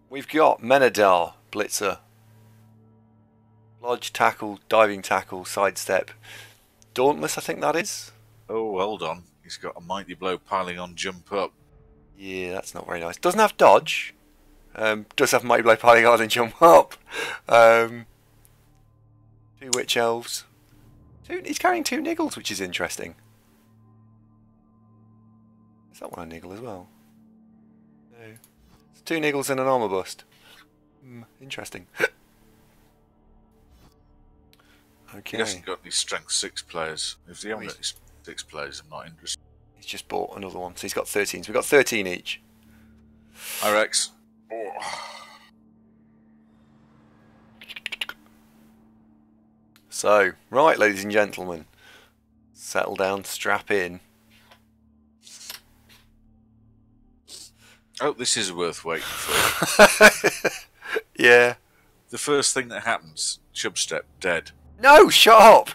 We've got Menadar, Blitzer. Lodge, tackle, diving tackle, sidestep. Dauntless, I think that is. Oh, hold on. He's got a mighty blow piling on jump up. Yeah, that's not very nice. Doesn't have dodge. Does have mighty blow piling on and jump up. 2 witch elves. He's carrying 2 niggles, which is interesting. Is that one a niggle as well? No. It's 2 niggles and an armor bust. Interesting. Okay. He hasn't got any strength 6 players. If he hasn't got any 6 players, I'm not interested. He's just bought another one, so he's got 13. So we've got 13 each. Hi, Rex. So, right, ladies and gentlemen, settle down, strap in. Oh, this is worth waiting for. Yeah. The first thing that happens, Chubstep dead. No, shut up!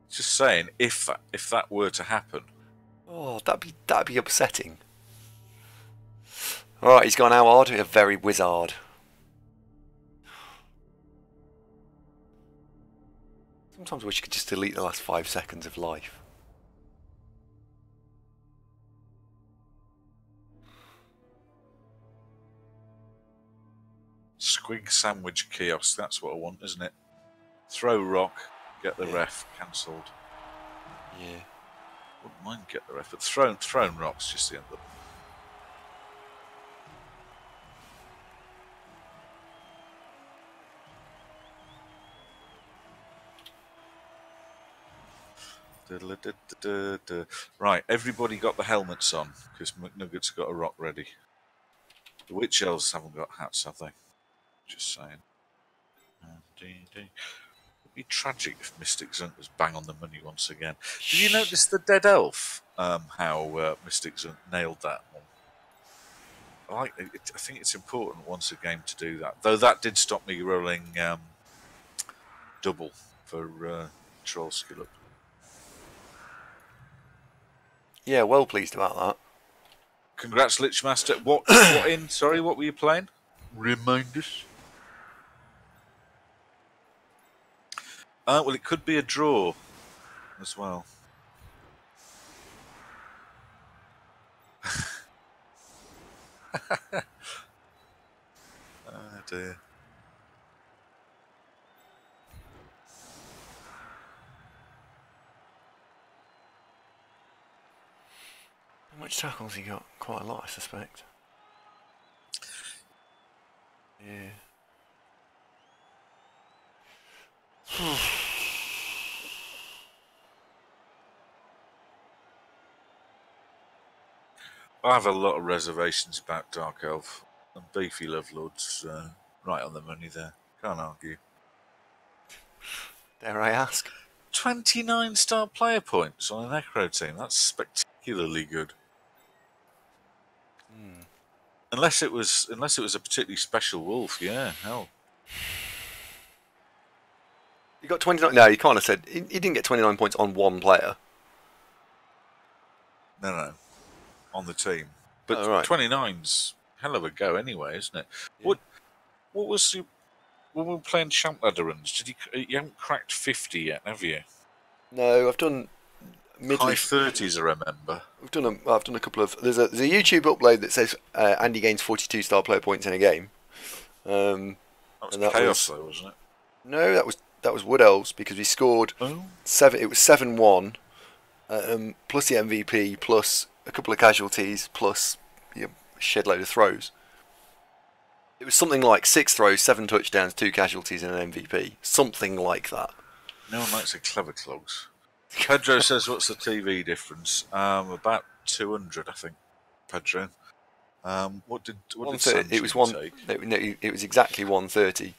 Just saying, if that were to happen. Oh, that'd be upsetting. Alright, he's gone Howard, a very wizard. Sometimes I wish you could just delete the last 5 seconds of life. Squig sandwich kiosk, that's what I want, isn't it? Throw rock, get the ref cancelled. Yeah. Wouldn't mind get the ref, but thrown rock's just the end of the... Right, everybody got the helmets on, because McNugget's got a rock ready. The witch elves haven't got hats, have they? Just saying. It'd be tragic if Mystic Zunk was bang on the money once again. Did you notice the dead elf? How Mystic Zunk nailed that one. I think it's important once a game to do that. Though that did stop me rolling double for Troll Skill Up. Yeah, well pleased about that. Congrats, Lichmaster. What in? Sorry, what were you playing? Remind us. Well, it could be a draw as well. Oh dear. How much tackles he got? Quite a lot, I suspect. Yeah. I have a lot of reservations about Dark Elf and Beefy Lovelord's right on the money there. Can't argue. Dare I ask? 29 star player points on an Necro team. That's spectacularly good. Unless it was a particularly special wolf, yeah, hell. You got 29. No, you can't have said he didn't get 29 points on one player. No, on the team. But Oh, right. 29's hell of a go anyway, isn't it? Yeah. What was the, when we were playing Champ Ladder runs? You haven't cracked 50 yet, have you? No, I've done high 30s. I remember. I've done a couple of. There's a YouTube upload that says Andy gains 42 star player points in a game. That was Chaos, though, wasn't it? No, that was Wood Elves because we scored 7. It was 7-1, plus the MVP, plus a couple of casualties, plus a shed load of throws. It was something like 6 throws, 7 touchdowns, 2 casualties, and an MVP. Something like that. No one likes a clever clogs. Pedro says, "What's the TV difference?" About 200, I think. Pedro. What did it was one? take? It was exactly 130.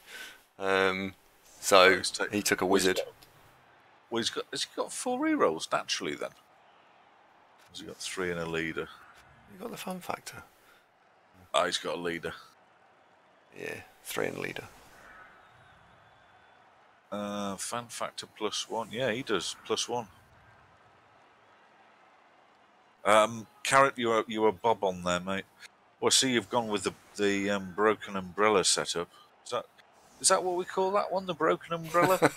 So he took a wizard. Has he got 4 rerolls naturally then? Has he got 3 and a leader? You got the fun factor. Oh, he's got a leader. Yeah, 3 and a leader. Fan factor +1. Yeah, he does +1. Carrot, you were Bob on there, mate. Well, I see you've gone with the broken umbrella setup. Is that what we call that one? The broken umbrella?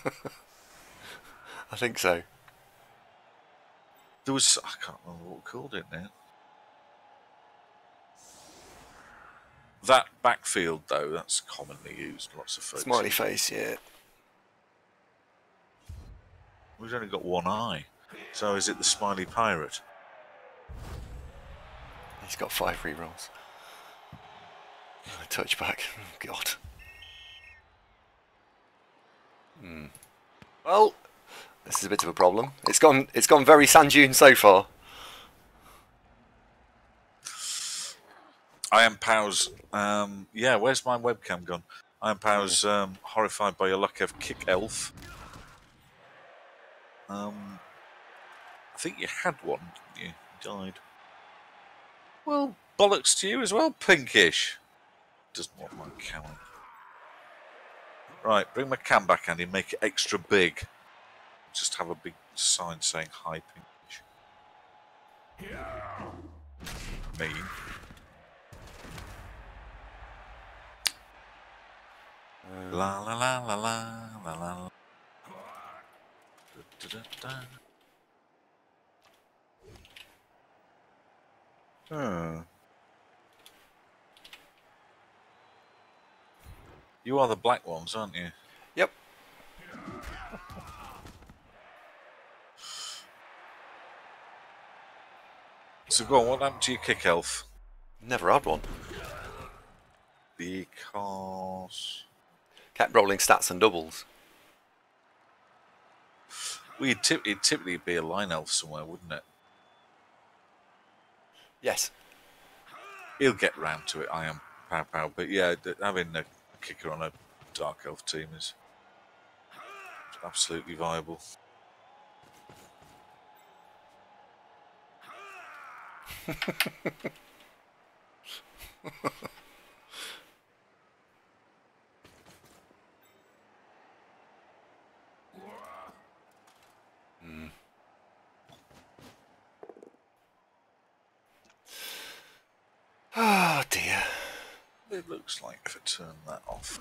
I think so. I can't remember what we called it now. That backfield, though, that's commonly used. Lots of folks. Smiley face, yeah. We've only got one eye. So is it the smiley pirate? He's got 5 rerolls. Touchback. Oh, God. Well, this is a bit of a problem. It's gone very sand dune so far. I am Pow's. Yeah, where's my webcam gone? I am Pow's horrified by your lack of kick elf. I think you had one, didn't you? You died. Well, bollocks to you as well, pinkish. Doesn't want my cam on. Right, bring my cam back, Andy, make it extra big. Just have a big sign saying hi, pinkish. Mean. La la la la la la la. Da, da, da, da. You are the black ones, aren't you? Yep. So go on, what happened to your kick elf? Never had one. Because... Kept rolling stats and doubles. Well, it'd typically be a line elf somewhere, wouldn't it? Yes. He'll get round to it, I am Pow. But yeah, having a kicker on a dark elf team is absolutely viable. Oh dear. It looks like if I turn that off,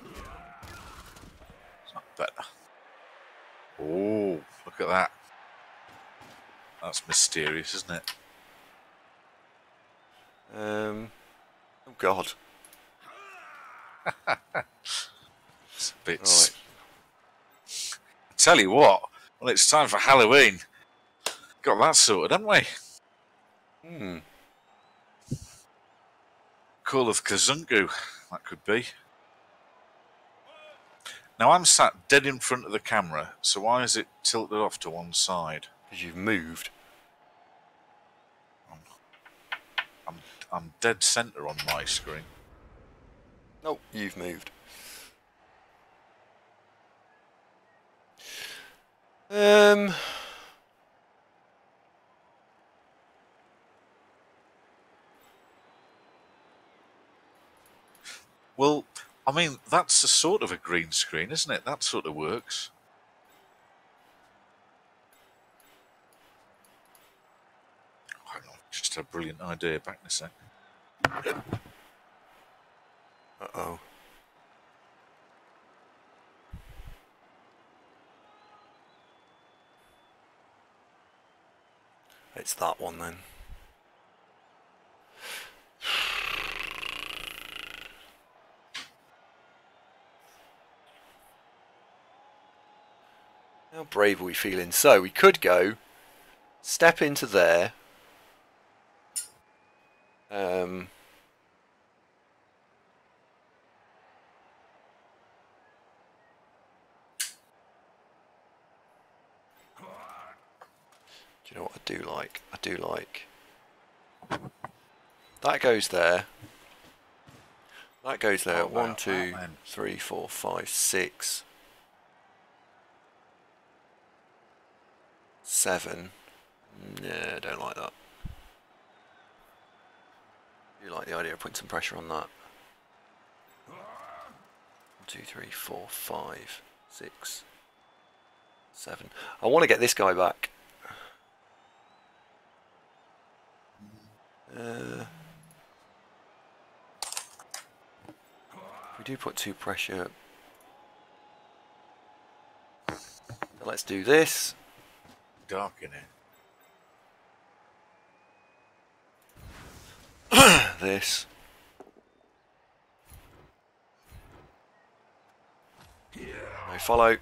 it's not better. Oh, look at that. That's mysterious, isn't it? Oh God. It's a bit... Right. I tell you what, well, it's time for Halloween. Got that sorted, haven't we? Call of Kazungu, that could be. Now I'm sat dead in front of the camera, so why is it tilted off to one side? Because you've moved. I'm dead centre on my screen. Nope, you've moved. Well, I mean, that's a sort of a green screen, isn't it? That sort of works. Hang on, just a brilliant idea. Back in a sec. Uh-oh. It's that one then. How brave are we feeling? So we could go, step into there. Do you know what I do like? I do like... That goes there. That goes there. 1, 2, 3, 4, 5, 6, 7. Yeah, I don't like that. I do like the idea of putting some pressure on that. 1, 2, 3, 4, 5, 6, 7. I want to get this guy back. We do put 2 pressure. So let's do this. Dark in it. This. No follow.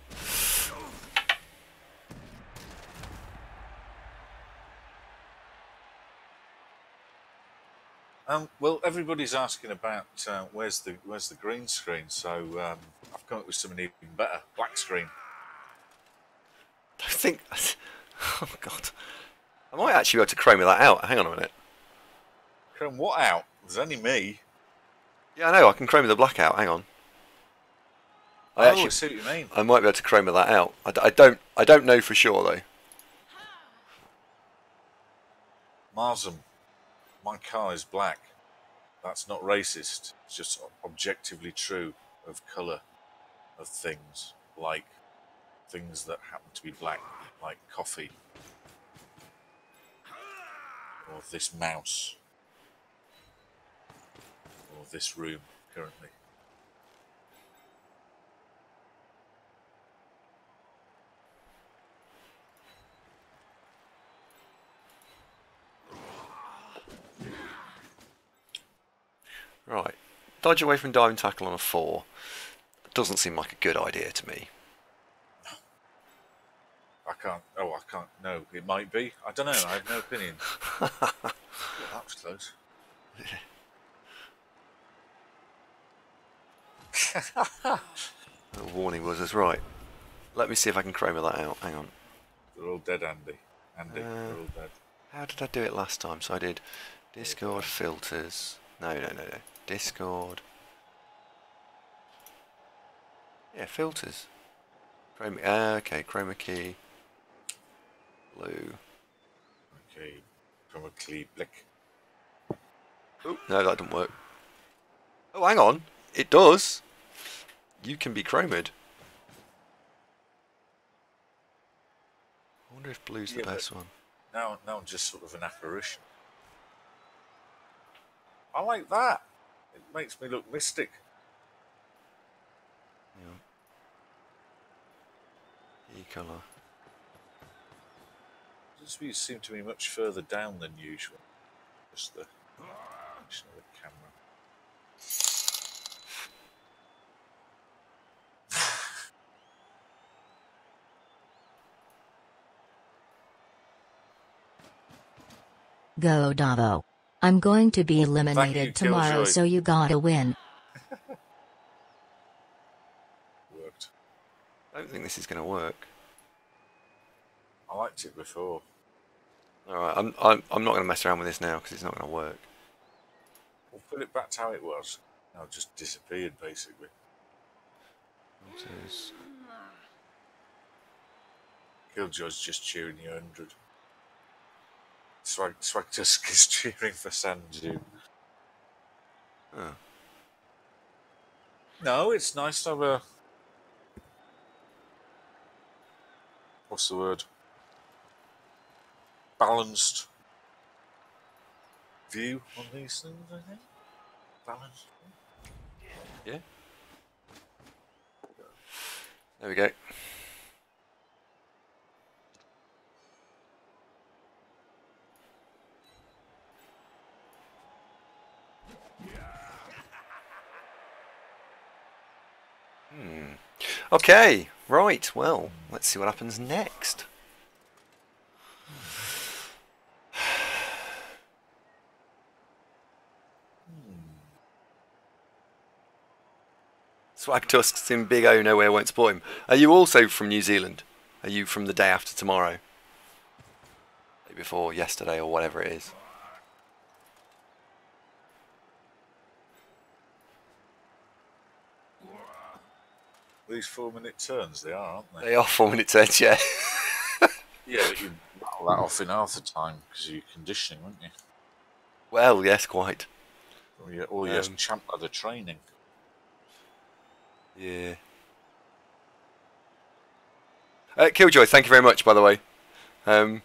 Well, everybody's asking about where's the green screen. So I've come up with something even better. Black screen. I think. Oh god. I might actually be able to chroma that out. Hang on a minute. Chrome what out? There's only me. Yeah, I know. I can chroma the black out. Hang on. I see what you mean. I might be able to chroma that out. I don't know for sure though. Marsum, my car is black. That's not racist. It's just objectively true of colour of things, like things that happen to be black, like coffee or this mouse or this room currently. Right. Dodge away from diving tackle on a 4. Doesn't seem like a good idea to me. I can't. Oh, I can't. No, it might be. I don't know. I have no opinion. Well, that was close. The warning was us right. Let me see if I can chroma that out. Hang on. They're all dead, Andy. Andy, they're all dead. How did I do it last time? So I did Discord filters. No. Discord. Yeah, filters. Chroma. Okay, chroma key. Blue. Okay, chroma key black. Oh, no, that didn't work. Oh, hang on. It does. You can be chromed. I wonder if blue's the best one. Now I'm just sort of an apparition. I like that. It makes me look mystic. Yeah. E-colour. You seem to be much further down than usual. Just the position of the camera. Go Davo. I'm going to be eliminated tomorrow, so you gotta win. Worked. I don't think this is going to work. I liked it before. Alright, I'm not going to mess around with this now because it's not going to work. We'll put it back to how it was. Now it just disappeared, basically. Filters. Killjoy's just cheering you 100. Swagtusk is cheering for Sanju. Oh. No, it's nice to have a... What's the word? Balanced view on these things, I think. Balanced. Yeah. There we go. Okay, right, well, let's see what happens next. Swagtusk's in Big O, nowhere won't support him. Are you also from New Zealand? Are you from the day after tomorrow? Day before yesterday or whatever it is? These 4-minute turns, they are, aren't they? They are 4-minute turns, yeah. Yeah, but you rattle that off in half the time because of your conditioning, wouldn't you? Well, yes, quite. Or your champ ladder training. Yeah. Killjoy, thank you very much, by the way. I'm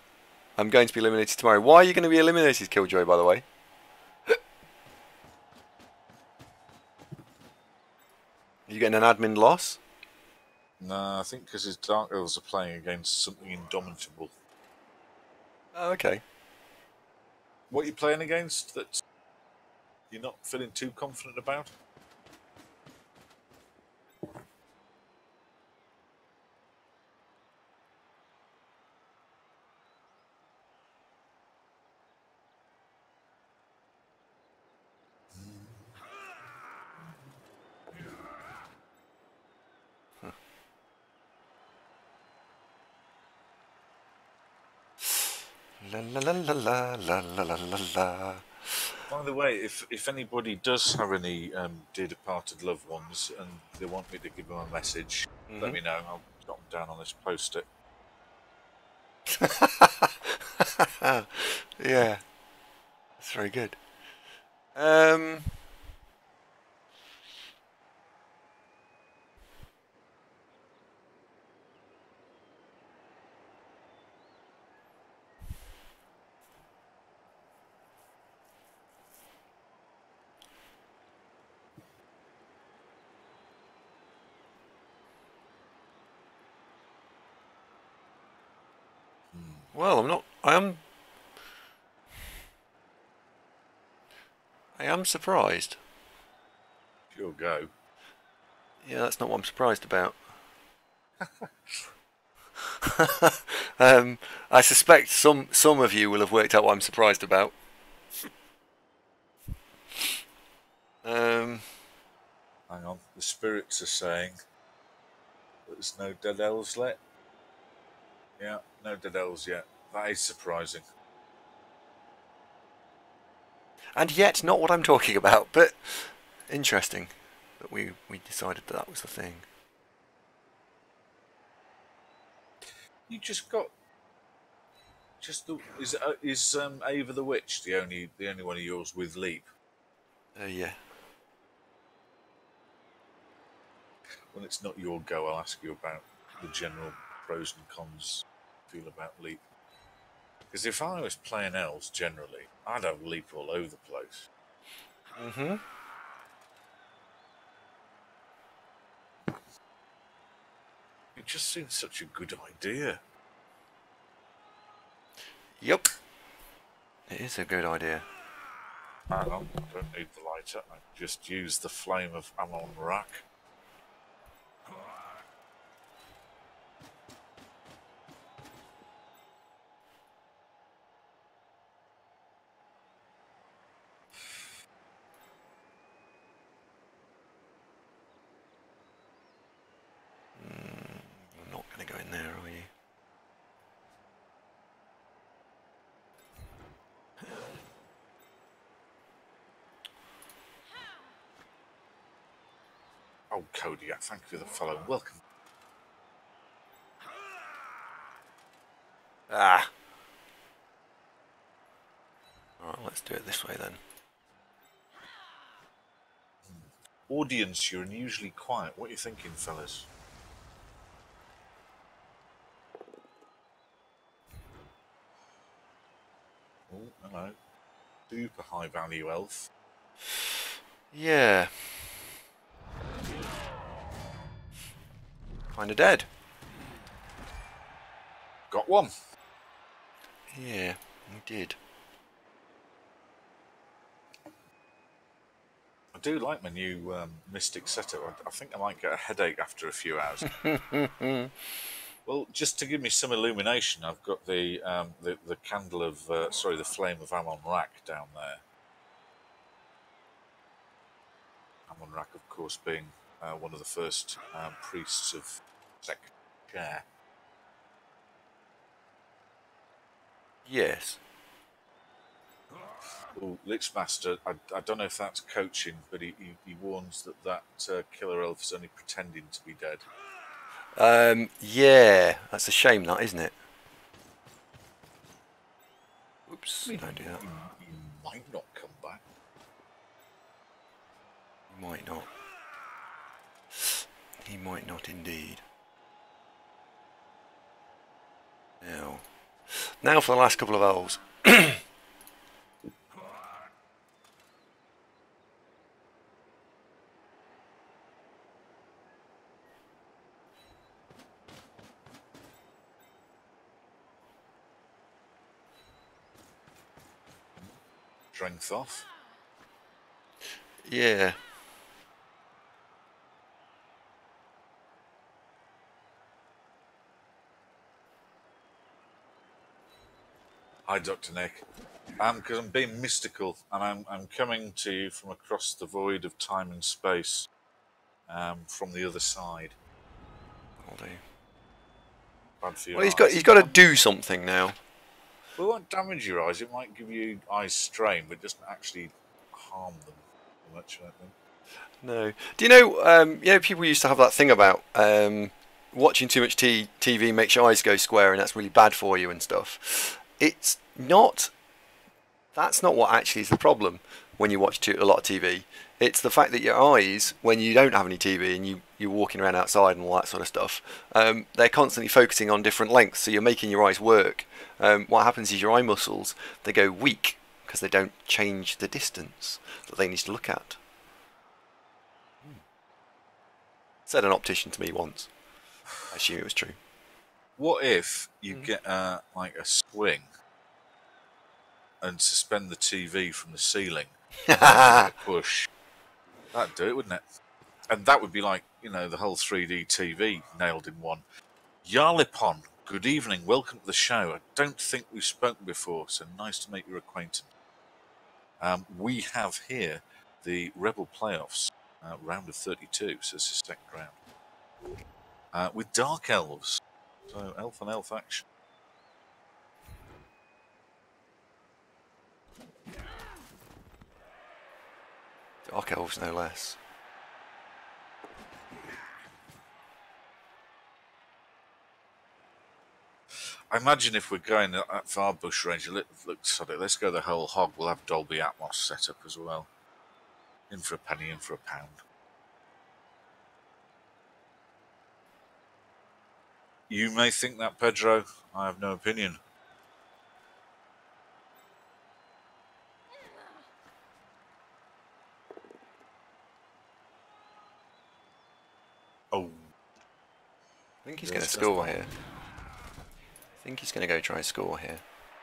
going to be eliminated tomorrow. Why are you going to be eliminated, Killjoy, by the way? You getting an admin loss? No, I think because his Dark Elves are playing against something indomitable. Oh, okay. What are you playing against that you're not feeling too confident about? La la la la la la la la la. By the way, if anybody does have any dear departed loved ones and they want me to give them a message, let me know. I'll jot them down on this post-it. Yeah, that's very good. Well, I'm not. I am surprised. Sure go. Yeah, that's not what I'm surprised about. I suspect some of you will have worked out what I'm surprised about. Hang on. The spirits are saying there's no dead elves yet. Yeah, no dead elves yet. That is surprising. And yet, not what I'm talking about, but interesting that we decided that was the thing. You just got is Ava the Witch the only one of yours with leap? Yeah. When it's not your go, I'll ask you about the general pros and cons feel about leap. Because if I was playing elves generally, I'd have leap all over the place. Mm-hmm. It just seems such a good idea. Yep. It is a good idea. Hang on, I don't need the lighter. I just use the flame of Amon-Rak. You're not going to go in there, are you? Oh, Kodiak, thank you for the follow. Welcome. Ah. Alright, let's do it this way then. Audience, you're unusually quiet. What are you thinking, fellas? Oh, hello. Super high value elf. Yeah. Kinda dead. Got one. Yeah, we did. I do like my new Mystic setup. I think I might get a headache after a few hours. Well, just to give me some illumination, I've got the candle of the flame of Amon-Rak down there. Amon-Rak, of course, being one of the first priests of Sekher. Yes. Oh, Lichmaster, I don't know if that's coaching, but he warns that killer elf is only pretending to be dead. Yeah, that's a shame, that, isn't it? Oops, don't do that. He might not come back. He might not. He might not indeed. Now for the last couple of elves. strength off. Yeah. Hi, Dr. Nick. Because I'm being mystical, and I'm coming to you from across the void of time and space, from the other side. Will do. Bad for your Well, eyes. he's got to do something now. Well, it won't damage your eyes. It might give you eyes strain, but it doesn't actually harm them much, I don't think. No. Do you know, people used to have that thing about watching too much TV makes your eyes go square and that's really bad for you and stuff. It's not. That's not what actually is the problem when you watch a lot of TV. It's the fact that your eyes, when you don't have any TV and you're walking around outside and all that sort of stuff, they're constantly focusing on different lengths, so you're making your eyes work. What happens is your eye muscles, they go weak because they don't change the distance that they need to look at. Said an optician to me once. I assume it was true. What if you get like a swing and suspend the TV from the ceiling and then give it a push? That'd do it, wouldn't it? And that would be like, the whole 3D TV nailed in one. Yarlipon, good evening, welcome to the show. I don't think we've spoken before, so nice to make your acquaintance. We have here the REBBL playoffs, round of 32, so it's the second round, with Dark Elves. So elf on elf action. Dark Elves, no less. I imagine if we're going at far bush range, let's go the whole hog. We'll have Dolby Atmos set up as well. In for a penny, in for a pound. You may think that, Pedro. I have no opinion. Oh. I think he's going to score here. I think he's going to go try and score here.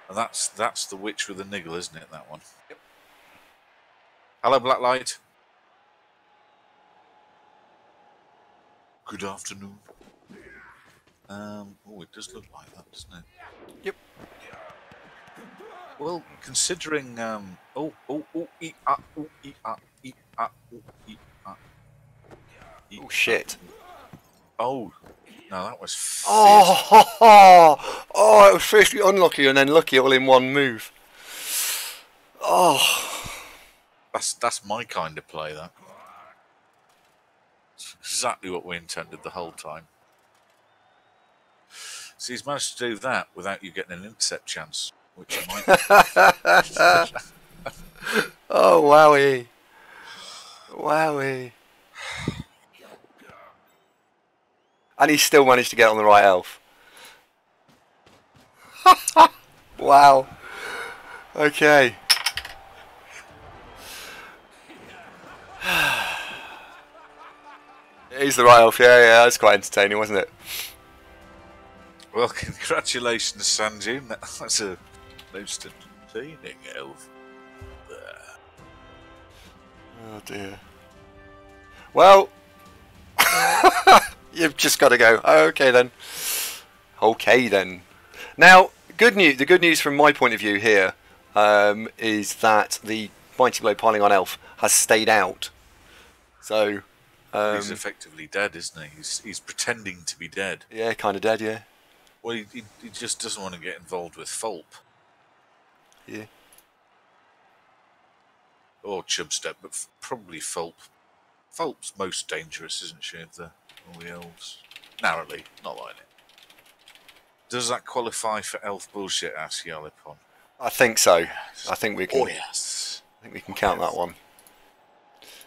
And that's the witch with the niggle, isn't it, that one? Yep. Hello, Blacklight. Good afternoon. It does look like that, doesn't it? Yep. Well, considering oh shit. Oh, no, that was fierce. Oh, it was firstly unlucky and then lucky all in one move. Oh. That's my kind of play, that. It's exactly what we intended the whole time. So he's managed to do that without you getting an intercept chance, which you might. Oh, wowie. Wowie. And he still managed to get on the right elf. Wow. Okay. He's the right elf, yeah, that's quite entertaining, wasn't it? Well, congratulations, Sanjin. That's a most entertaining elf. Oh dear. Well, you've just got to go. Okay then. Okay then. Now, the good news from my point of view here is that the Mighty Blow piling on elf has stayed out. So he's effectively dead, isn't he? He's pretending to be dead. Yeah, kind of dead. Yeah. Well, he just doesn't want to get involved with Fulp. Yeah. Or Chubstep, but probably Fulp. Fulp's most dangerous, isn't she, of all the elves? Narrowly, not like it. Does that qualify for elf bullshit, asks Yarlipon? I think so. Yes. I think we can. Oh yes. I think we can count that one.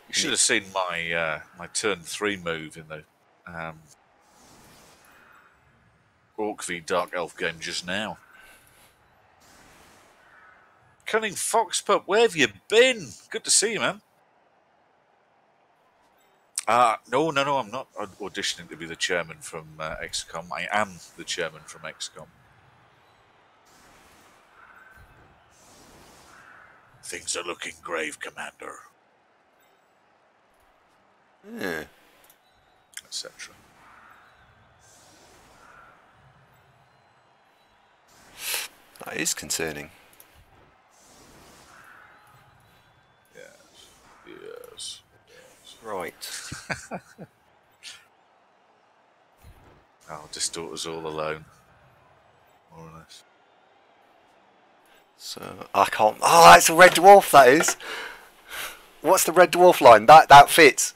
You should have seen my my turn 3 move in the Orc v Dark Elf game just now. Cunning Foxpup, where have you been? Good to see you, man. No, I'm not auditioning to be the chairman from XCOM. I am the chairman from XCOM. Things are looking grave, Commander. Yeah. Etc. That is concerning. Yes. Right. Our distorter's all alone. More or less. So I can't. Oh, that's a red dwarf. That is. What's the red dwarf line? That fits.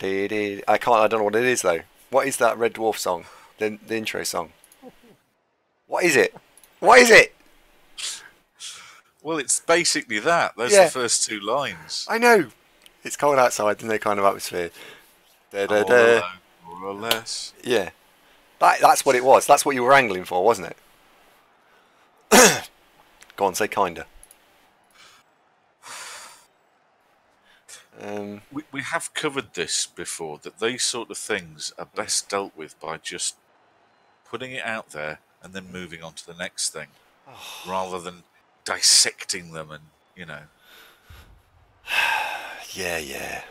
I can't. I don't know what it is though. What is that red dwarf song? The intro song. What is it? What is it? Well, it's basically that. Those Yeah. are the first two lines. I know. It's cold outside in their kind of atmosphere. Da, da, All da. alone, more or less. Yeah. That's what it was. That's what you were angling for, wasn't it? Go on, say kinda. We have covered this before, that these sort of things are best dealt with by just putting it out there and then moving on to the next thing, rather than dissecting them and, you know. Yeah.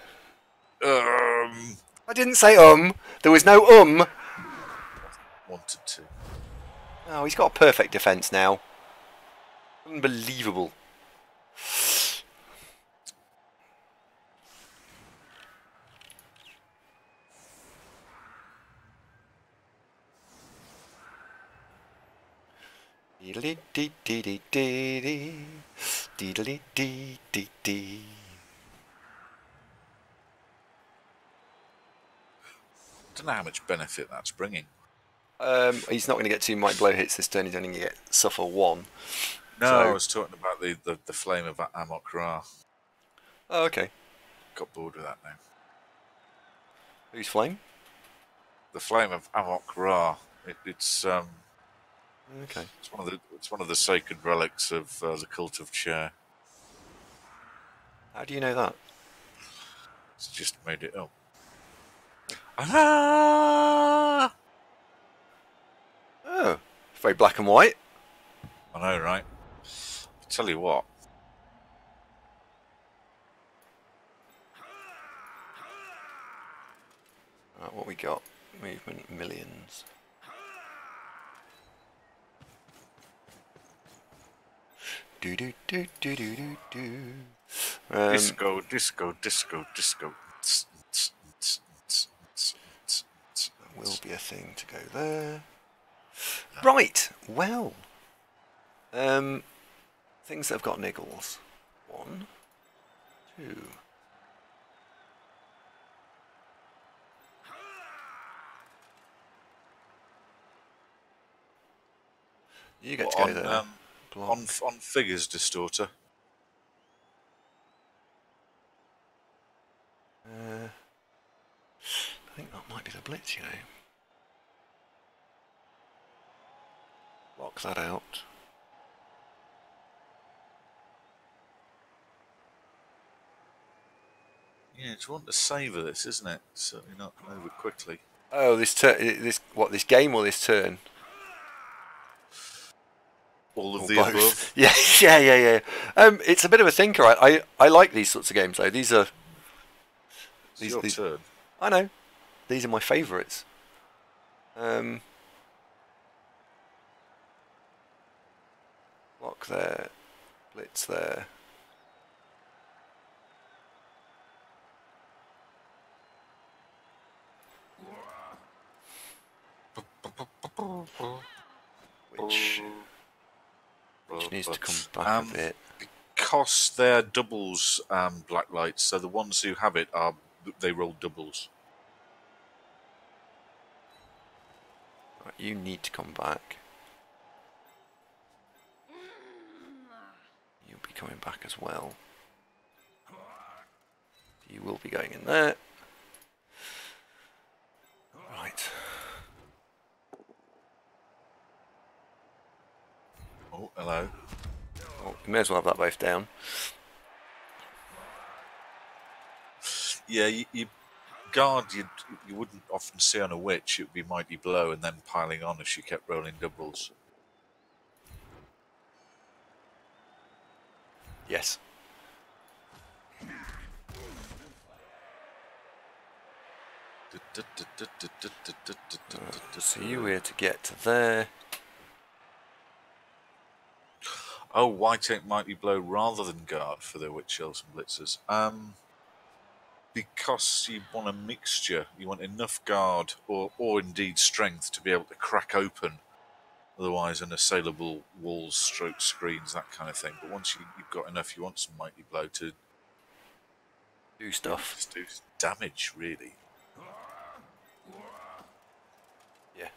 Um, I didn't say There was no wanted to. Oh, he's got a perfect defence now. Unbelievable. Don't know how much benefit that's bringing. He's not going to get 2 might blow hits this turn. He's only going to get suffer 1. No, So... I was talking about the flame of Amok Ra. Oh, okay. Got bored with that now. Who's flame? The flame of Amok Ra. It's Okay. It's one of the sacred relics of the cult of Chair. How do you know that? It's just made it up. Ah! Oh, very black and white. I know, right? I'll tell you what. Right, what we got? Movement millions. Do do do do do do do. Disco, disco, disco, disco. There will be a thing to go there. Right. Well. Things that have got niggles. 1, 2. You get to go there. On figures distorter. I think that might be the blitz, you know. Lock that out. Yeah, it's one to savour this, isn't it? Certainly not over quickly. Oh, this this game or this turn? All of or the both. above. Yeah. It's a bit of a thinker. I like these sorts of games though. These are. It's your turn. I know. These are my favourites. Lock there. Blitz there. Which needs to come back a bit. Because they're doubles black lights, so the ones who have it they roll doubles. Right, you need to come back. You'll be coming back as well. You will be going in there. Right. Oh, hello. Well, you may as well have that both down. Yeah, you guard you wouldn't often see on a witch. It would be mighty blow and then piling on if she kept rolling doubles. Yes. So you were to get to there. Oh, why take Mighty Blow rather than Guard for their Witch Elves and Blitzers? Because you want a mixture. You want enough Guard or indeed Strength to be able to crack open otherwise unassailable walls, stroke screens, that kind of thing. But once you've got enough, you want some Mighty Blow to Do stuff. just do damage, really. Yeah.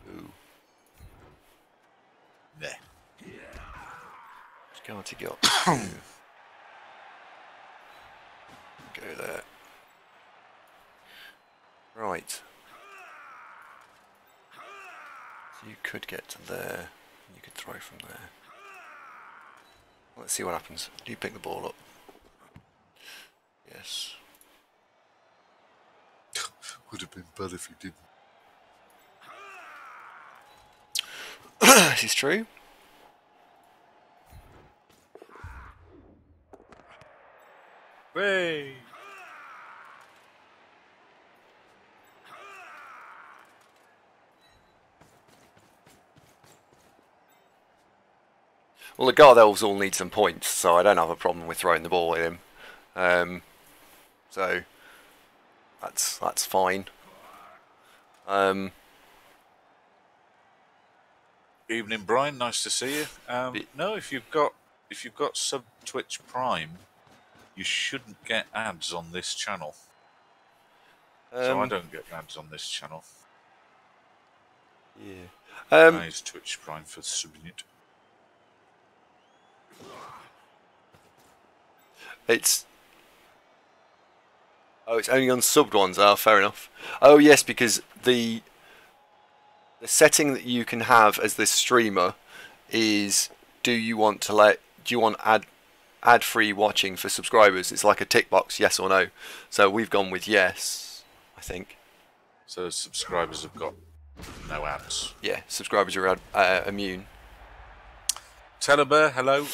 Ooh. Nah. It's going to go. Go there. Right. So you could get to there. You could throw from there. Let's see what happens. Do you pick the ball up? Yes. Would have been bad if you didn't. This is true. Hey! Well, the guard elves all need some points, so I don't have a problem with throwing the ball at him. So that's fine. Evening, Brian. Nice to see you. No, if you've got sub Twitch Prime, you shouldn't get ads on this channel. So I don't get ads on this channel. Yeah. Nice Twitch Prime for subbing it. It's only on subbed ones. Oh, fair enough. Oh yes, because the setting that you can have as this streamer is do you want ad-free watching for subscribers? It's like a tick box, yes or no. So we've gone with yes, I think. So subscribers have got no ads. Yeah, subscribers are immune. Telebear, hello.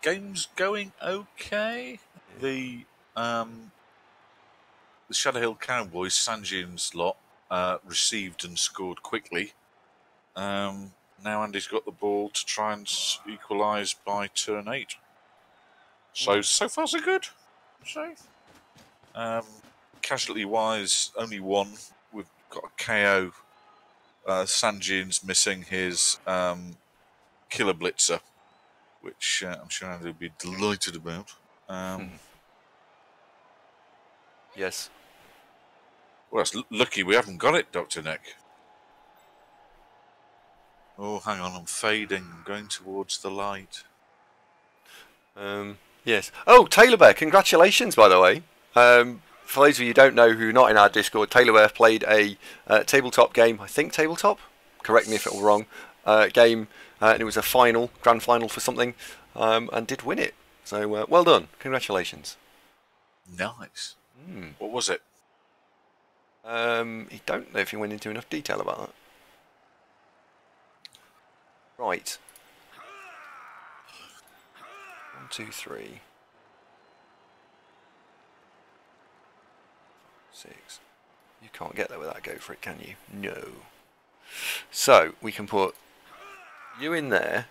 Game's going okay. The Shadow Hill Cowboys, Sanjin's lot, received and scored quickly. Now Andy's got the ball to try and equalise by turn 8. So far so good. Casualty-wise, only one. We've got a KO. Sanjin's missing his Killer Blitzer, which I'm sure Andy will be delighted about. Yes. Well, it's lucky we haven't got it, Dr. Nick. Oh, hang on, I'm fading. I'm going towards the light. Yes. Oh, Taylor Bear, congratulations, by the way. For those of you who don't know who are not in our Discord, Taylor Bear played a tabletop game, I think tabletop, correct me if I'm wrong, game, and it was a grand final for something, and did win it. So, well done. Congratulations. Nice. What was it? He don't know if he went into enough detail about that. Right. 1, 2, 3. 6. You can't get there without a go for it, can you? No. So, we can put you in there.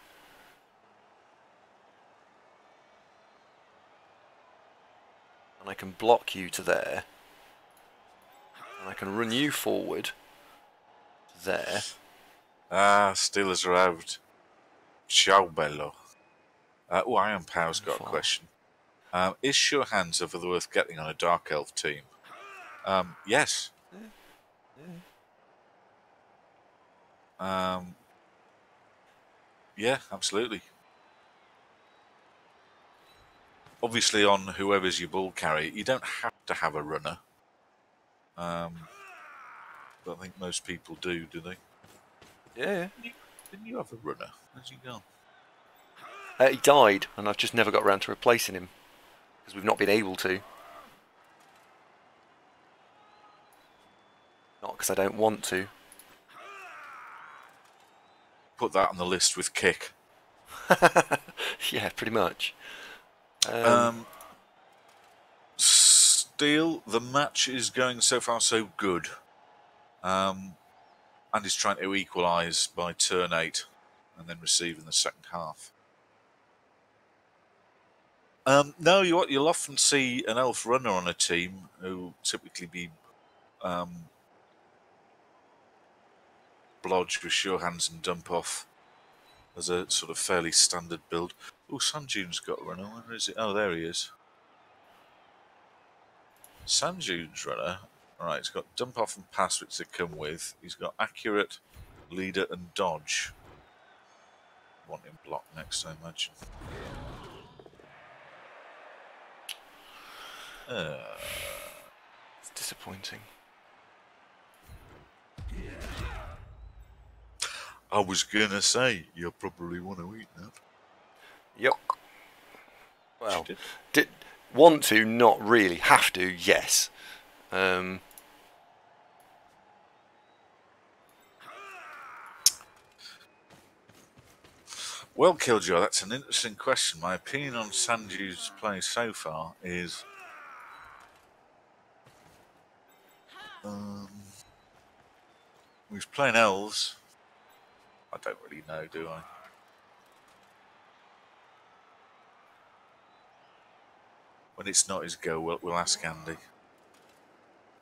And I can block you to there. And I can run you forward to there. Steelers are out. Ciao, bello. Iron Power's got a question. Is Sure Hands ever worth getting on a Dark Elf team? Yes. Yeah, absolutely. Obviously, on whoever's your ball carrier, you don't have to have a runner. But I think most people do they? Yeah. Didn't you have a runner? Where's he gone? He died, and I've just never got around to replacing him. Because we've not been able to. Not because I don't want to. put that on the list with kick. Yeah, pretty much. Steel, the match is going so far so good. Andy's trying to equalise by turn 8 and then receive in the second half. No, you'll often see an elf runner on a team who typically be blodge with sure hands and dump off as a sort of fairly standard build. Oh, Sanjune's got a runner. Where is it? Oh, there he is. Sanjune's runner. Alright, he's got dump off and pass, which they come with. He's got accurate, leader, and dodge. Want him blocked next, I imagine. It's disappointing. I was gonna say, you'll probably want to eat that. Yep. Well, want to, not really. Have to, yes. Well, Killjoy, that's an interesting question. My opinion on Sanju's play so far is... he's playing elves. I don't really know, do I? When it's not his go, we'll ask Andy.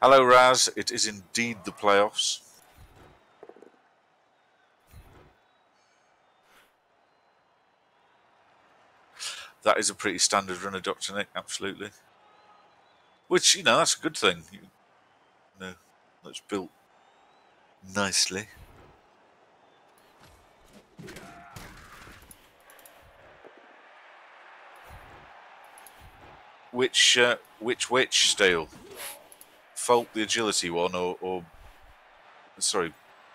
Hello, Raz. It is indeed the playoffs. That is a pretty standard runner, Dr. Nick, absolutely. Which, you know, that's a good thing. You know, that's built nicely. Which Steel? Fulp the agility one, or sorry,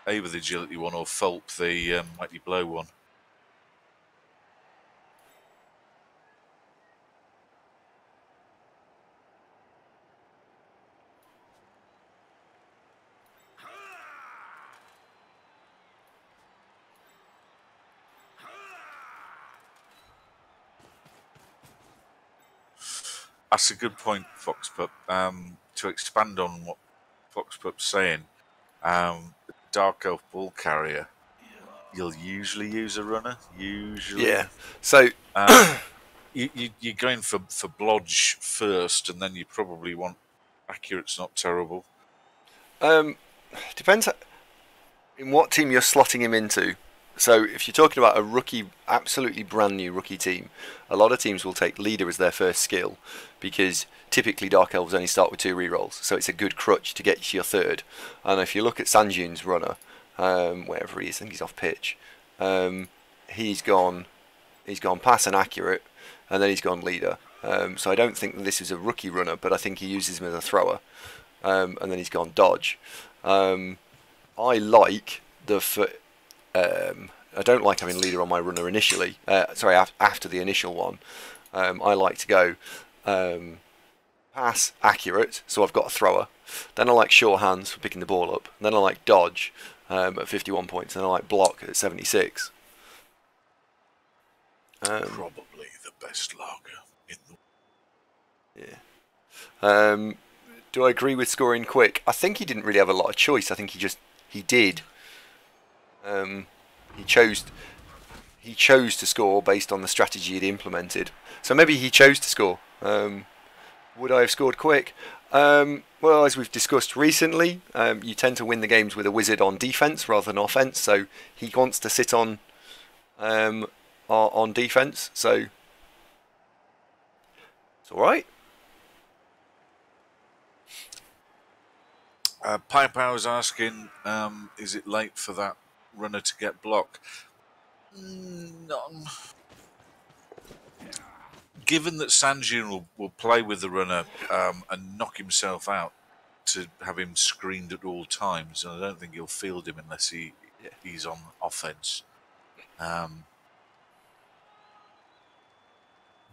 Ava the agility one, or Fulp the mighty blow one? That's a good point, Foxpup. To expand on what Foxpup's saying, Dark Elf Ball Carrier, you'll usually use a runner. Usually, yeah. So you're going for blodge first, and then you probably want accurate's not terrible. Depends in what team you're slotting him into. So if you're talking about a rookie, absolutely brand new rookie team, a lot of teams will take leader as their first skill because typically Dark Elves only start with 2 rerolls, so it's a good crutch to get you to your third. And if you look at Sanjune's runner, wherever he is, I think he's off pitch. He's gone pass and accurate, and then he's gone leader. So I don't think that this is a rookie runner, but I think he uses him as a thrower, and then he's gone dodge. I like the. I don't like having leader on my runner initially. After the initial one, I like to go pass accurate, so I've got a thrower. Then I like sure hands for picking the ball up. And then I like dodge at 51 points, and I like block at 76. Probably the best lager in the. Yeah. Do I agree with scoring quick? I think he didn't really have a lot of choice. I think he did. He chose to score based on the strategy he'd implemented. So maybe he chose to score. Would I have scored quick? Well, as we've discussed recently, you tend to win the games with a wizard on defense rather than offense. So he wants to sit on defense. So it's all right. Pipe was asking, is it late for that runner to get blocked? No. Given that Sanjun will play with the runner and knock himself out to have him screened at all times, and I don't think he'll field him unless he's on offense.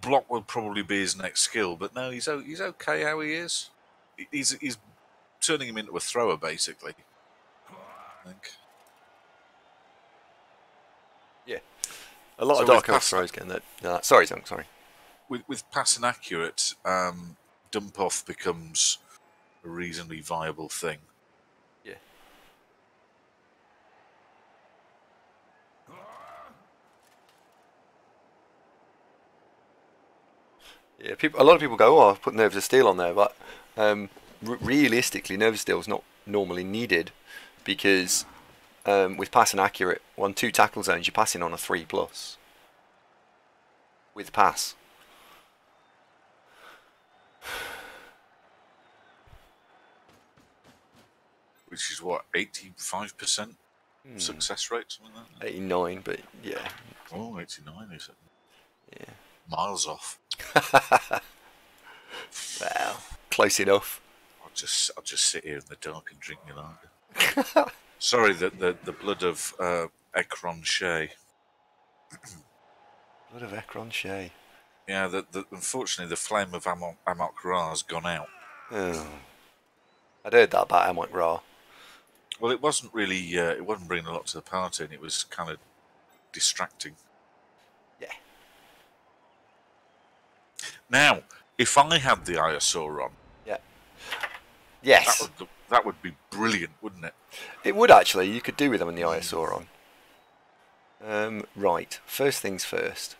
Block will probably be his next skill, but no, he's okay how he is. He's turning him into a thrower, basically, I think. A lot So of with Dark Elf throws getting that. Sorry, Zunk, sorry. With pass and accurate, dump off becomes a reasonably viable thing. Yeah. Yeah, a lot of people go, "Oh, I've put Nerves of Steel on there," but realistically, Nerves of Steel is not normally needed because with pass and accurate, on 2 tackle zones, you're passing on a 3+ with pass. Which is what, 85% success rate, something like that? 89, but yeah. Oh, 89 is it? Yeah. Miles off. Well, close enough. I'll just sit here in the dark and drink my lager. Sorry, the blood of Ekron Shea. Blood of Ekron Shea. Yeah, unfortunately the flame of Amok Ra has gone out. Oh. I'd heard that about Amok Ra. Well, it wasn't really. It wasn't bringing a lot to the party, and it was kind of distracting. Yeah. Now, if I had the Iosaur on, Yeah. Yes. that would be brilliant, wouldn't it? It would actually. You could do with them in the Iosaur on. Right. First things first.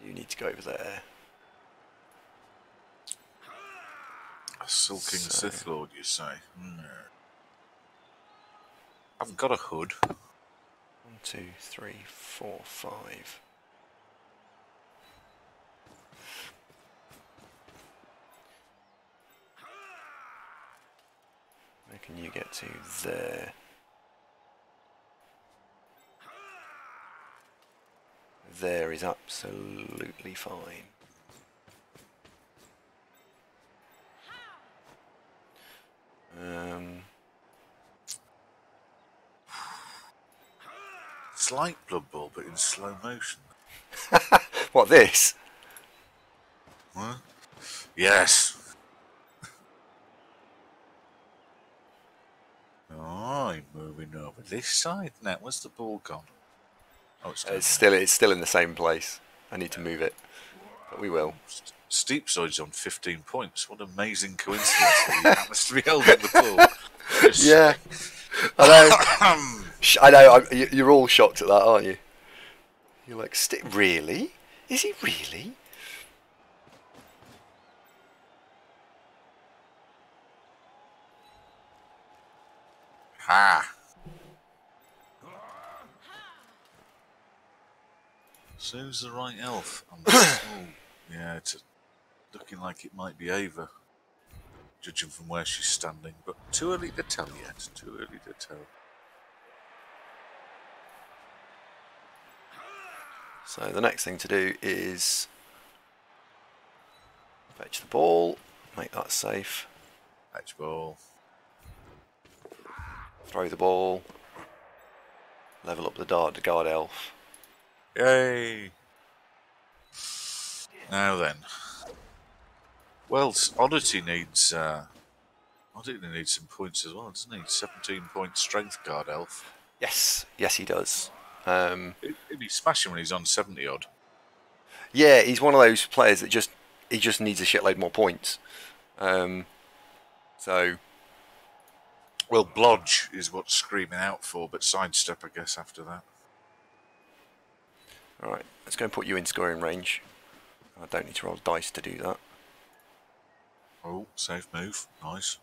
You need to go over there. A Sulking Sith Lord, you say? I've got a hood. 1, 2, 3, 4, 5. Where can you get to? There. There is absolutely fine. It's like Blood Bowl, but in slow motion. What, this? Huh? Yes. Oh, I'm moving over this side now. Where's the ball gone? Oh, it's still in the same place. I need to move it, but we will. Steepside's on 15 points. What an amazing coincidence that he happens to be holding the ball. Yeah, I know. I know. You're all shocked at that, aren't you? You're like, really? Is he really? Ha! So who's the right elf? Yeah, it's looking like it might be Ava, judging from where she's standing. But too early to tell yet. Too early to tell. So the next thing to do is fetch the ball, make that safe. Fetch ball. Throw the ball. Level up the guard elf. Yay! Now then. Well, Oddity needs some points as well, doesn't he? 17-point strength guard elf. Yes, he does. He'd be smashing when he's on 70 odd. Yeah, he's one of those players that just needs a shitload more points. So. Well, Blodge is what's screaming out for, but sidestep, I guess, after that. Alright, let's go and put you in scoring range. I don't need to roll dice to do that. Oh, safe move. Nice.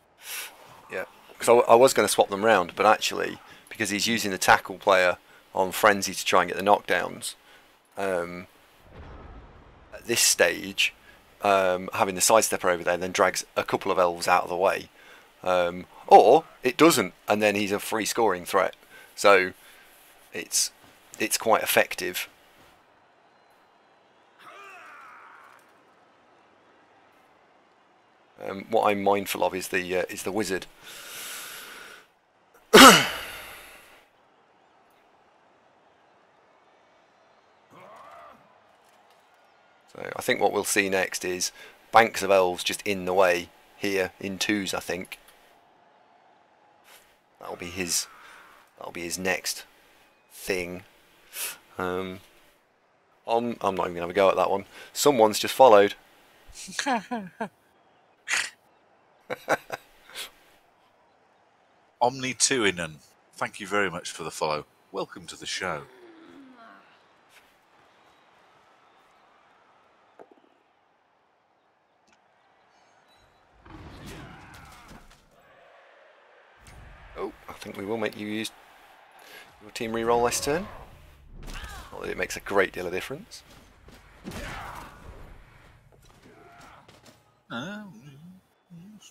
Yeah, because I was going to swap them round, but actually, because he's using the tackle player on Frenzy to try and get the knockdowns, at this stage, having the sidestepper over there then drags a couple of elves out of the way. Or it doesn't, and then he's a free scoring threat. So it's quite effective. What I'm mindful of is the wizard. So I think what we'll see next is banks of elves just in the way here in 2s. I think that'll be his next thing. I'm not even going to have a go at that one. Someone's just followed. Omni2inen, thank you very much for the follow. Welcome to the show. Oh, I think we will make you use your team reroll this turn. Not that it makes a great deal of difference.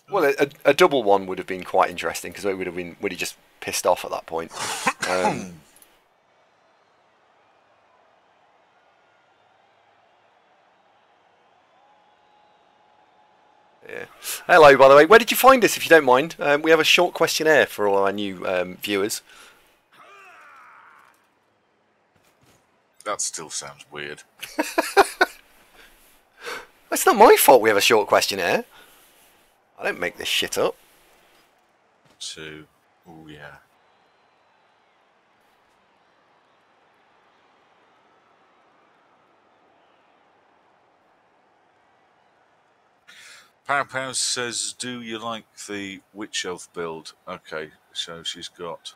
Well, a double one would have been quite interesting because it would have just pissed off at that point. Yeah. Hello, by the way. Where did you find us, if you don't mind? We have a short questionnaire for all our new viewers. That still sounds weird. It's not my fault we have a short questionnaire. I don't make this shit up. Oh yeah. Pow says, do you like the Witch Elf build? Okay, so she's got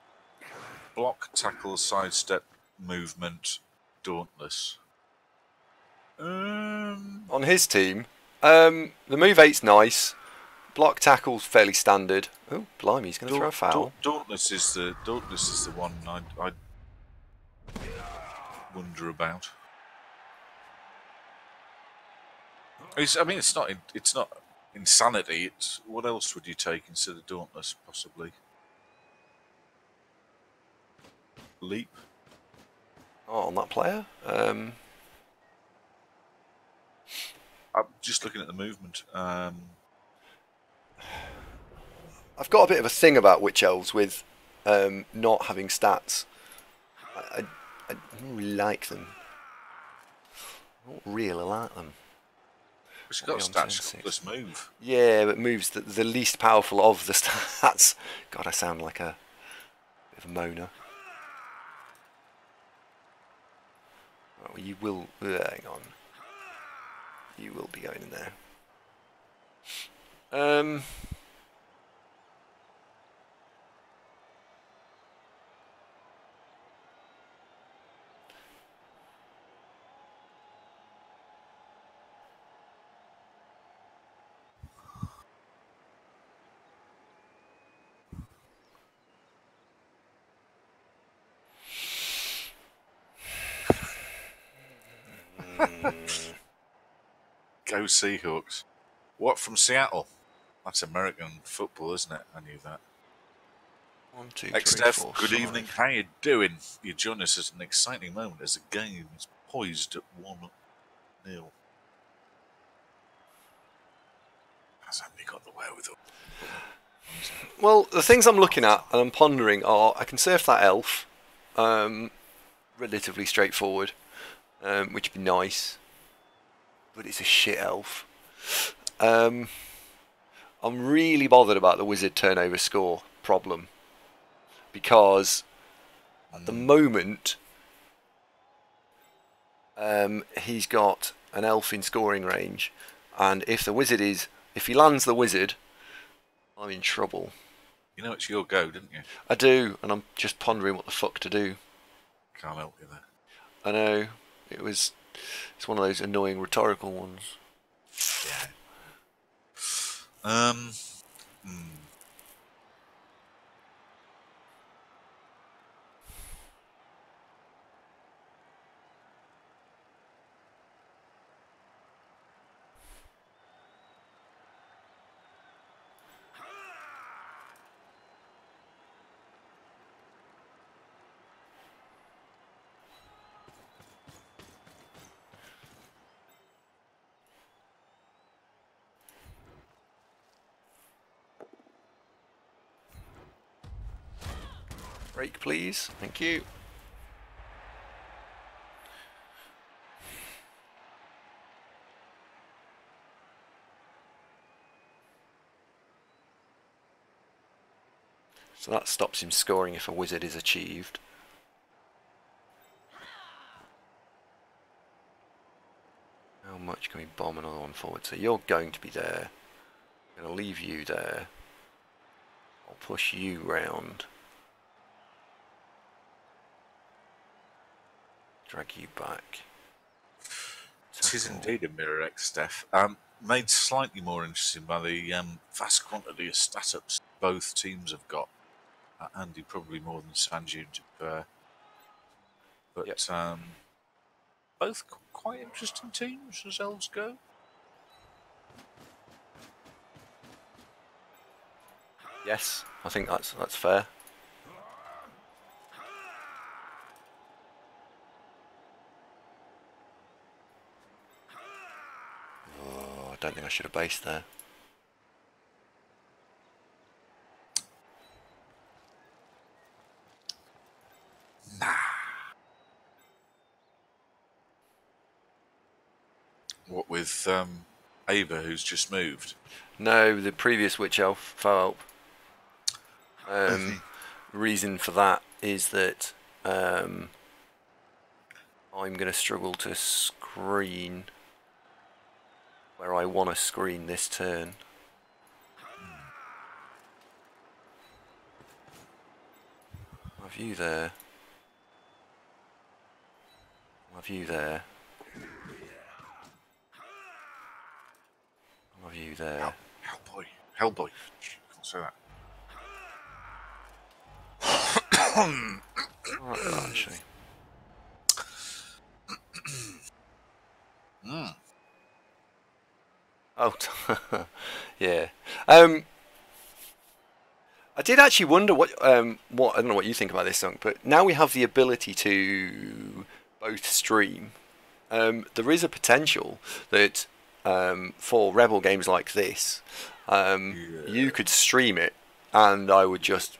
block, tackle, sidestep, movement, dauntless. On his team, the move 8's nice. Block tackle's fairly standard. Oh, blimey, he's going to throw a foul. Dauntless is the one I wonder about. I mean, it's not insanity. It's what else would you take instead of Dauntless? Possibly Leap. Oh, on that player. I'm just looking at the movement. I've got a bit of a thing about Witch Elves with not having stats. I don't really like them. I don't really like them. She's got stats, plus move. Yeah, but move's the least powerful of the stats. God, I sound like a bit of a moaner. Oh, you will... hang on. You will be going in there. Go Seahawks. What, from Seattle? That's American football, isn't it? I knew that. 1, 2, 3, Steph, 4, good 5. evening. How you doing? You join us at an exciting moment as the game is poised at 1-0. Has Andy got the wherewithal? Well, the things I'm looking at and I'm pondering are I can surf that elf, relatively straightforward, which would be nice, but it's a shit elf. I'm really bothered about the wizard turnover score problem because at the moment he's got an elf in scoring range, and if he lands the wizard, I'm in trouble. You know it's your go, didn't you? I do, and I'm just pondering what the fuck to do. Can't help you there. I know. It's one of those annoying rhetorical ones. Yeah. Break, please. Thank you. So that stops him scoring if a wizard is achieved. Which can we bomb another one forward? So you're going to be there. I'm going to leave you there. I'll push you round. Drag you back. It is indeed a mirror X, Steph. Made slightly more interesting by the vast quantity of stat-ups both teams have got. Andy probably more than Sanju to compare. But Yep. Both quite interesting teams as elves go. Yes, I think that's fair. Oh, I don't think I should have based there. Nah. What with Ava, who's just moved? No, the previous Witch Elf, foul elf. Reason for that is that I'm going to struggle to screen where I want to screen this turn. Have you there? Have you there? Have you there? Hellboy. Hellboy. Can't say that. Right, that actually. Oh, yeah. I did actually wonder what I don't know what you think about this song, but now we have the ability to both stream. There is a potential that for Rebel games like this, you could stream it, and I would just,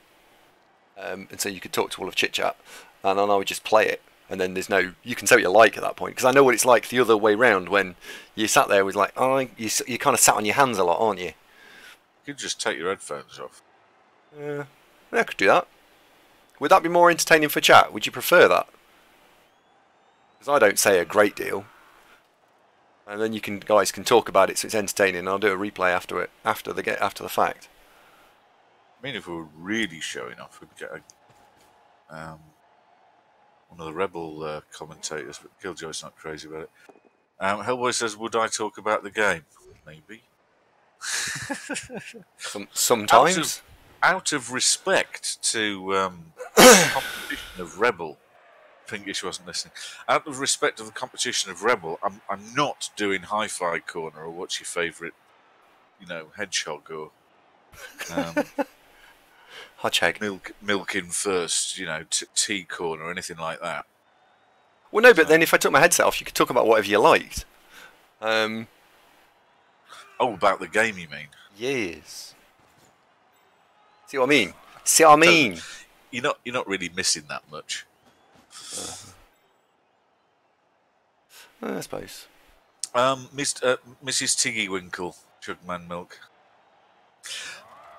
and so you could talk to all of Chit Chat, and then I would just play it, and then there's no, you can say what you like at that point, because I know what it's like the other way round when you sat there with like, oh, you kind of sat on your hands a lot, aren't you? You could just take your headphones off. Yeah, I could do that. Would that be more entertaining for chat? Would you prefer that? Because I don't say a great deal, and then guys can talk about it, so it's entertaining. And I'll do a replay after the fact. I mean, if we were really showing off, we'd get one of the Rebel commentators, but Killjoy's not crazy about it. Hellboy says, "Would I talk about the game? Maybe." Sometimes. Out of respect to the competition of Rebel, Pinkish wasn't listening. Out of respect to the competition of Rebel, I'm not doing Hi-Fi Corner or what's your favourite, hedgehog or Hodgehog. milk in first, tea corner or anything like that. Well, no, but then if I took my headset off, you could talk about whatever you liked. Oh, about the game, you mean? Yes. See what I mean? See what I mean? So, you're not really missing that much. I suppose. Mrs. Tiggy Winkle, Jugman Milk.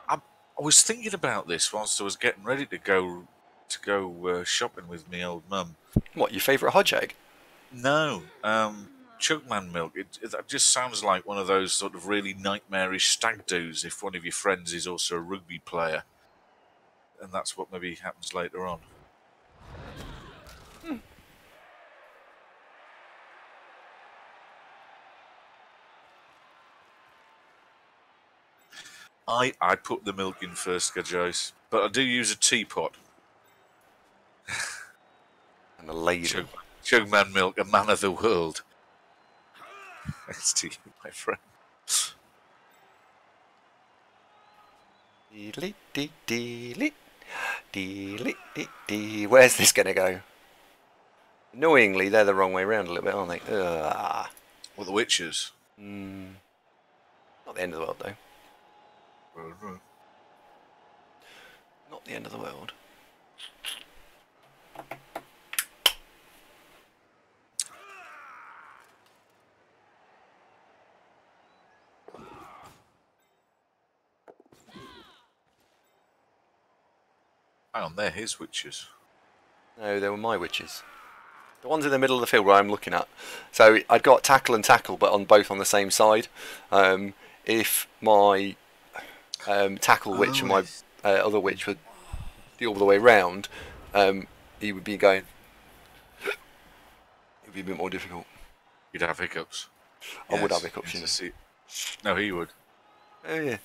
I was thinking about this whilst I was getting ready to go shopping with me old mum. What, your favourite Hodgehog? No, Chugman Milk. It just sounds like one of those sort of really nightmarish stag do's if one of your friends is also a rugby player. And that's what maybe happens later on. I put the milk in first, Joyce, but I do use a teapot. And a ladle. Chugman Milk, a man of the world. Thanks to you, my friend. Where's this going to go? Annoyingly, they're the wrong way round a little bit, aren't they? Well, the witches. Not the end of the world, though. Not the end of the world. Hang on, they're his witches. No, they were my witches. The ones in the middle of the field where I'm looking at. So I'd got tackle and tackle, but on both on the same side. If my tackle witch and my other witch were the other way round, he would be going. It would be a bit more difficult. You'd have hiccups. I would have hiccups. Yes, no, he would. Oh yeah.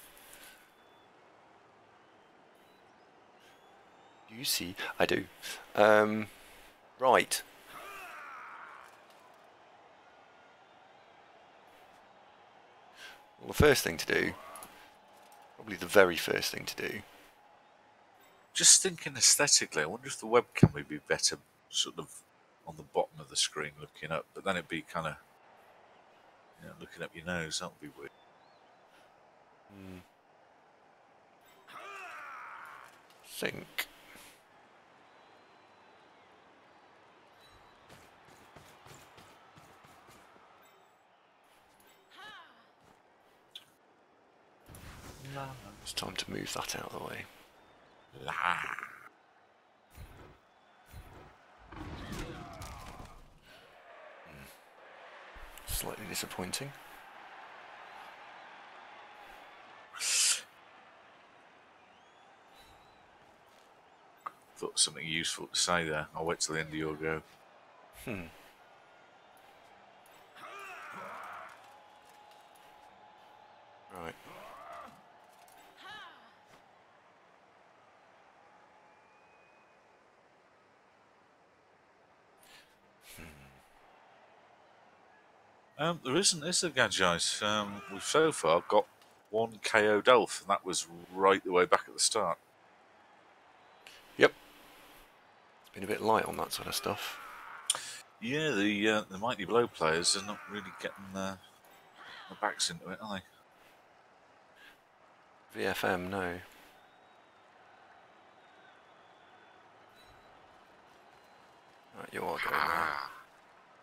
You see, I do. Right. Well, the first thing to do, probably the very first thing to do. Just thinking aesthetically, I wonder if the webcam would be better, sort of on the bottom of the screen looking up, but then it'd be kind of, looking up your nose. That would be weird. Think. It's time to move that out of the way. Slightly disappointing. Thought something useful to say there. I'll wait till the end of your go. Right. There isn't, is there, guys? We've so far got one KO'd elf, and that was right the way back at the start. Yep. It's been a bit light on that sort of stuff. Yeah, the Mighty Blow players are not really getting their backs into it, are they? VFM, no. Right, you are going there.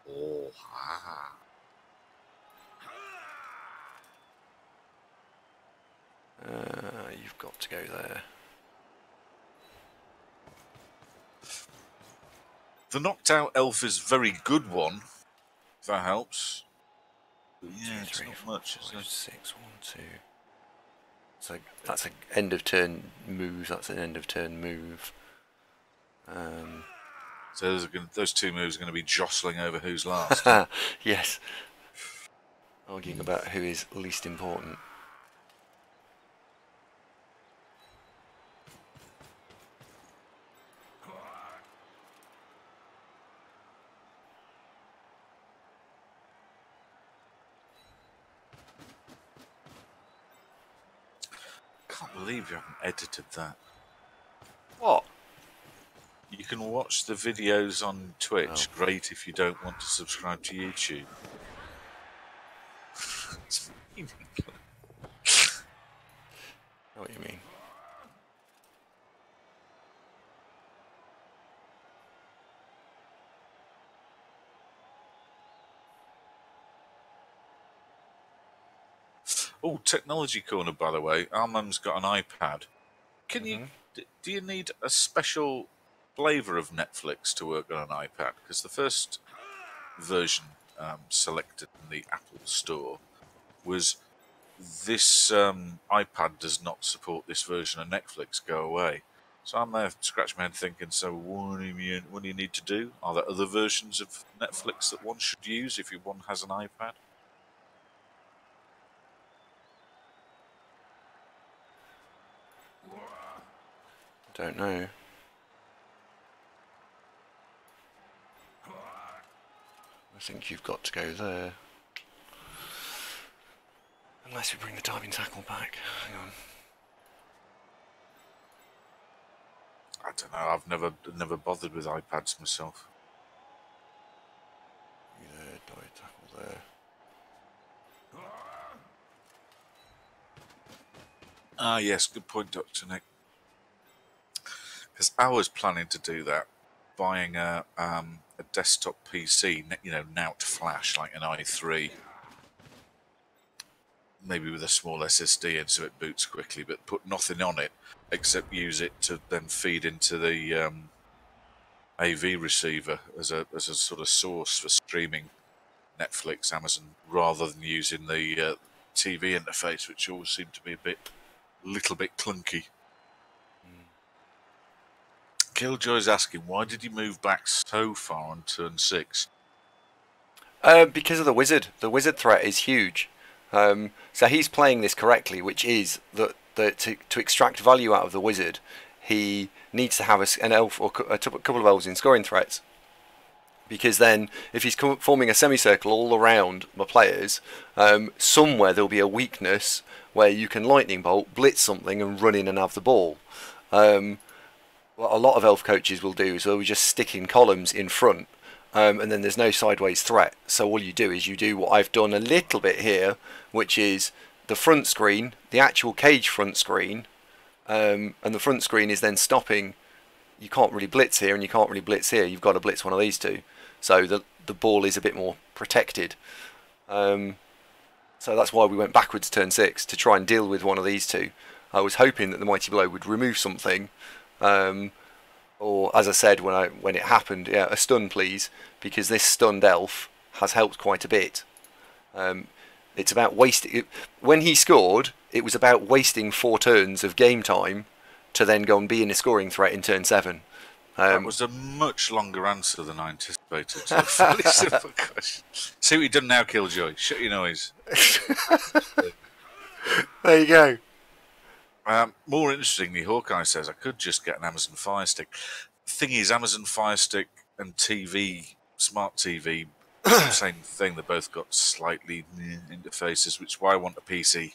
Oh, You've got to go there. The knocked out elf is a very good one, if that helps. But yeah, it's not much. 5, 6, 1, 2. So that's an end of turn move. That's an end of turn move. So those two moves are going to be jostling over who's last. Yes. Arguing about who is least important. I can't believe you haven't edited that. What? You can watch the videos on Twitch. Oh. Great if you don't want to subscribe to YouTube. It's meaningless. I know what you mean. Oh, Technology Corner, by the way. Our mum's got an iPad. Can you? Do you need a special flavour of Netflix to work on an iPad? Because the first version selected in the Apple Store was this iPad does not support this version of Netflix. Go away. So I'm there scratching my head thinking, so what do you need to do? Are there other versions of Netflix that one should use if one has an iPad? Don't know. I think you've got to go there. Unless we bring the diving tackle back. Hang on. I don't know. I've never bothered with iPads myself. There, diving tackle there. Ah, yes. Good point, Dr. Nick. Because I was planning to do that, buying a desktop PC, now to flash like an i3, maybe with a small SSD in so it boots quickly, but put nothing on it except use it to then feed into the AV receiver as a sort of source for streaming Netflix, Amazon, rather than using the TV interface, which always seemed to be a little bit clunky. Killjoy's asking, why did you move back so far on turn 6? Because of the wizard. The wizard threat is huge. So he's playing this correctly, which is that to extract value out of the wizard, he needs to have an elf or a couple of elves in scoring threats. Because then, if he's forming a semicircle all around my players, somewhere there'll be a weakness where you can lightning bolt, blitz something, and run in and have the ball. What a lot of elf coaches will do is they'll just stick in columns in front, and then there's no sideways threat. So all you do is you do what I've done a little bit here, which is the front screen, the actual cage front screen, and the front screen is then stopping. You can't really blitz here and you can't really blitz here. You've got to blitz one of these two. So the ball is a bit more protected. So that's why we went backwards turn 6 to try and deal with one of these two. I was hoping that the Mighty Blow would remove something. Or as I said when it happened, yeah, a stun please, because this stunned elf has helped quite a bit. It's about wasting. When he scored, it was about wasting 4 turns of game time to then go and be in a scoring threat in turn 7. That was a much longer answer than I anticipated to a fairly simple question. See what you've done now, Killjoy. Shut your noise. There you go. More interestingly, Hawkeye says I could just get an Amazon Fire Stick. The thing is, Amazon Fire Stick and TV, smart TV, same thing. They both got slightly interfaces, which is why I want a PC.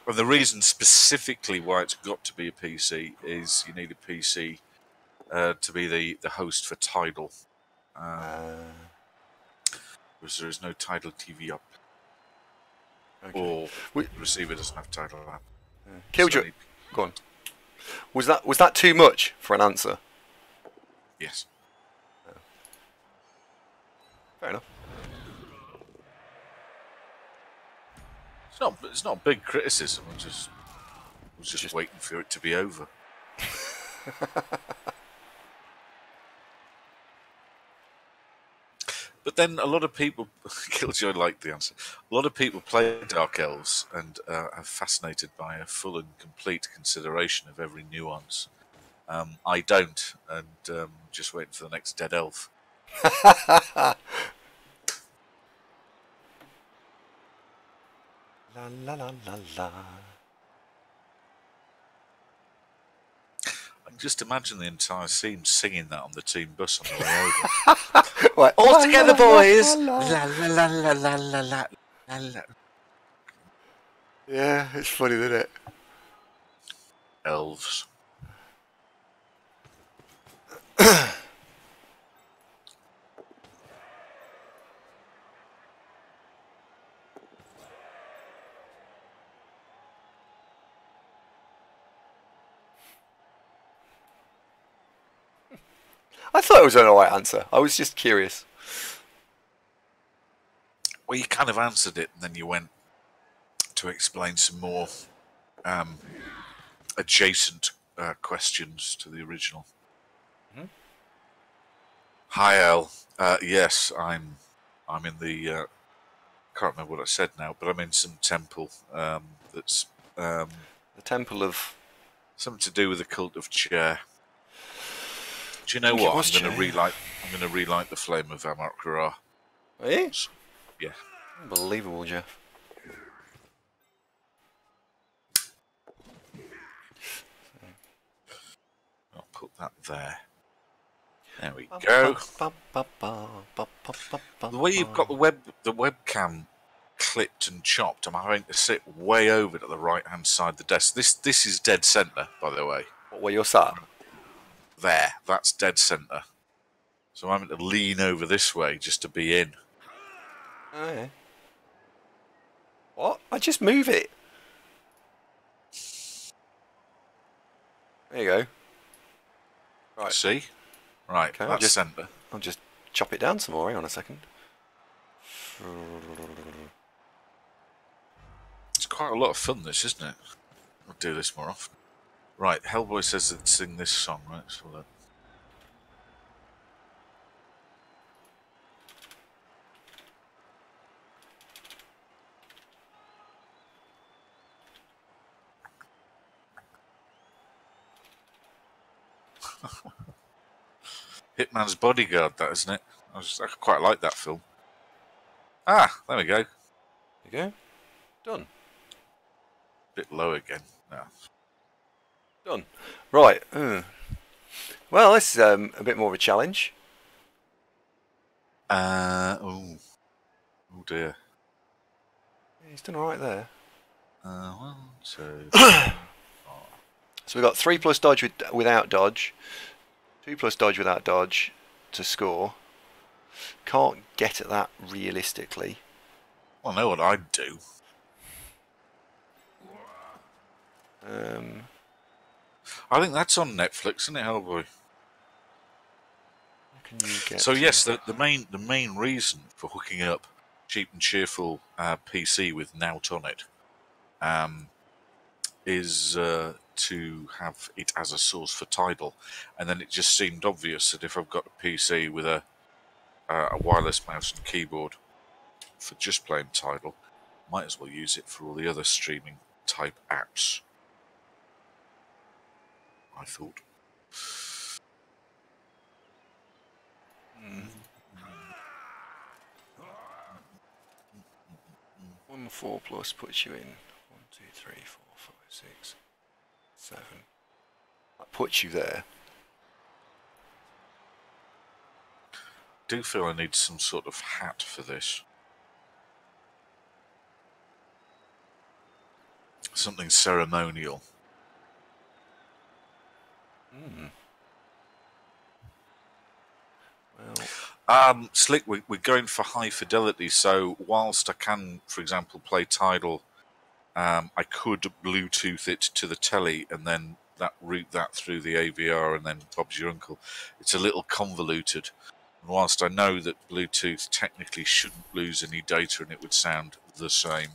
And the reason specifically why it's got to be a PC is you need a PC to be the host for Tidal. Because there is no Tidal TV up. Okay. Or the receiver doesn't have Tidal app. Killjoy, go on. Was that too much for an answer? Yes. Fair enough. It's not a big criticism. I was just waiting for it to be over. But then a lot of people, Killjoy liked the answer. A lot of people play Dark Elves and are fascinated by a full and complete consideration of every nuance. I don't, and just waiting for the next dead elf. La la la la la. I can just imagine the entire scene singing that on the team bus on the way over. Right. All together, boys! La la la la la la la la. Yeah, it's funny, isn't it? Elves. I thought it was an alright answer. I was just curious. Well, you kind of answered it, and then you went to explain some more adjacent questions to the original. Mm-hmm. Hi, El. Yes, I'm in the. Can't remember what I said now, but I'm in some temple that's the temple of something to do with the cult of Chair. Do you know what? I'm going to relight the flame of Amarkara. Are you? Yeah. Unbelievable, Jeff. I'll put that there. There we go. The way you've got the webcam clipped and chopped, I'm having to sit way over to the right-hand side of the desk. This is dead centre, by the way. Where you're sat? There, that's dead centre. So I'm having to lean over this way just to be in. Oh, yeah. What? I just move it. There you go. Right. See? Right, okay, that's centre. I'll just chop it down some more. Hang on a second. It's quite a lot of fun, this, isn't it? I'll do this more often. Right, Hellboy says that sing this song, right? So that. Hitman's Bodyguard, that isn't it? I quite like that film. Ah, there we go. There you go. Done. Bit low again. No. Done. Right. Well, this is a bit more of a challenge. Oh dear. Yeah, he's done all right there. 1, 2. So we've got 3 plus dodge without dodge, 2 plus dodge without dodge to score. Can't get at that realistically. Well, I know what I'd do. I think that's on Netflix, isn't it, Hellboy? So yes, the main reason for hooking up cheap and cheerful PC with Nout on it is to have it as a source for Tidal, and then it just seemed obvious that if I've got a PC with a wireless mouse and keyboard for just playing Tidal, might as well use it for all the other streaming type apps. I thought. 1 4 plus puts you in 1, 2, 3, 4, 5, 6, 7. That puts you there. I do feel I need some sort of hat for this. Something ceremonial. Well, Slick, we're going for high fidelity, so whilst I can, for example, play Tidal, I could Bluetooth it to the telly and then route that through the AVR and then Bob's your uncle. It's a little convoluted. And whilst I know that Bluetooth technically shouldn't lose any data and it would sound the same,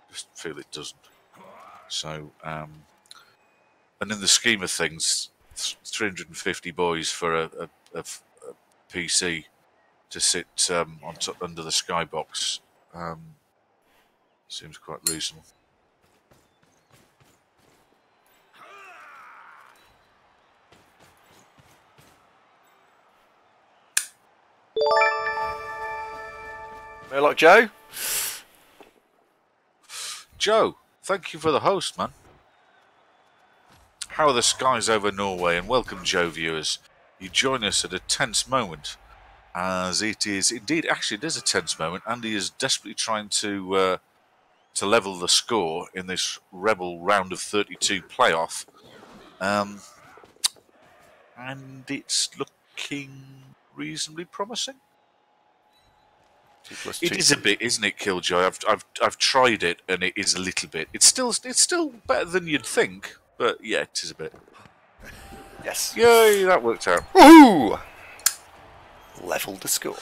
I just feel it doesn't. So, and in the scheme of things, 350 boys for a PC to sit under the skybox seems quite reasonable. Hello, Joe. Joe, thank you for the host, man. How are the skies over Norway? And welcome, Joe viewers. You join us at a tense moment, as it is indeed. Actually, it is a tense moment. Andy is desperately trying to level the score in this REBBL round of 32 playoff, and it's looking reasonably promising. 2 plus It 2. is a bit, isn't it, Killjoy? I've tried it, and it is a little bit. It's still better than you'd think, but yeah, it is a bit. Yes. Yay, that worked out. Woohoo! Leveled the score.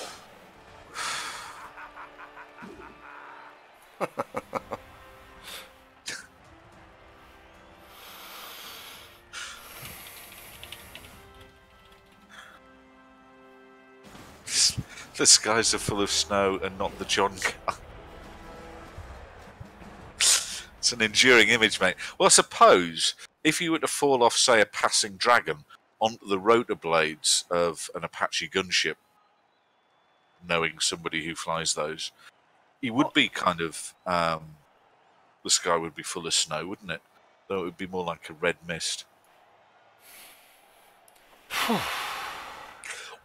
The skies are full of snow and not the John car. It's an enduring image, mate. Well, I suppose if you were to fall off, say, a passing dragon onto the rotor blades of an Apache gunship, knowing somebody who flies those, it would be kind of... the sky would be full of snow, wouldn't it? Though it would be more like a red mist.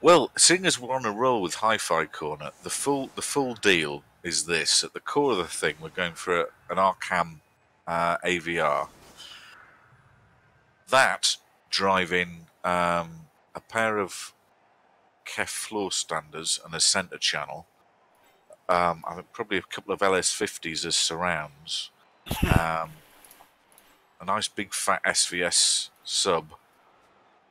Well, seeing as we're on a roll with Hi-Fi Corner, the full deal is this. At the core of the thing, we're going for an Arkham AVR. That driving a pair of KEF floor standers and a centre channel. I think probably a couple of LS50s as surrounds. A nice big fat SVS sub.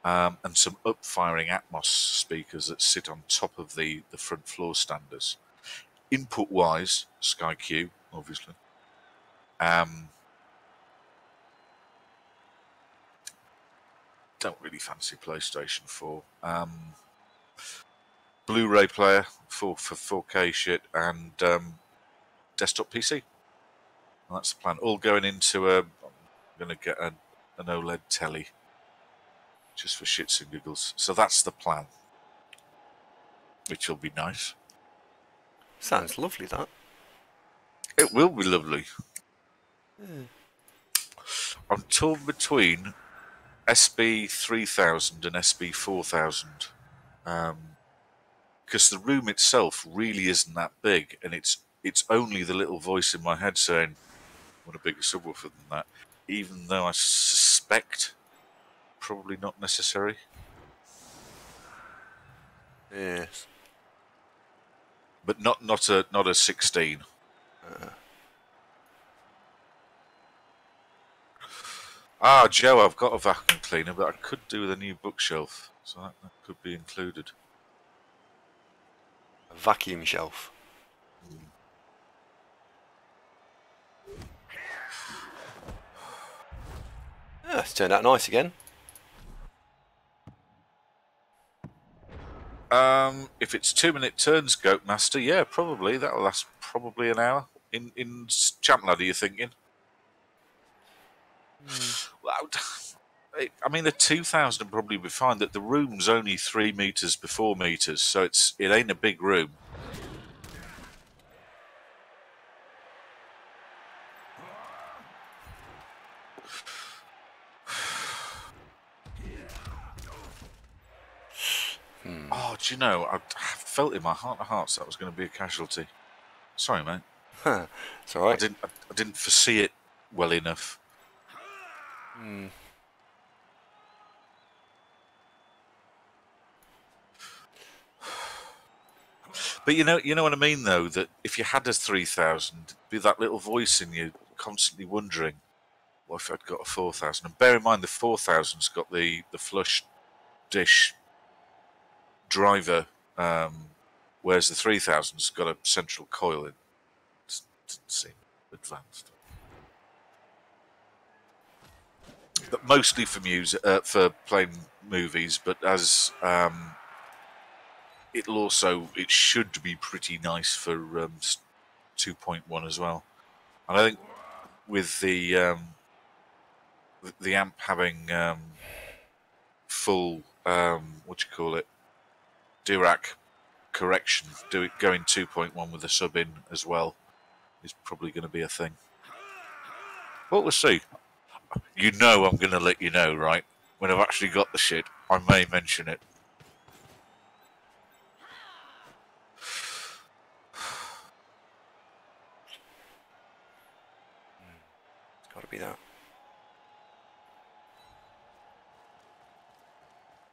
And some up-firing Atmos speakers that sit on top of the front floor standers. Input-wise, SkyQ, obviously. don't really fancy PlayStation 4. Blu-ray player for 4K shit and desktop PC. And that's the plan. All going into I'm going to get an OLED telly just for shits and giggles. So that's the plan, which will be nice. Sounds lovely, that. It will be lovely. I'm torn between SB 3000 and SB 4000. Because the room itself really isn't that big, and it's only the little voice in my head saying, "I want a bigger subwoofer than that," even though I suspect probably not necessary. Yes. But not a 16. Joe, I've got a vacuum cleaner, but I could do with a new bookshelf, so that could be included. A vacuum shelf. Yeah, it's turned out nice again. If it's 2-minute turns, Goat Master, yeah, probably that'll last probably an hour. In Champ Ladder, you're thinking? Well, I mean, the 2000 would probably be fine. That the room's only 3 meters by 4 meters, so it ain't a big room. Oh, do you know? I felt in my heart of hearts that was going to be a casualty. Sorry, mate. It's all right. I didn't foresee it well enough. But you know what I mean, though. That if you had a 3000, be that little voice in you constantly wondering, what if I'd got a 4000? And bear in mind, the 4000's got the flush dish driver, whereas the 3000's got a central coil. It doesn't seem advanced. But mostly for music, for playing movies. But as it should be pretty nice for 2.1 as well. And I think with the amp having full Dirac correction, going 2.1 with a sub in as well is probably going to be a thing. But we'll see. You know I'm going to let you know, right? When I've actually got the shit, I may mention it. It's got to be that.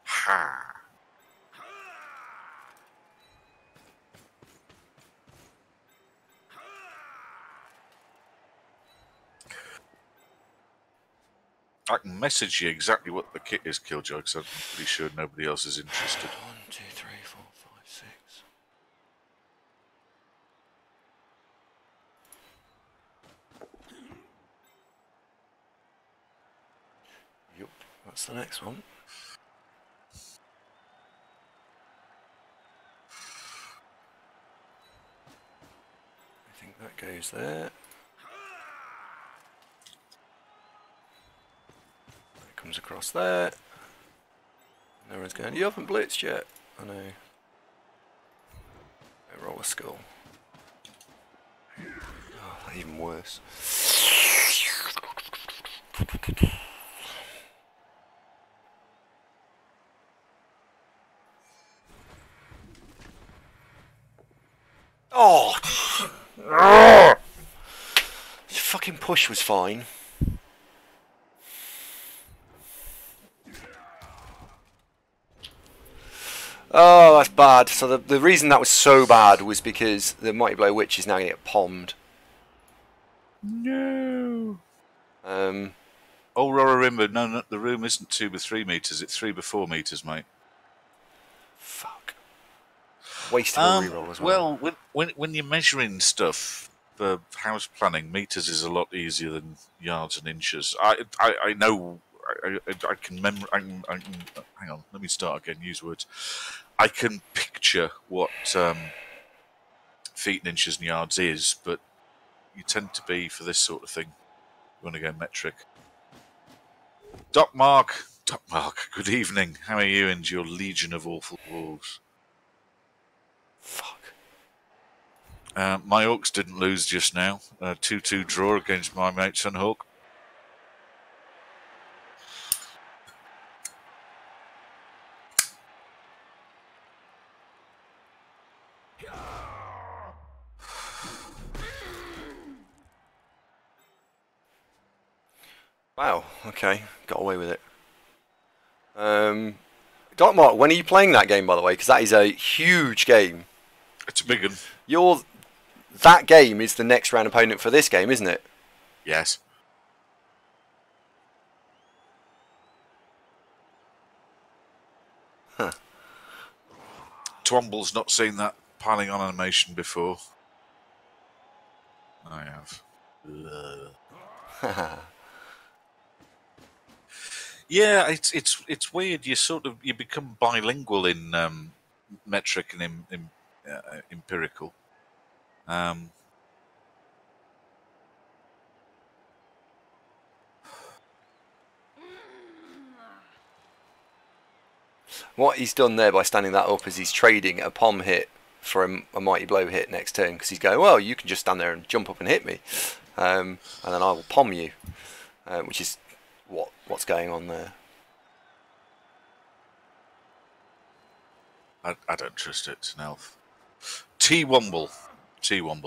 Ha! I can message you exactly what the kit is, Killjoy, because I'm pretty sure nobody else is interested. 1, 2, 3, 4, 5, 6. Yup, that's the next one. I think that goes there. Comes across there. And everyone's going, you haven't blitzed yet. I know. I roll a skull. Oh, even worse. Oh! Your fucking push was fine. Oh, that's bad. So the reason that was so bad was because the Mighty Blow Witch is now going to get palmed. No. Oh, remember, no, the room isn't 2 by 3 meters. It's 3 by 4 meters, mate. Fuck. Wasted a reroll as well. Well, when you're measuring stuff for house planning, meters is a lot easier than yards and inches. I know I can hang on. Let me start again. Use words. I can picture what feet and inches and yards is, but you tend to be for this sort of thing. You want to go metric. Doc Mark, good evening. How are you and your legion of awful wolves? Fuck. My Orcs didn't lose just now. 2-2 draw against my mate Sunhawk. Wow, okay, got away with it. Doc Mark, when are you playing that game, by the way? Because that is a huge game. It's a big one. That game is the next round opponent for this game, isn't it? Yes. Huh. Twomble's not seen that piling on animation before. I have. Yeah, it's weird. You become bilingual in metric and empirical. What he's done there by standing that up is he's trading a palm hit for a mighty blow hit next turn, because he's going, well, you can just stand there and jump up and hit me, and then I will palm you, which is what's going on there. I don't trust it. It's an elf. T-Womble,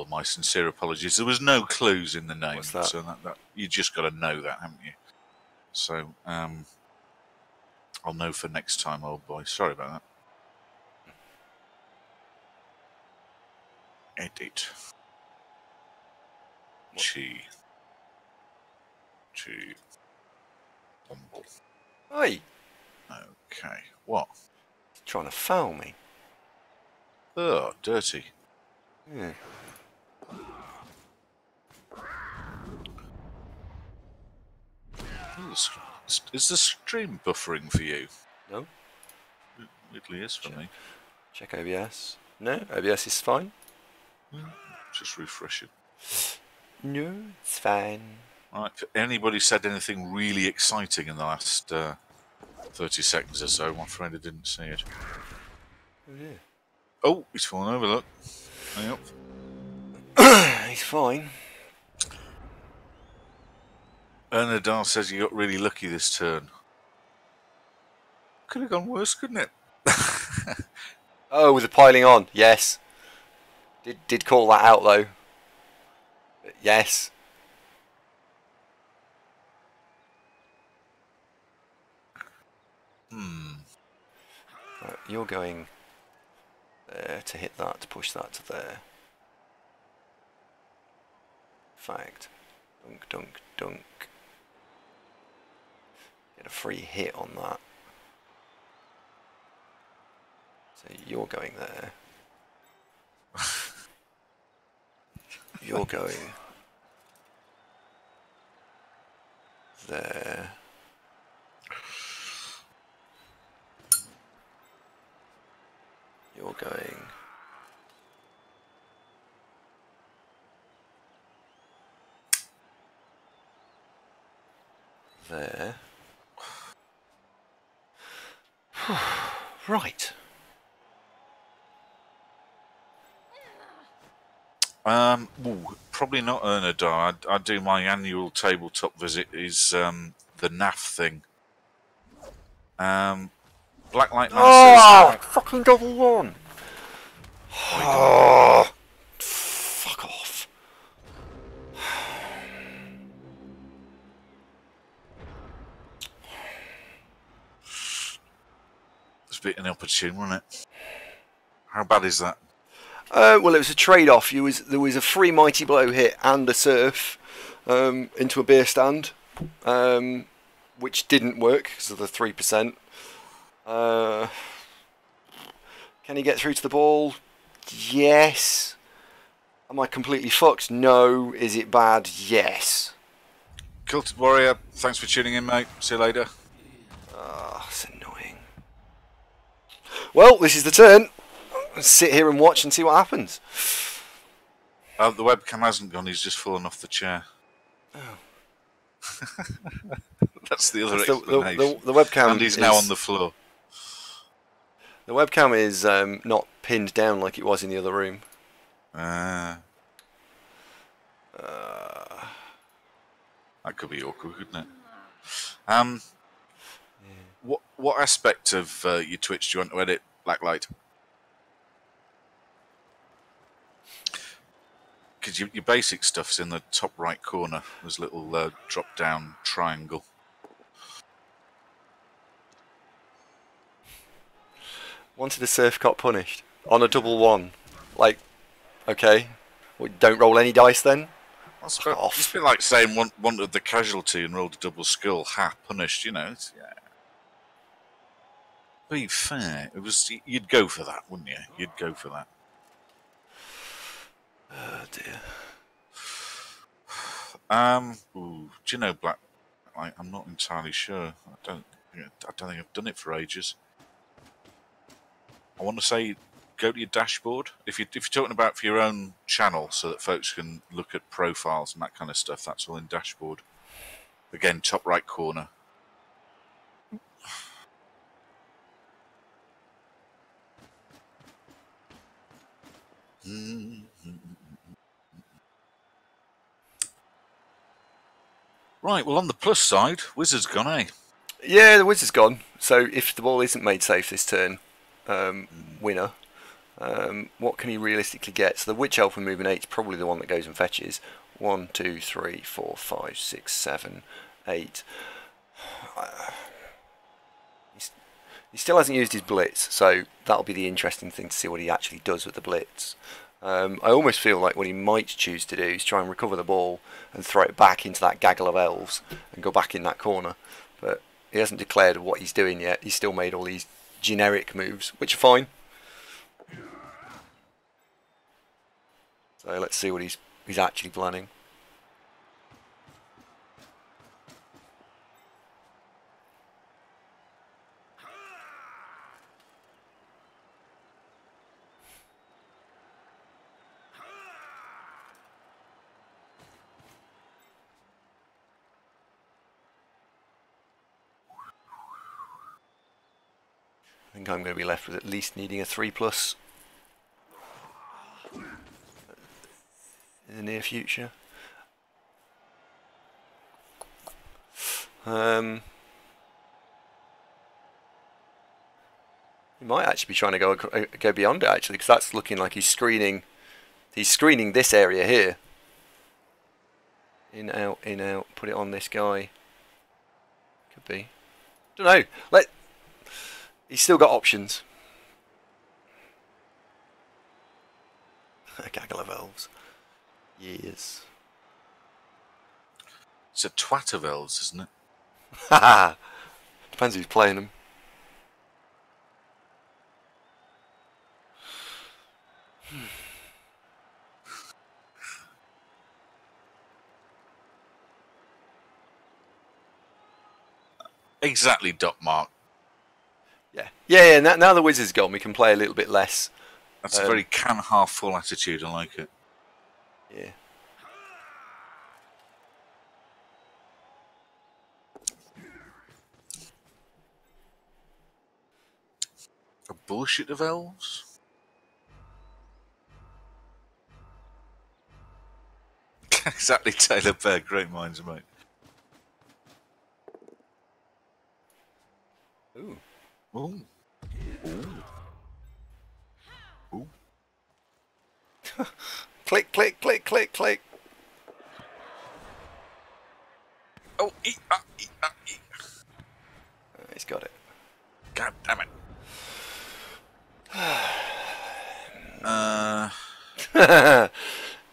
my sincere apologies. There was no clues in the name, What's that? so that you just got to know that, haven't you? So I'll know for next time, old boy. Sorry about that. Edit. Womble. Hey, Okay. What? he's trying to foul me. Oh, dirty. Yeah. Is the stream buffering for you? No? It really is for me. Check OBS. No, OBS is fine. Just refresh it. No, it's fine. Right. Anybody said anything really exciting in the last 30 seconds or so? I'm afraid I didn't see it. Oh, yeah. Oh, he's fallen over, look. Hang up. He's fine. Ernadar says you got really lucky this turn. Could have gone worse, couldn't it? Oh, with the piling on, yes. Did call that out though. But yes. Right, you're going there to hit that, to push that to there. Fact. Dunk, dunk, dunk. Get a free hit on that. So you're going there. You're going there. You're going there. Right. Probably not Ernadar. I do my annual tabletop visit. Is the NAF thing. Blacklight Oh, fucking double one. Oh, fuck off. It's a bit inopportune, wasn't it? How bad is that? Well, it was a trade-off. There was a free mighty blow hit and a surf into a beer stand, which didn't work because of the 3%. Can he get through to the ball? Yes. Am I completely fucked? No. Is it bad? Yes. Kilted Warrior, thanks for tuning in, mate. See you later. Oh, it's annoying. Well, this is the turn. Let's sit here and watch and see what happens. The webcam hasn't gone, he's just fallen off the chair. Oh. That's the other explanation. The webcam and he's now on the floor. The webcam is not pinned down like it was in the other room. That could be awkward, couldn't it? Yeah. What aspect of your Twitch do you want to edit, Blacklight? Because your basic stuff's in the top right corner. There's a little drop-down triangle. Wanted a surf got punished on a double one. Like, okay, well, don't roll any dice then. It's a bit like saying wanted the casualty and rolled a double skull. Ha, punished. You know. It's, yeah. Be fair. It was. You'd go for that, wouldn't you? You'd go for that. Oh dear. Do you know Black? I'm not entirely sure. I don't think I've done it for ages. I want to say, go to your dashboard. If you're talking about for your own channel, so that folks can look at profiles and that kind of stuff. That's all in dashboard. Again, top right corner. Right, well, on the plus side, Wizard's gone, eh? Yeah, the Wizard's gone. So if the ball isn't made safe this turn, winner, what can he realistically get? So the Witch Elf and moving 8 is probably the one that goes and fetches. 1, 2, 3, 4, 5, 6, 7, 8. He still hasn't used his Blitz, so that'll be the interesting thing to see what he actually does with the Blitz. I almost feel like what he might choose to do is try and recover the ball and throw it back into that gaggle of elves and go back in that corner. But he hasn't declared what he's doing yet. He's still made all these generic moves, which are fine. So let's see what he's actually planning. I think I'm going to be left with at least needing a 3+ in the near future. He might actually be trying to go beyond it actually, because that's looking like he's screening this area here. In out, put it on this guy. Could be. Don't know. He's still got options. A gaggle of elves. Yes. It's a twat of elves, isn't it? Haha. Depends who's playing them. Exactly, Dot Mark. Yeah. Now the Wizard's gone, we can play a little bit less. That's a very can half full attitude. I like it. Yeah. A bullshit of elves. Exactly, Taylor Bear. Great minds, mate. Ooh. Ooh. Ooh. Ooh. Click, click, click, click, click. Oh, He's got it. God damn it.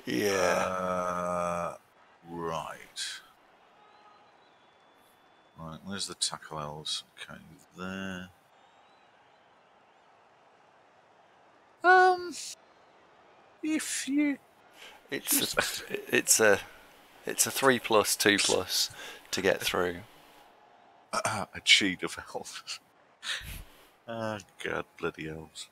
Yeah. Right. Right, where's the tackle elves? Okay, there. If you... It's a It's a 3+, 2+ to get through. A cheat of elves. Oh, God, bloody elves.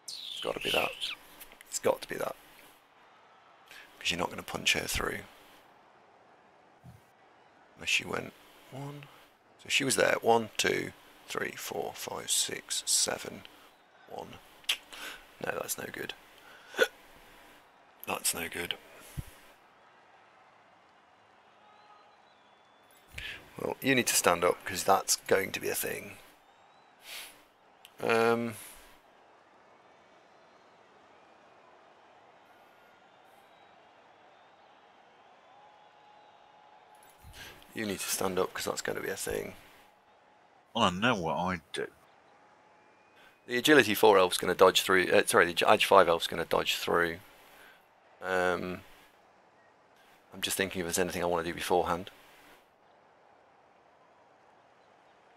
It's got to be that. It's got to be that. Because you're not going to punch her through. Unless she went 1. So she was there. 1, 2, 3, 4, 5, 6, 7, 1. No, that's no good. That's no good. Well, you need to stand up because that's going to be a thing. You need to stand up because that's going to be a thing. Well, I know what I'd do. The agility 4 elf's going to dodge through. Sorry, the edge 5 elf's going to dodge through. I'm just thinking if there's anything I want to do beforehand.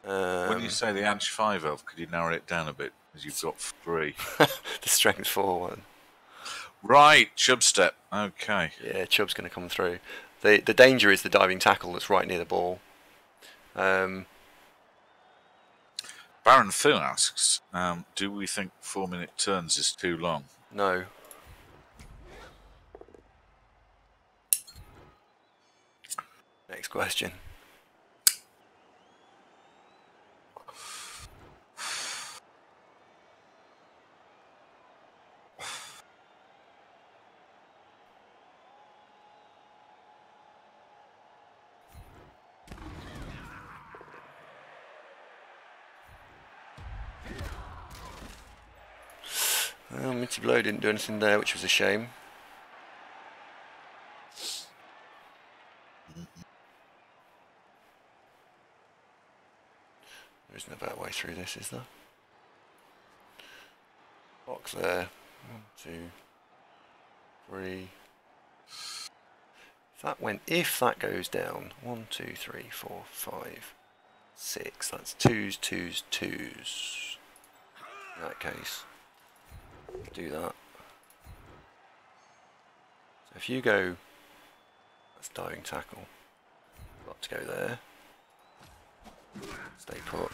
When you say the edge 5 elf, could you narrow it down a bit? Because you've got 3. The strength 4 one. Right, Chub step. Okay. Yeah, Chubb's going to come through. The danger is the diving tackle that's right near the ball. Baron Phil asks, do we think 4-minute turns is too long? No. Next question. Mitty Blow didn't do anything there, which was a shame. There isn't a better way through this, is there? Box there. 1, 2, 3. If that goes down, 1, 2, 3, 4, 5, 6. That's 2s, 2s, 2s. In that case, do that. So if you go, that's diving tackle. Got to go there. Stay put.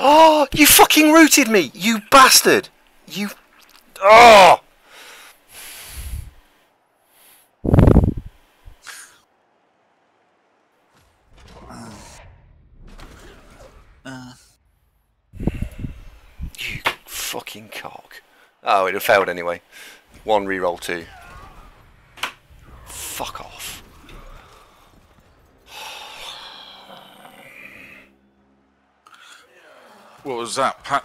Oh, you fucking rooted me, you bastard! You... Oh! You fucking cock. Oh, it had failed anyway. 1 reroll 2. Fuck off. What was that?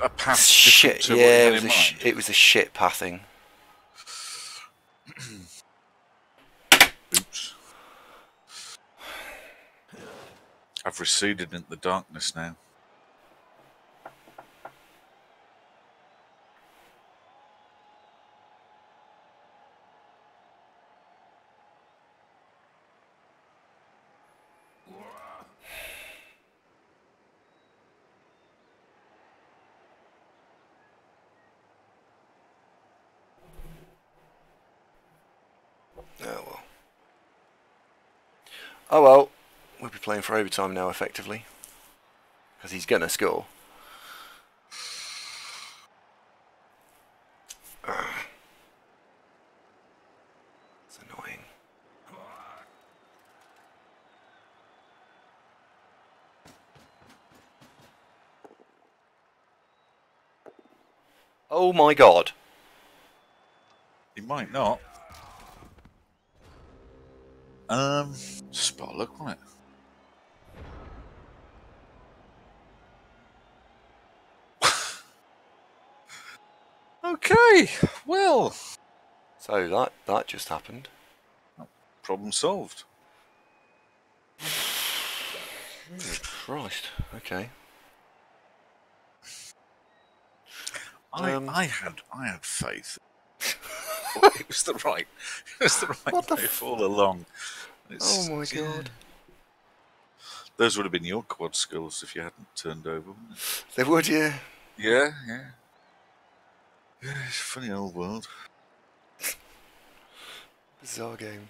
A path Shit, to yeah, what you had in mind? it was a shit pathing. Oops. I've receded into the darkness now. Oh well. Oh well. We'll be playing for overtime now, effectively. Because he's going to score. It's annoying. Oh my god. He might not. Spot luck, wasn't it? Okay, well. So that just happened. Problem solved. Oh, Christ. Okay. I had faith. It was the right What the move all along. Oh my god. Those would have been your quad skills if you hadn't turned over, wouldn't it? They would, yeah. Yeah. Yeah, it's a funny old world. Bizarre game.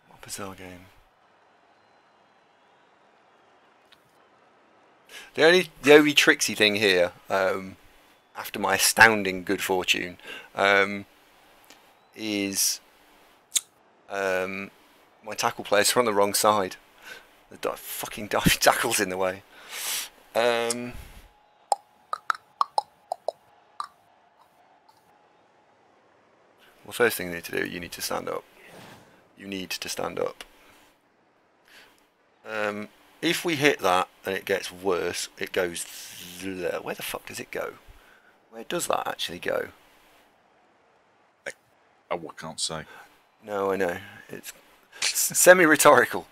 What a bizarre game. The only tricksy thing here, after my astounding good fortune, is my tackle players are on the wrong side. The fucking diving tackle's in the way. Well, first thing you need to do, you need to stand up. You need to stand up. If we hit that and it gets worse, it goes... Where the fuck does it go? Where does that actually go? I can't say. No, I know. It's semi-rhetorical.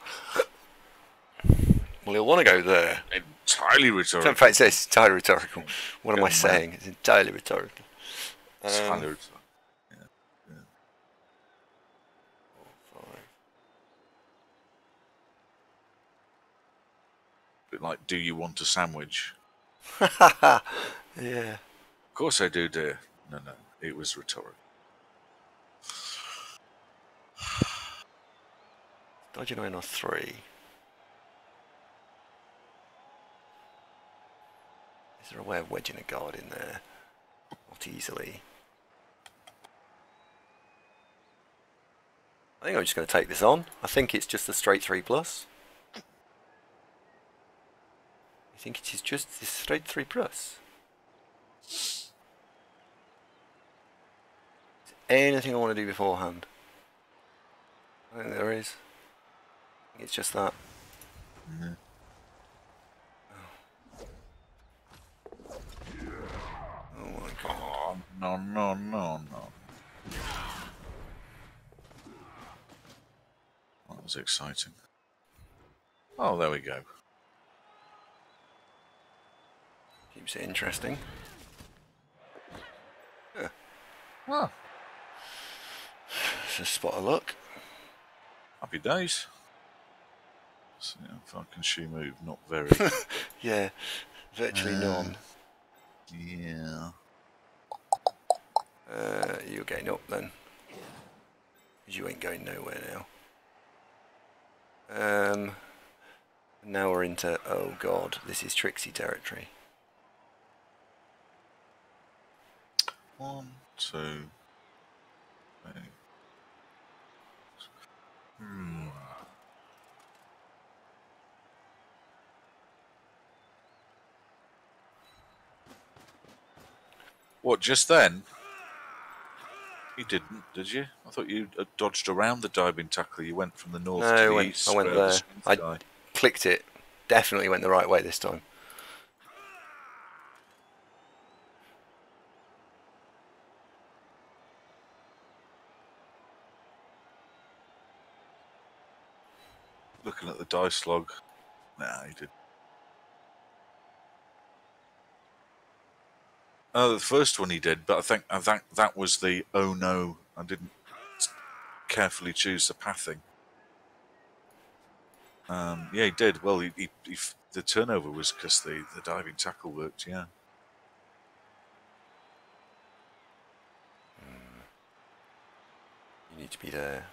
Well, you'll want to go there. Entirely rhetorical. In fact, it says it's entirely rhetorical. What am I saying? It's entirely rhetorical. Entirely rhetorical. Yeah. 4, 5. Bit like, do you want a sandwich? Yeah. Of course I do, dear. No, it was rhetorical. Dodging in on 3. Is there a way of wedging a guard in there? Not easily. I think I'm just going to take this on. I think it's just a straight 3+. I think it is just this straight 3+. Is there anything I want to do beforehand? I don't think there is. I think it's just that. Mm-hmm. Oh my god. Oh, no. That was exciting. Oh, there we go. Keeps it interesting. Yeah. Oh, Just spot a look. happy days. So, if I can shoe move, not very. Yeah, virtually none. Yeah. You're getting up then. You ain't going nowhere now. Now we're into, oh god, this is Trixie territory. 1, 2, 3. What, just then? You didn't, did you? I thought you dodged around the diving tackle. You went from the north to the east. I went there. I clicked it. Definitely went the right way this time. Looking at the dice log. Nah, you didn't. Oh, the first one he did, but I think that was the oh no, I didn't carefully choose the pathing. Yeah, he did. Well, the turnover was because the diving tackle worked. Yeah. You need to be there.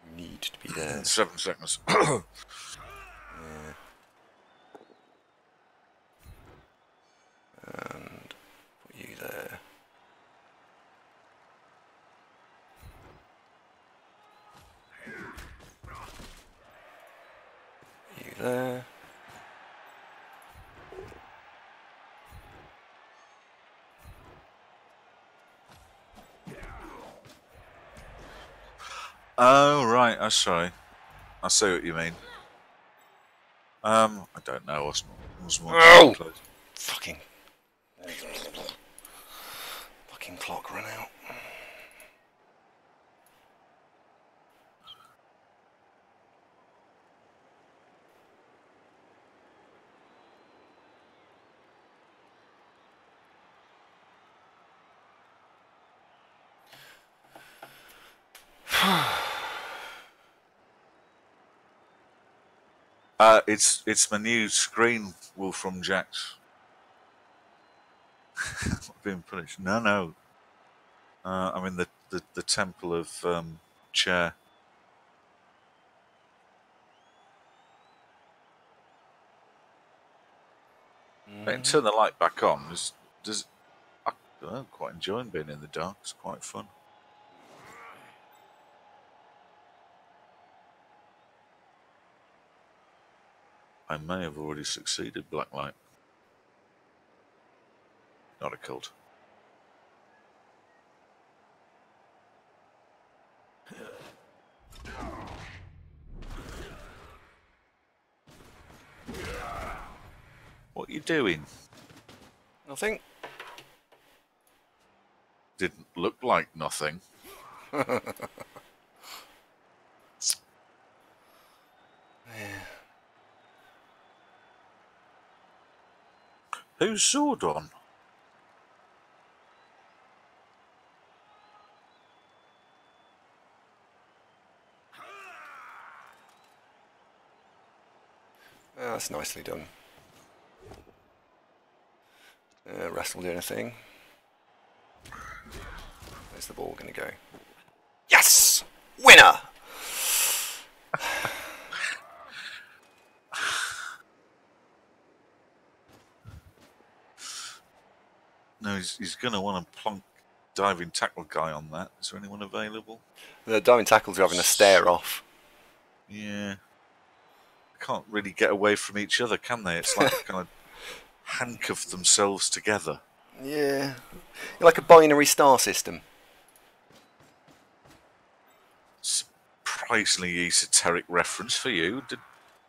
You need to be there. 7 seconds. Yeah. And put you there. You there. Oh right, I'm sorry. I see what you mean. I don't know. I wasn't close. Fucking clock run out. It's my new screen, Wolfram Jacks. I've been punished. No. I'm in the temple of chair. I can turn the light back on. I'm quite enjoying being in the dark. It's quite fun. I may have already succeeded, Blacklight. Not a cult. What are you doing? Nothing. Didn't look like nothing. Yeah. Who's Zordon? Oh, that's nicely done. Rest will do anything. Where's the ball going to go? Yes! Winner! No, he's going to want to plonk diving tackle guy on that. Is there anyone available? The diving tackles are having a stare off. Yeah. They can't really get away from each other, can they? It's like they kind of handcuff themselves together. Yeah. You're like a binary star system. Surprisingly esoteric reference for you.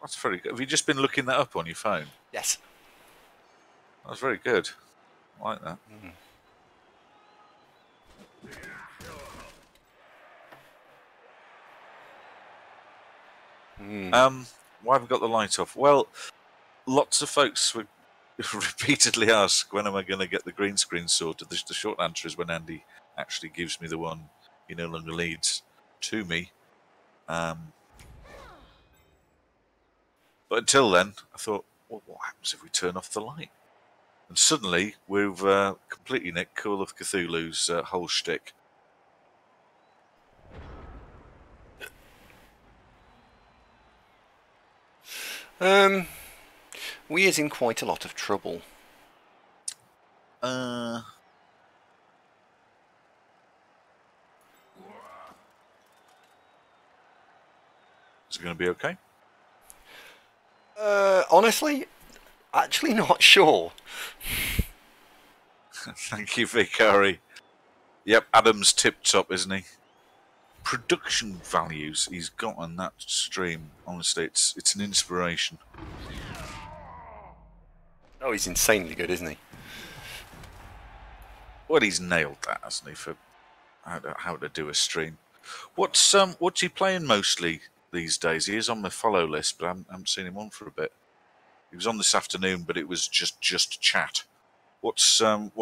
That's very good. Have you just been looking that up on your phone? Yes. That's very good. I like that. Why have we got the light off? Well, lots of folks would repeatedly ask, when am I going to get the green screen sorted? The short answer is when Andy actually gives me the one he no longer needs to me. But until then, I thought, well, what happens if we turn off the light? And suddenly, we've completely nicked Call of Cthulhu's whole shtick. We is in quite a lot of trouble. Is it going to be okay? Honestly, actually not sure. Thank you, Vicari. Yep, Adam's tip-top, isn't he? Production values he's got on that stream, honestly, it's an inspiration. Oh, he's insanely good, isn't he? Well, he's nailed that, hasn't he, for how to do a stream. What's he playing mostly these days? He is on my follow list, but I haven't seen him on for a bit. He was on this afternoon, but it was just chat. What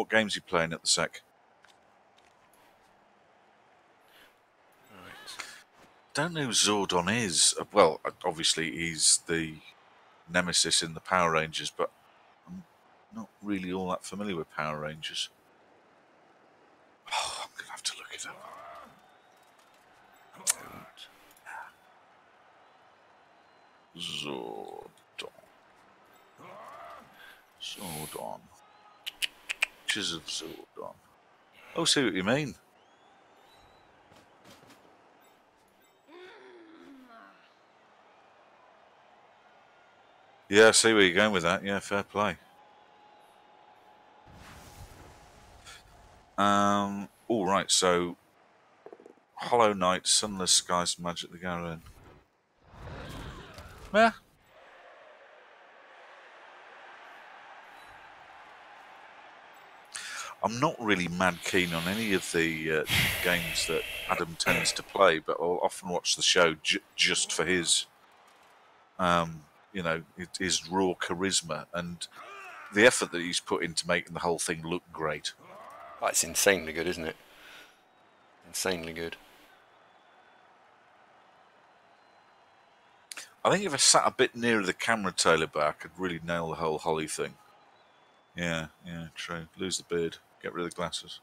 game's he playing at the sec? Right. Don't know who Zordon is. Well, obviously he's the nemesis in the Power Rangers, but I'm not really all that familiar with Power Rangers. Oh, I'm going to have to look it up. Zordon. Pictures of Zordon. Oh, see what you mean. Yeah, I see where you're going with that. Yeah, fair play. All right, so Hollow Knight, Sunless Skies, Magic the Gathering. Yeah. I'm not really mad keen on any of the games that Adam tends to play, but I'll often watch the show just for his, his raw charisma and the effort that he's put into making the whole thing look great. That's insanely good, isn't it? Insanely good. I think if I sat a bit nearer the camera, Taylor, I could really nail the whole Holly thing. Yeah, true. Lose the beard, get rid of the glasses.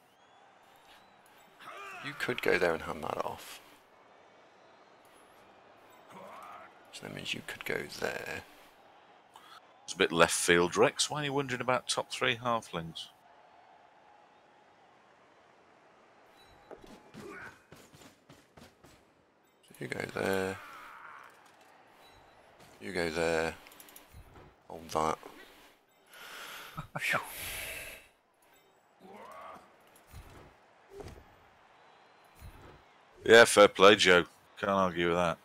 You could go there and hand that off. So that means you could go there. It's a bit left field, Rex. Why are you wondering about top 3 halflings? You go there. You go there. Hold that. Yeah, fair play, Joe. Can't argue with that.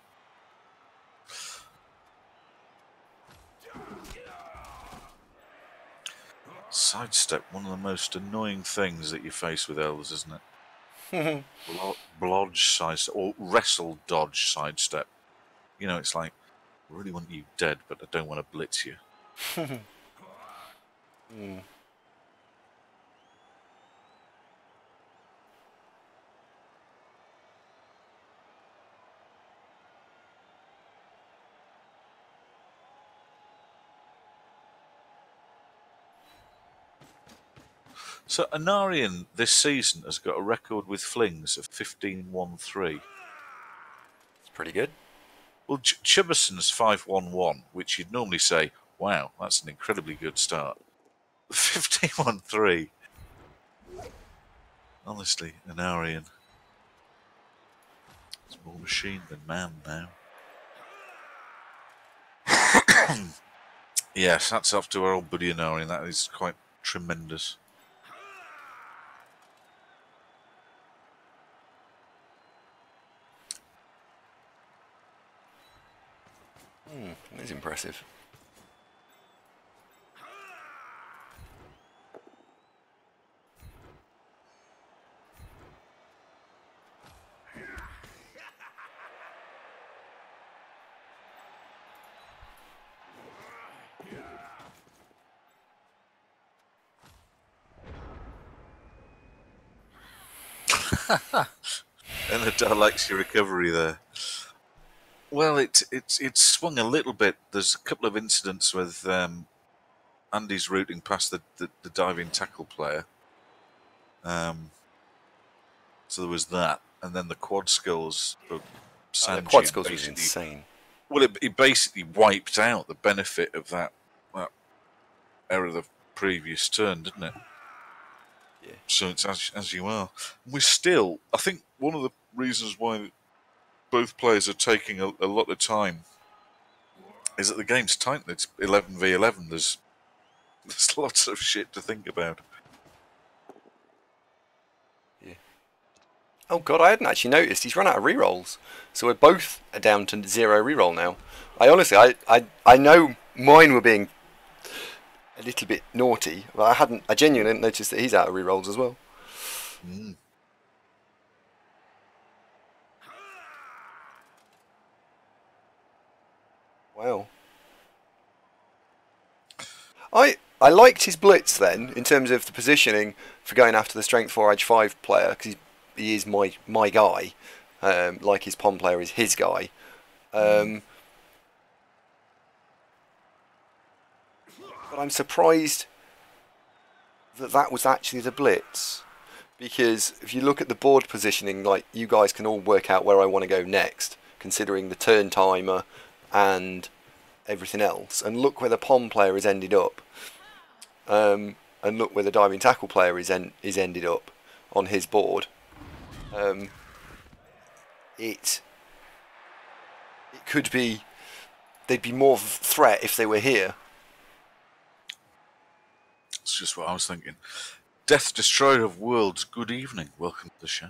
Sidestep, one of the most annoying things that you face with elves, isn't it? Blodge sidestep, or wrestle dodge sidestep. You know, it's like, I really want you dead, but I don't want to blitz you. So Anarian this season has got a record with flings of 15-1-3. It's pretty good. Well, Chubberson's 5-1-1, which you'd normally say, wow, that's an incredibly good start. 15-1-3. Honestly, Anarian. It's more machine than man now. Yes, that's off to our old buddy Anarian. That is quite tremendous. That is impressive. And the likes your recovery there. Well, it's swung a little bit. There's a couple of incidents with Andy's routing past the diving tackle player. So there was that, and then the quad skills. The quad skills was insane. Well, it basically wiped out the benefit of that error the previous turn, didn't it? Yeah. So it's as you are. We're still. I think one of the reasons why both players are taking a lot of time is that the game's tight. It's 11v11. There's lots of shit to think about. Yeah. Oh god, I hadn't actually noticed. He's run out of rerolls, so we're both down to 0 reroll now. I know mine were being a little bit naughty, but I genuinely didn't notice that he's out of rerolls as well. Wow. I liked his blitz then, in terms of the positioning for going after the strength 4 edge 5 player, because he is my guy, like his pom player is his guy. But I'm surprised that was actually the blitz, because if you look at the board positioning, like, you guys can all work out where I want to go next, considering the turn timer and everything else, and look where the pom player has ended up, and look where the diving tackle player is ended up on his board. It could be, they'd be more of a threat if they were here. That's just what I was thinking. Death Destroyer of Worlds, good evening. Welcome to the show.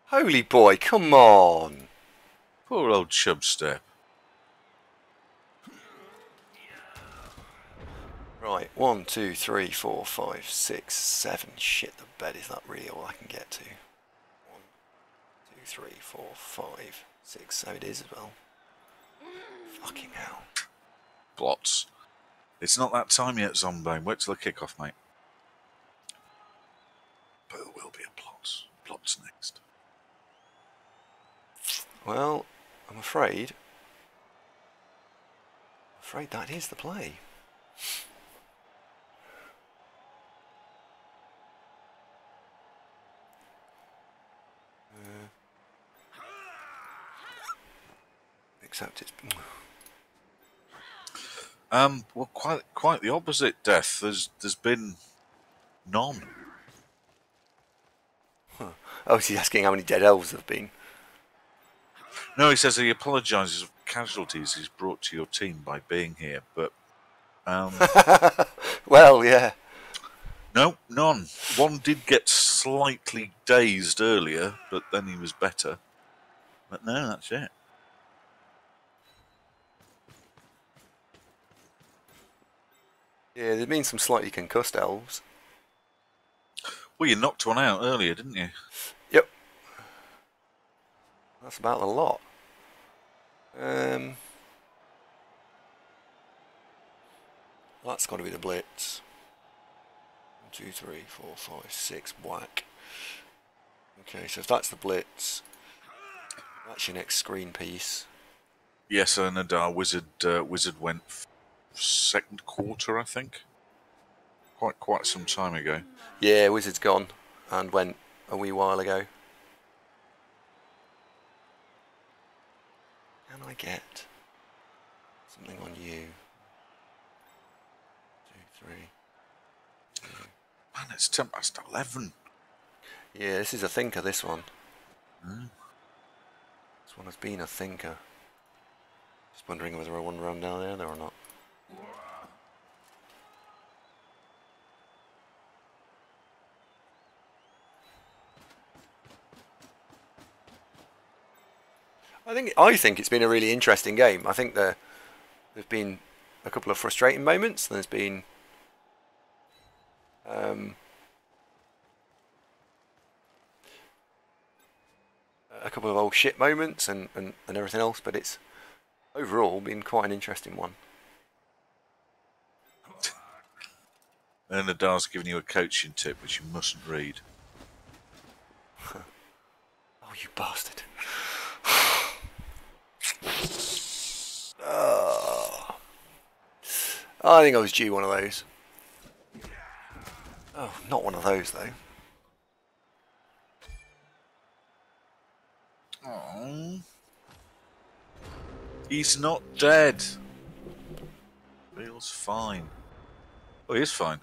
Holy boy, come on! Poor old Chubstep. Right, 1, 2, 3, 4, 5, 6, 7. Shit, the bed is that really all I can get to? 1, 2, 3, 4, 5, 6. So it is as well. Fucking hell. Blots. It's not that time yet, Zombie. Wait till the kick-off, mate. But there will be a Blots. Blots next. Well, I'm afraid that is the play. Except it's... Well, quite the opposite, Death. There's been none. Huh. Oh, he's asking how many dead elves there have been. No, he says he apologises for casualties he's brought to your team by being here, but well, yeah. no, none. One did get slightly dazed earlier, but then he was better. But no, that's it. Yeah, there's been some slightly concussed elves. Well, you knocked one out earlier, didn't you? Yep. That's about a lot. That's got to be the blitz. 1, 2, 3, 4, 5, 6, whack. Okay, so if that's the blitz, that's your next screen piece. Yes, and our wizard went second quarter, I think. Quite some time ago. Yeah, wizard's gone and went a wee while ago. Can I get something on you? 2, 3. Man, it's 11:10. Yeah, this is a thinker, this one. Mm. This one has been a thinker. Just wondering whether I want to run down there or not. I think it's been a really interesting game. I think there's been a couple of frustrating moments. There's been a couple of old shit moments and everything else, but it's overall been quite an interesting one. And Nadar's giving you a coaching tip which you mustn't read. Oh, you bastard. I think I was due one of those. Oh, not one of those though. Oh, he's not dead. Feels fine. Oh, he is fine.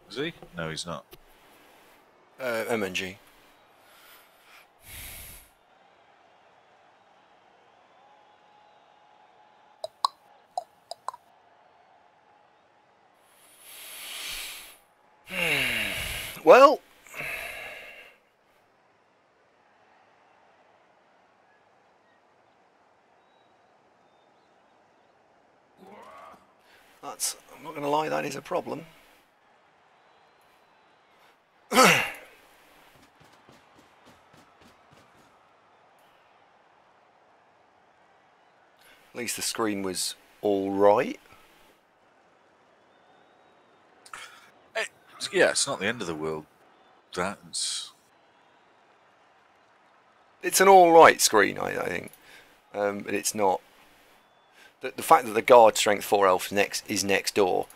Is he? No, he's not. MNG. Well, I'm not going to lie, that is a problem. At least the screen was all right. Yeah, it's not the end of the world. It's an all right screen, I think, but it's not. The fact that the guard strength 4 elf is next door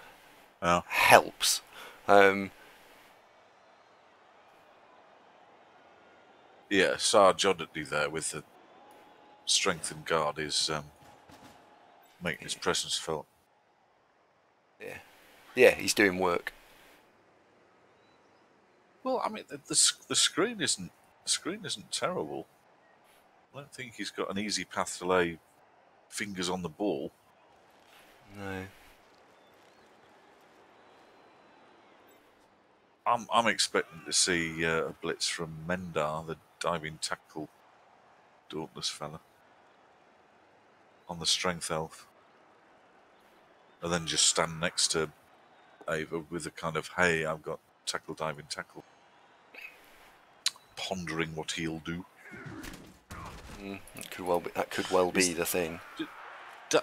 helps. Yeah, Sarge Oddity there with the strength and guard is making his presence felt. Yeah, he's doing work. Well, I mean, the screen isn't terrible. I don't think he's got an easy path to lay fingers on the ball. No. I'm expecting to see a blitz from Mendar, the diving tackle dauntless fella, on the strength elf, and then just stand next to Ava with a kind of, hey, I've got diving tackle, pondering what he'll do. That could well be the thing.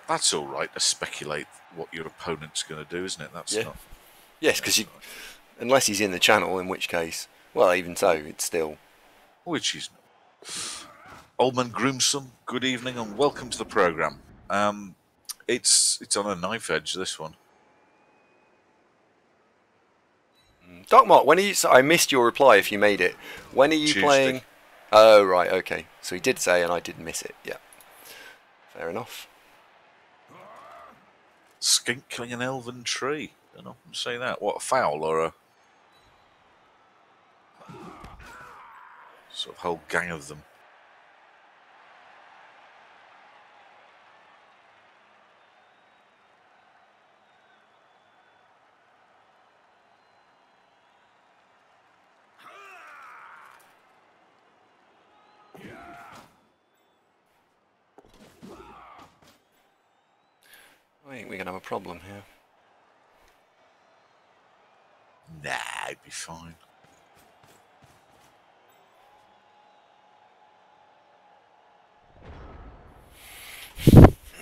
That's all right to speculate what your opponent's going to do, isn't it? That's not. Yes, because unless he's in the channel, in which case, well, even so, it's still. which is Oldman Groomsome. Good evening and welcome to the program. It's on a knife edge, this one. Doc Mark, when are you? So I missed your reply if you made it. When are you Tuesday. playing? Oh right, okay. So he did say, and I did miss it. Yeah, fair enough. Skink killing an elven tree. Don't often say that. What, a fowl or a sort of whole gang of them? I think we're gonna have a problem here. Nah, it'd be fine.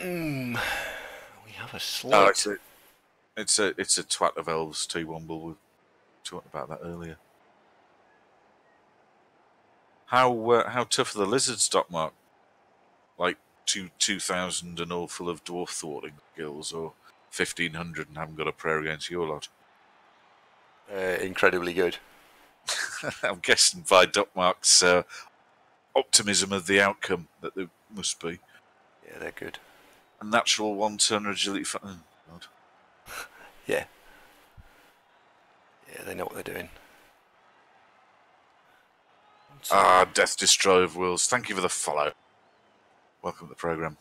We have a No, slight. it's a twat of elves. T-Womble. We talked about that earlier. How tough are the lizards, Doc Mark? Like 2,000 and all full of dwarf thwarting skills, or 1,500 and haven't got a prayer against your lot? Incredibly good. I'm guessing by Doc Mark's optimism of the outcome that there must be. Yeah, they're good. A natural one-turn agility. Oh, God. Yeah. Yeah, they know what they're doing. Death Destroyer of Worlds. Thank you for the follow. Welcome to the program.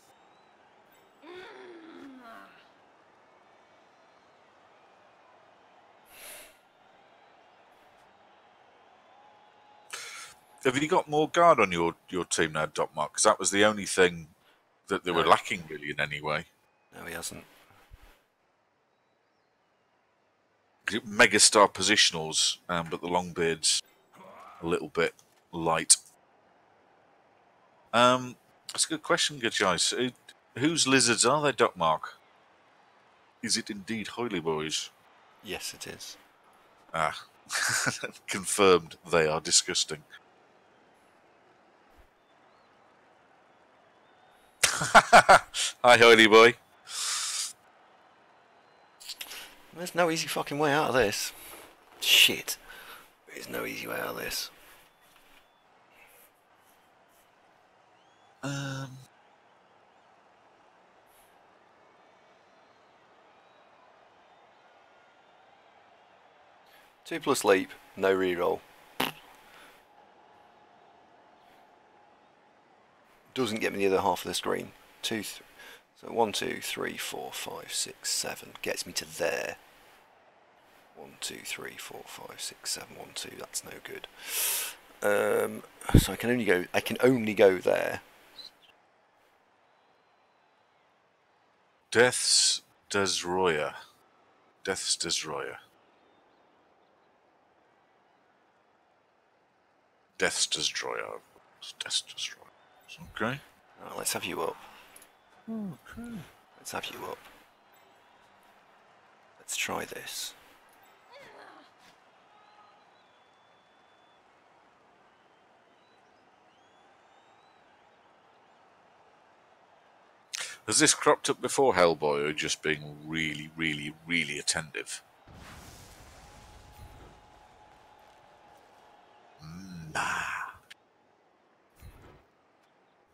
Have you got more guard on your team now, Doc Mark? Because that was the only thing that they were lacking, really, in any way. No, he hasn't. Megastar positionals, but the Longbeard's a little bit light. That's a good question, good choice. Whose lizards are they, Doc Mark? Is it indeed Hoily Boys? Yes, it is. Confirmed they are disgusting. Hi, Hoily Boy. There's no easy fucking way out of this. Shit. There's no easy way out of this. 2+ leap, no reroll. Doesn't get me the other half of the screen. So 1, 2, 3, 4, 5, 6, 7 gets me to there. 1, 2, 3, 4, 5, 6, 7, 1, 2. That's no good. So I can only go there. Death's Destroyer. Death's Destroyer. Death's Destroyer. Death's Destroyer. Okay. Right, let's have you up. Okay. Let's have you up. Let's try this. Has this cropped up before, Hellboy, or just being really, really, really attentive? Nah.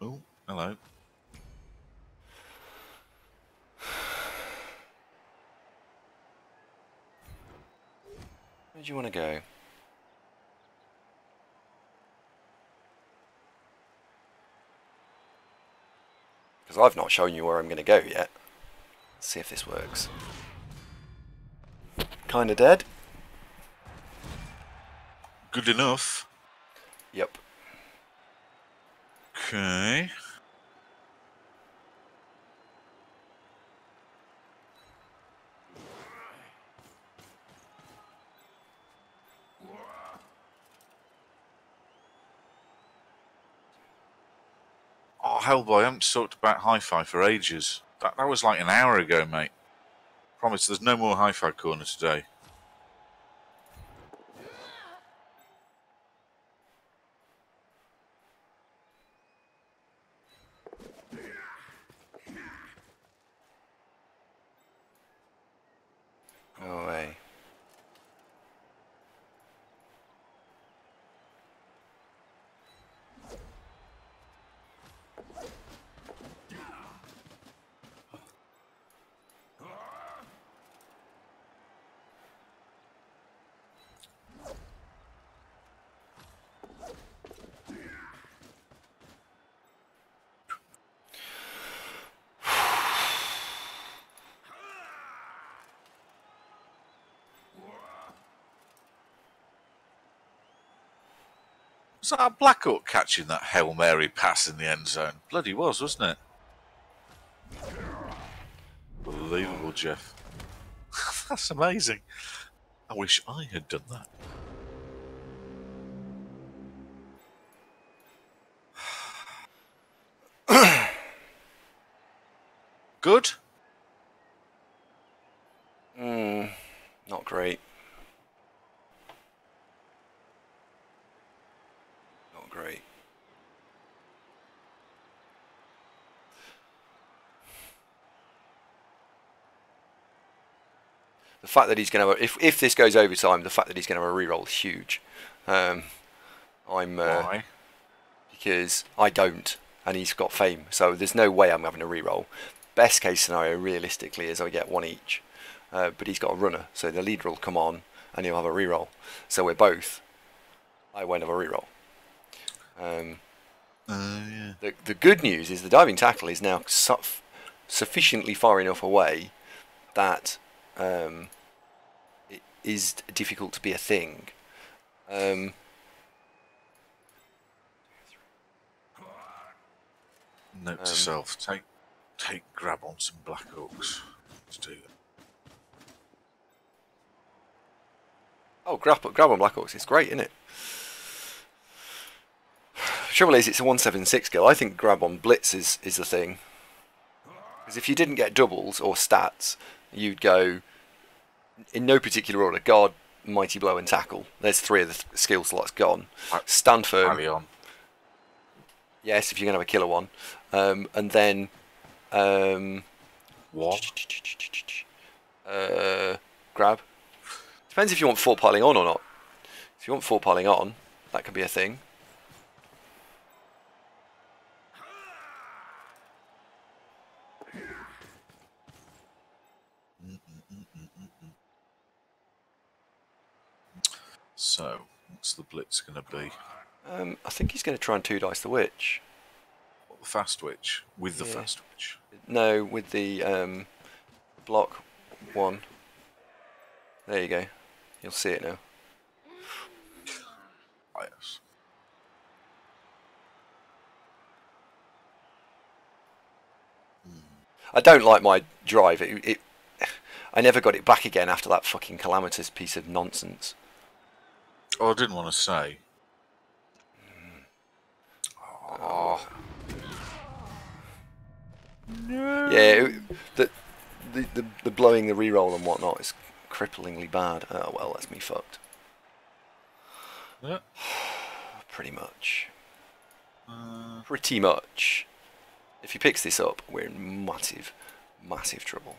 Oh, hello. Where do you want to go? Because I've not shown you where I'm going to go yet. Let's see if this works. Kinda dead. Good enough. Yep. Okay. Oh, Hellboy, I haven't talked about hi-fi for ages. That was like an hour ago, mate. Promise, there's no more hi-fi corner today. Was that a Black Hawk catching that Hail Mary pass in the end zone? Bloody was, wasn't it? Unbelievable, Jeff. That's amazing. I wish I had done that. Good? Not great. Not great. The fact that he's going to have if this goes overtime, the fact that he's going to have a reroll is huge. Why? Because I don't, and he's got fame, so there's no way I'm having a reroll. Best case scenario, realistically, is I get one each, but he's got a runner, so the leader will come on and he'll have a reroll. So we're both. I won't have a reroll. Yeah. The good news is the diving tackle is now sufficiently far enough away that it is difficult to be a thing. Note to self: take grab on some Black Hawks. Let's do that. Oh, grab on Black Hawks. It's great, isn't it? Trouble is, it's a 176 skill. I think grab on blitz is the thing. Because if you didn't get doubles or stats, you'd go in no particular order: guard, mighty blow, and tackle. There's 3 of the skill slots gone. Stand firm. On. Yes, if you're going to have a killer one. And then... what? Grab. Depends if you want 4 piling on or not. If you want 4 piling on, that could be a thing. So, what's the blitz going to be? I think he's going to try and 2-dice the witch. What, the fast witch? With the fast witch? No, with the block 1. There you go. You'll see it now. Oh, yes. I don't like my drive. I never got it back again after that fucking calamitous piece of nonsense. Oh, I didn't want to say. Oh. No. Yeah, the blowing the reroll and whatnot is cripplingly bad. Oh well, that's me fucked. Yeah. Pretty much. Pretty much. If he picks this up, we're in massive, massive trouble.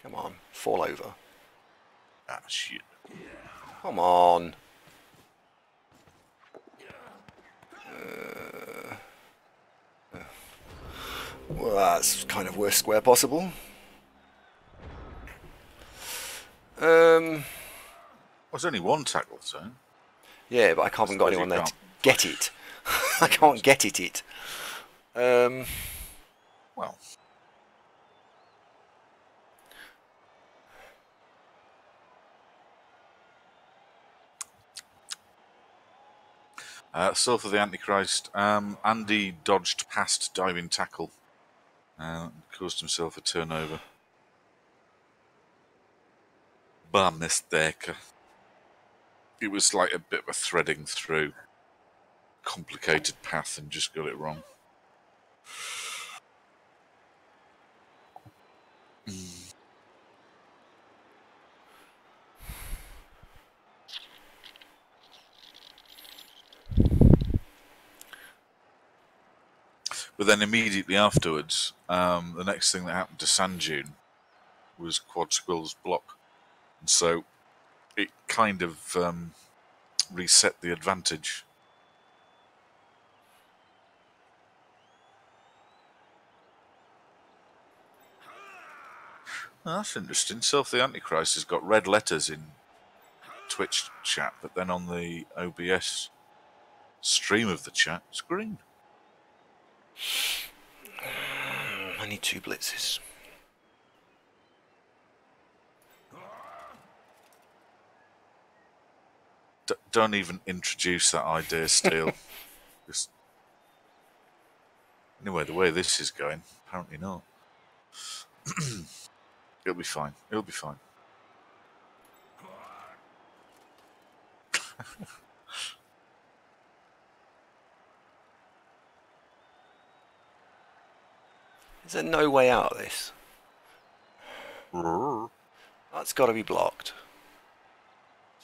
Come on, fall over. Ah, shit. Come on. Well, that's kind of worst square possible. There's only one tackle zone. Yeah, but I haven't got anyone there to get it. I can't get it. Well. Self of the Antichrist. Andy dodged past diving tackle. Caused himself a turnover. By mistake. It was like a bit of a threading through complicated path and just got it wrong. But then immediately afterwards, the next thing that happened to Sanjun was Quad Squill's block. And so it kind of reset the advantage. Oh, that's interesting. Self the Antichrist has got red letters in Twitch chat, but then on the OBS stream of the chat, it's green. I need 2 blitzes. Don't even introduce that idea, Steel. Just... Anyway, the way this is going, apparently not. It'll be fine. It'll be fine. Is there no way out of this? That's got to be blocked.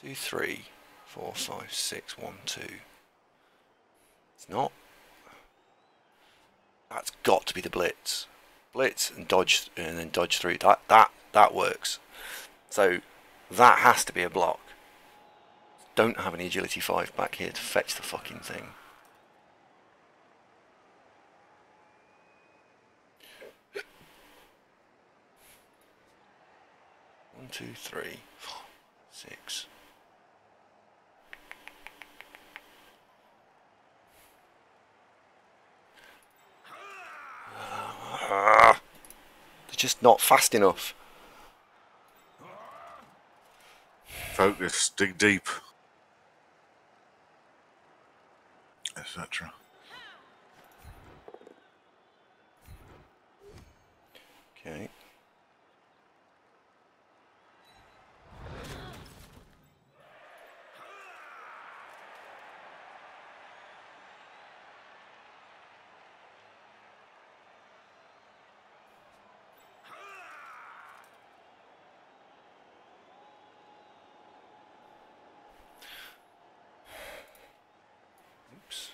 2, 3, 4, 5, 6, 1, 2. It's not. That's got to be the blitz. Blitz and dodge, and then dodge through. That works. So that has to be a block. Don't have any agility 5 back here to fetch the fucking thing. One, 2, 3, 4, 6. They're just not fast enough. Focus, dig deep, etc. Okay. Oops.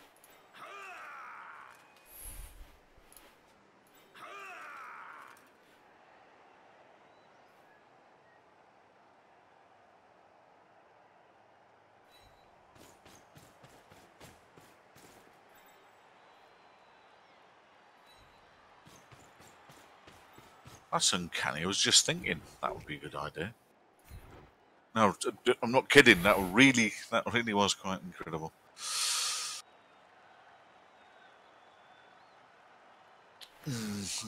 That's uncanny. I was just thinking that would be a good idea. No, I'm not kidding. That really was quite incredible.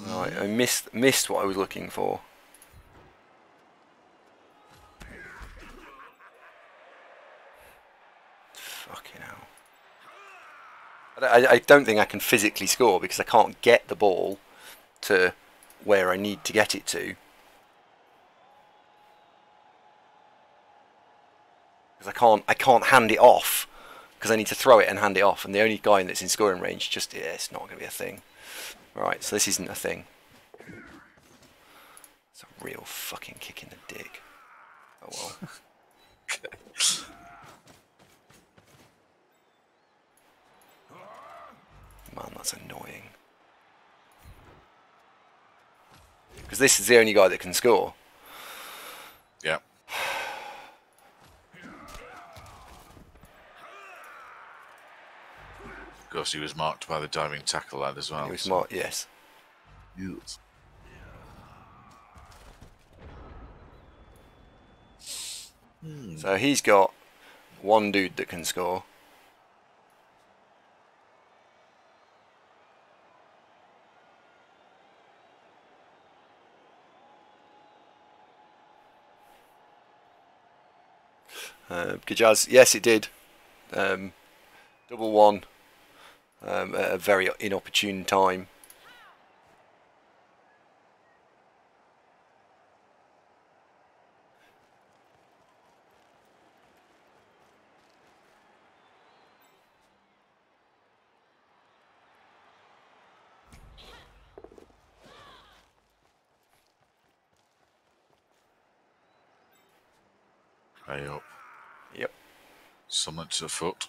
Right, I missed what I was looking for. Fucking hell. I don't think I can physically score because I can't get the ball to where I need to get it to. Because I can't hand it off because I need to throw it and hand it off, and the only guy that's in scoring range just it's not going to be a thing. Right, so this isn't a thing. It's a real fucking kick in the dick. Oh well. Man, that's annoying. Because this is the only guy that can score. Yeah. Of course, he was marked by the diving tackle lad as well. He was marked, yes. Yes. So he's got one dude that can score. Gajaz, yes it did. Double one at a very inopportune time. Hey up. Yep. Summit's afoot.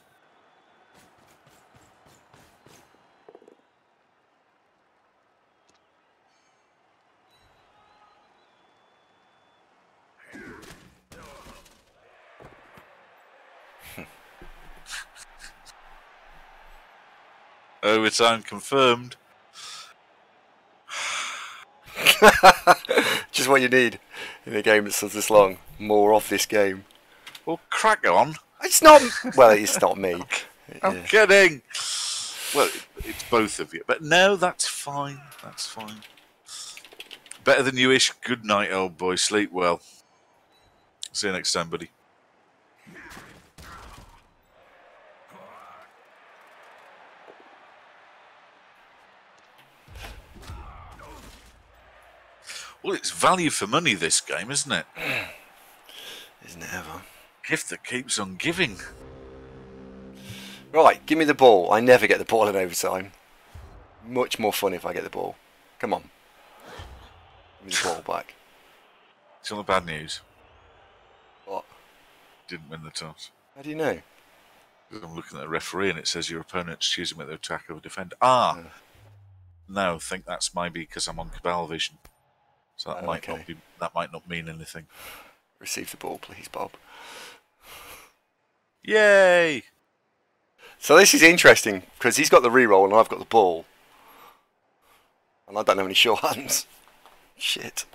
Overtime confirmed. Just what you need in a game that's this long. More of this game. Well, crack on. It's not. Well, it's not me. I'm kidding. Well, it's both of you. But no, that's fine. That's fine. Better than you-ish. Good night, old boy. Sleep well. See you next time, buddy. Well, it's value for money, this game, isn't it? Isn't it ever? Gift that keeps on giving. Right, give me the ball. I never get the ball in overtime. Much more fun if I get the ball. Come on. Give me the ball back. It's all the bad news. What? Didn't win the toss. How do you know? I'm looking at the referee and it says your opponent's choosing whether to attack or defend. Ah! No, I think that's maybe because I'm on Cabal Vision. So that might not mean anything. Receive the ball, please, Bob. Yay! So this is interesting because he's got the reroll and I've got the ball, and I don't have any sure hands. Shit.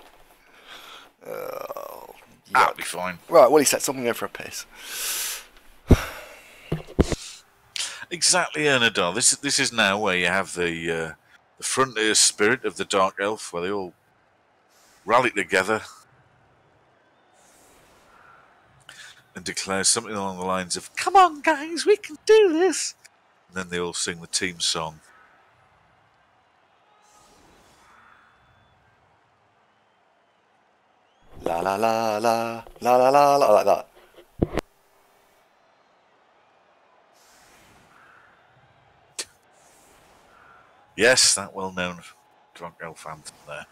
That'll be fine. Right. Well, he set something over for a piss. Exactly, AndyDavo. This is now where you have the frontier spirit of the Dark Elf, where they all rally together and declare something along the lines of, "Come on, guys, we can do this!" And then they all sing the team song. La la la la la la la la, like that. Yes, that well-known Dark Elf anthem there.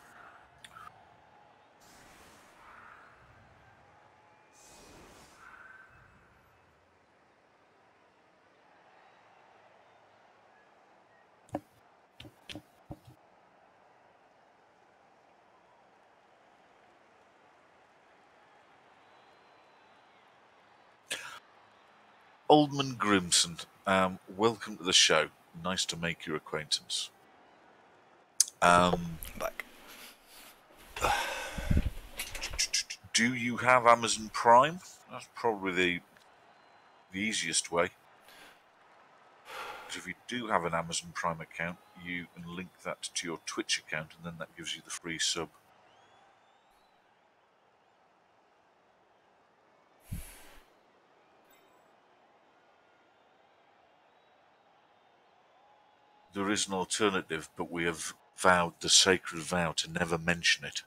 Oldman Grimson, welcome to the show. Nice to make your acquaintance. Back. Do you have Amazon Prime? That's probably the easiest way. Because if you do have an Amazon Prime account, you can link that to your Twitch account, and then that gives you the free sub. There is an alternative, but we have vowed the sacred vow to never mention it.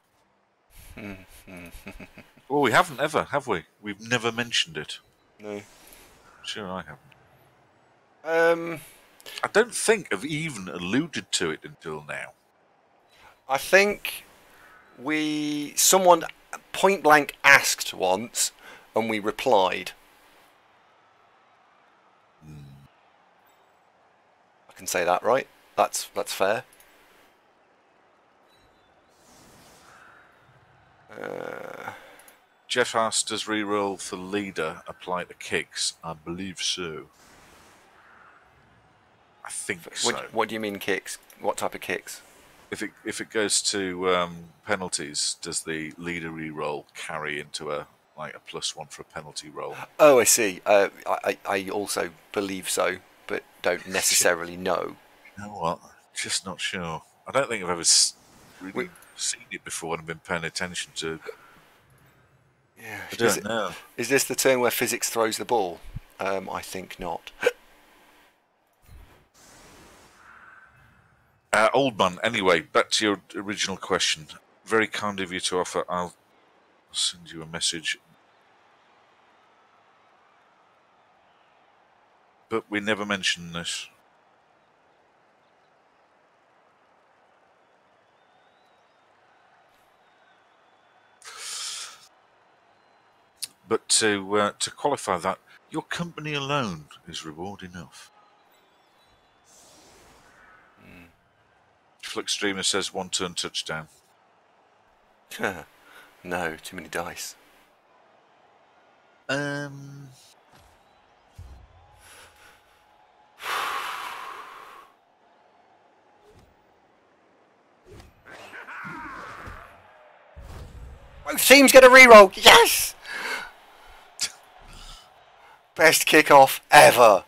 Well, we haven't ever, have we? We've never mentioned it. No. Sure, I haven't. Um, I don't think I've even alluded to it until now. I think someone point blank asked once, and we replied. I can say that, right? That's fair. Jeff asked, does reroll for leader apply to kicks? I believe so. I think so. What do you mean kicks? What type of kicks? If it goes to penalties, does the leader reroll carry into a +1 for a penalty roll? Oh, I see. I also believe so, but don't necessarily know. You know what? Just not sure. I don't think I've ever really seen it before and been paying attention to. Yeah. I don't know. Is this the turn where physics throws the ball? I think not. Old man, anyway, back to your original question. Very kind of you to offer. I'll send you a message. But we never mentioned this. But to qualify that, your company alone is reward enough. Flickstreamer says 1 turn touchdown. No, too many dice. Both teams get a reroll. Yes. Best kickoff ever.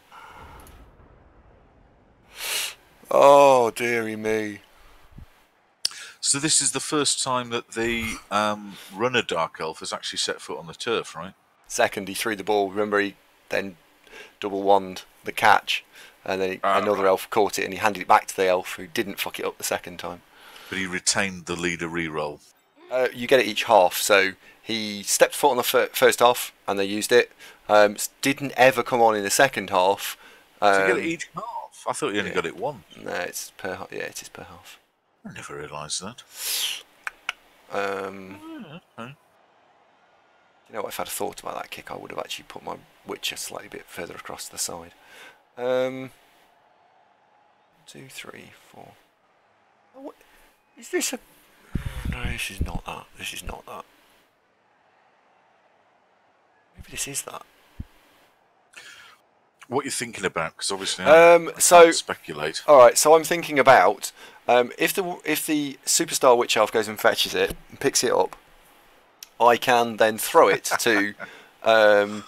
Oh, dearie me. So this is the first time that the runner Dark Elf has actually set foot on the turf, right? Second, he threw the ball. Remember, he then double wand the catch, and then another elf caught it, and he handed it back to the elf who didn't fuck it up the second time. But he retained the leader reroll. You get it each half, so he stepped foot on the first half, and they used it. Didn't ever come on in the second half. So you get it each half? I thought you only got it once. No, it's per half. Yeah, it is per half. I never realised that. You know what, if I'd thought about that kick, I would have actually put my Witcher slightly bit further across the side. 2, 3, 4. Oh, what? Is this a... No, this is not that. This is not that. Maybe this is that. What are you thinking about? Because obviously I can't speculate. Alright, so I'm thinking about if the Superstar Witch Elf goes and fetches it and picks it up, I can then throw it to the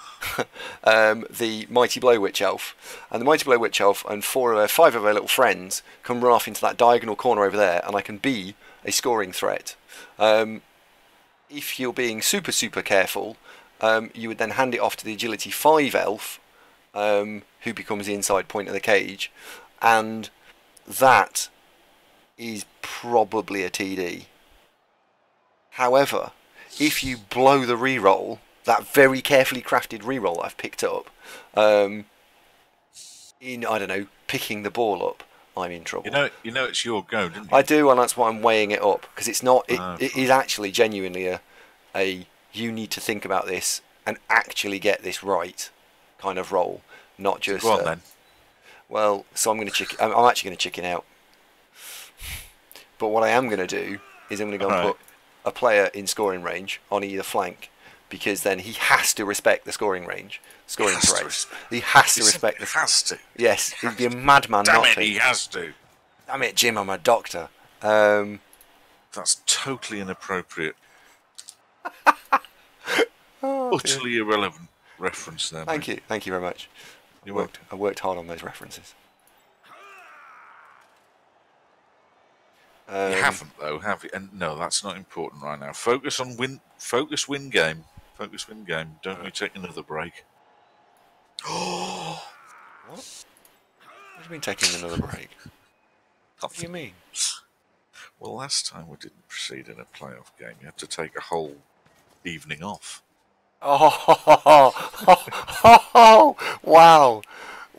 Mighty Blow Witch Elf, and the Mighty Blow Witch Elf and 5 of her little friends can run off into that diagonal corner over there, and I can be a scoring threat. If you're being super careful, you would then hand it off to the Agility 5 Elf, who becomes the inside point of the cage, and that is probably a TD. However, if you blow the reroll, that very carefully crafted reroll that I've picked up, in, I don't know, picking the ball up, I'm in trouble. You know it's your go, didn't you? I do, and that's why I'm weighing it up, because it's not. It is actually genuinely a you need to think about this and actually get this right kind of roll, not just. Go on then. Well, so I'm actually going to chicken out. But what I am going to do is I'm going to go and put a player in scoring range on either flank, because then he has to respect the scoring range, scoring threat. He has to respect the. Has to. Yes, he'd be a madman Damn not it, to. he has to. Damn it, Jim, I'm a doctor. That's totally inappropriate. Utterly irrelevant reference there. Thank you very much. I worked hard on those references. You haven't though, have you? And no, that's not important right now. Focus win game. Focus win game. Don't we take another break? What? What do you mean taking another break? What do you mean? Well, last time we didn't proceed in a playoff game. You had to take a whole evening off. Oh,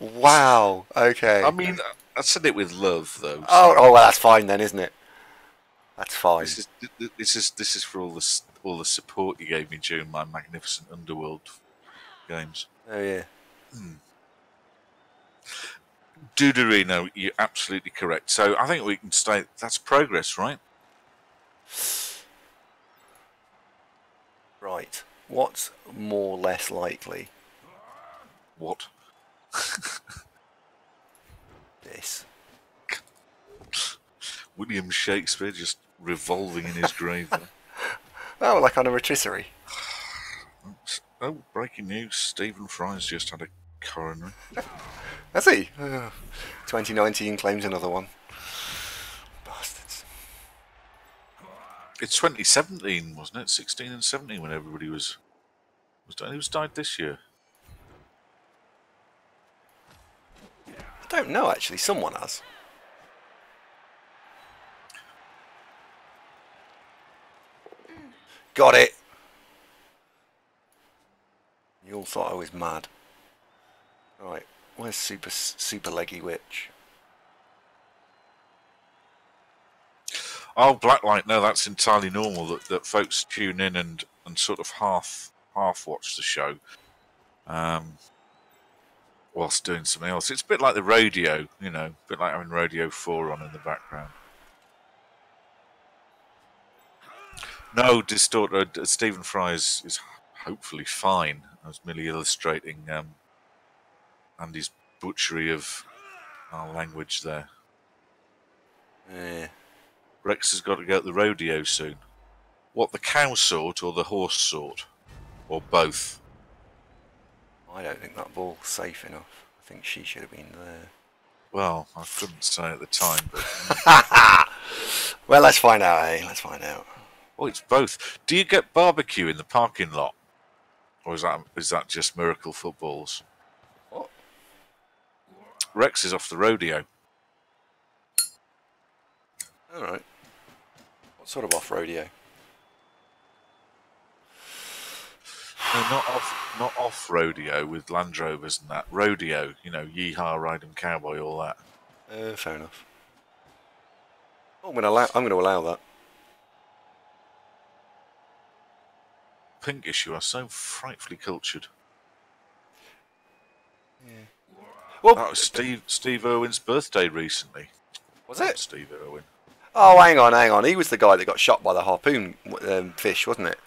wow. Okay. I mean, I said it with love, though. So oh, well, that's fine then, isn't it? That's fine. This is for all the support you gave me during my magnificent Underworld games. Oh yeah. Duderino, you're absolutely correct. So I think we can say that's progress, right? Right. What's more or less likely? What? This. William Shakespeare just revolving in his grave there. Oh, like on a rotisserie. Oh, breaking news. Stephen Fry's just had a coronary. Has he? 2019 claims another one. Bastards. It's 2017, wasn't it? 16 and 17 when everybody was dying. Who's died this year? I don't know, actually. Someone has. Got it. You all thought I was mad. Right, where's super leggy witch? Oh, Blacklight. No, that's entirely normal that folks tune in and sort of half watch the show whilst doing something else. It's a bit like the radio, you know, a bit like having Radio 4 on in the background. No, Stephen Fry is hopefully fine. I was merely illustrating Andy's butchery of our language there. Yeah. Rex has got to go to the rodeo soon. What, the cow sort or the horse sort? Or both? I don't think that ball's safe enough. I think she should have been there. Well, I couldn't say at the time, but... Well, let's find out, eh? Let's find out. Oh, it's both. Do you get barbecue in the parking lot? Or is that just miracle footballs? What? Rex is off the rodeo. Alright. What sort of off-rodeo? No, not off rodeo with Land Rovers and that. Rodeo, you know, yeehaw, ride 'em cowboy, all that. Fair enough. Oh, I'm going to allow that. Pinkish, you are so frightfully cultured. Yeah. Well, that was Steve Irwin's birthday recently. Was it? Steve Irwin. Oh, hang on. He was the guy that got shot by the harpoon fish, wasn't it?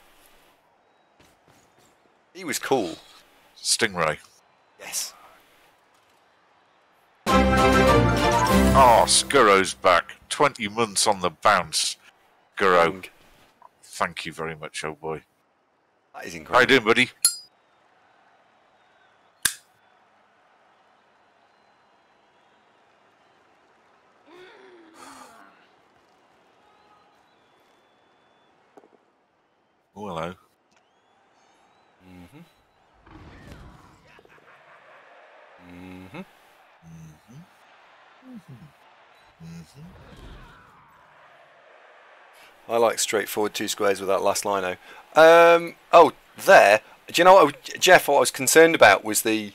He was cool. Stingray. Yes. Oh, Scurrow's back. 20 months on the bounce. Scurrow. Thank you very much, old boy. That is incredible. How you doing, buddy? Oh, hello. I like straightforward 2 squares with that last lino. Oh, there. Do you know what, Jeff? What I was concerned about was the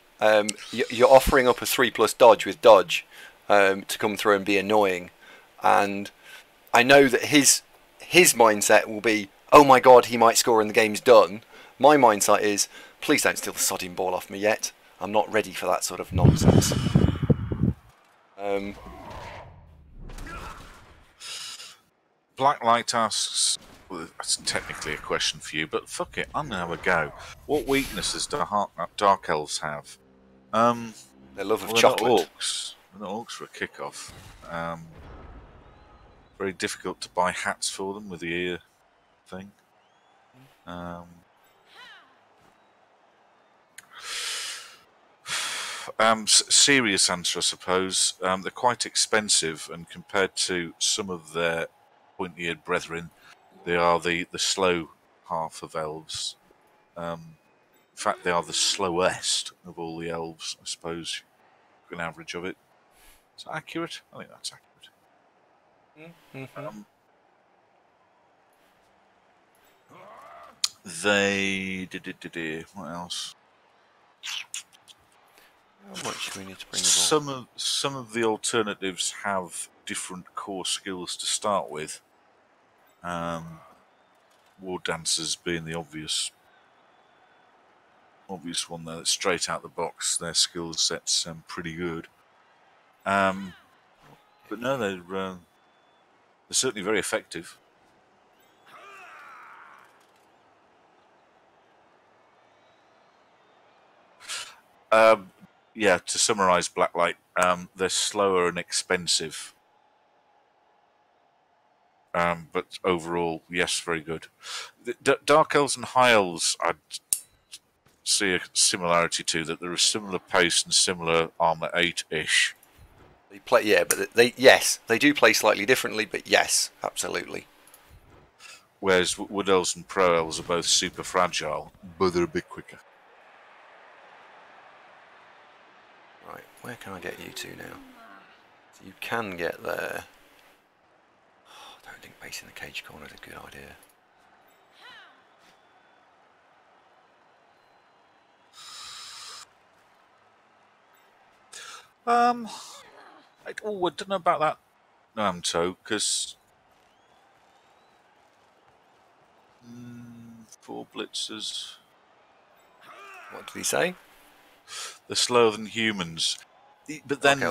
you're offering up a 3+ dodge with dodge to come through and be annoying, and I know that his mindset will be, oh my god, he might score and the game's done. My mindset is, please don't steal the sodding ball off me yet. I'm not ready for that sort of nonsense. Blacklight asks, well, that's technically a question for you, but fuck it, I'm going to have a go. What weaknesses do Dark Elves have? Their love of chocolate. They're not orcs for a kickoff. Very difficult to buy hats for them with the ear thing. Serious answer, I suppose. They're quite expensive, and compared to some of their pointy-eared brethren, they are the slow half of elves. In fact, they are the slowest of all the elves, I suppose, an average of it. Is that accurate? I think that's accurate. They what else? How much do we need to bring the ball? Some of the alternatives have different core skills to start with. War Dancers being the obvious one there, that's straight out the box. Their skill set's pretty good. But no, they're certainly very effective. Yeah, to summarise Blacklight, they're slower and expensive. But overall, yes, very good. The Dark Elves and High Elves, I'd see a similarity to that. They're a similar pace and similar armor 8-ish. They play, yeah, but they do play slightly differently, but yes, absolutely. Whereas Wood Elves and Pro Elves are both super fragile, but they're a bit quicker. Right, where can I get you to now? So you can get there. Oh, I don't think basing the cage corner is a good idea. I don't know about that, Namto, because 4 blitzers. What did he say? They're slower than humans, but then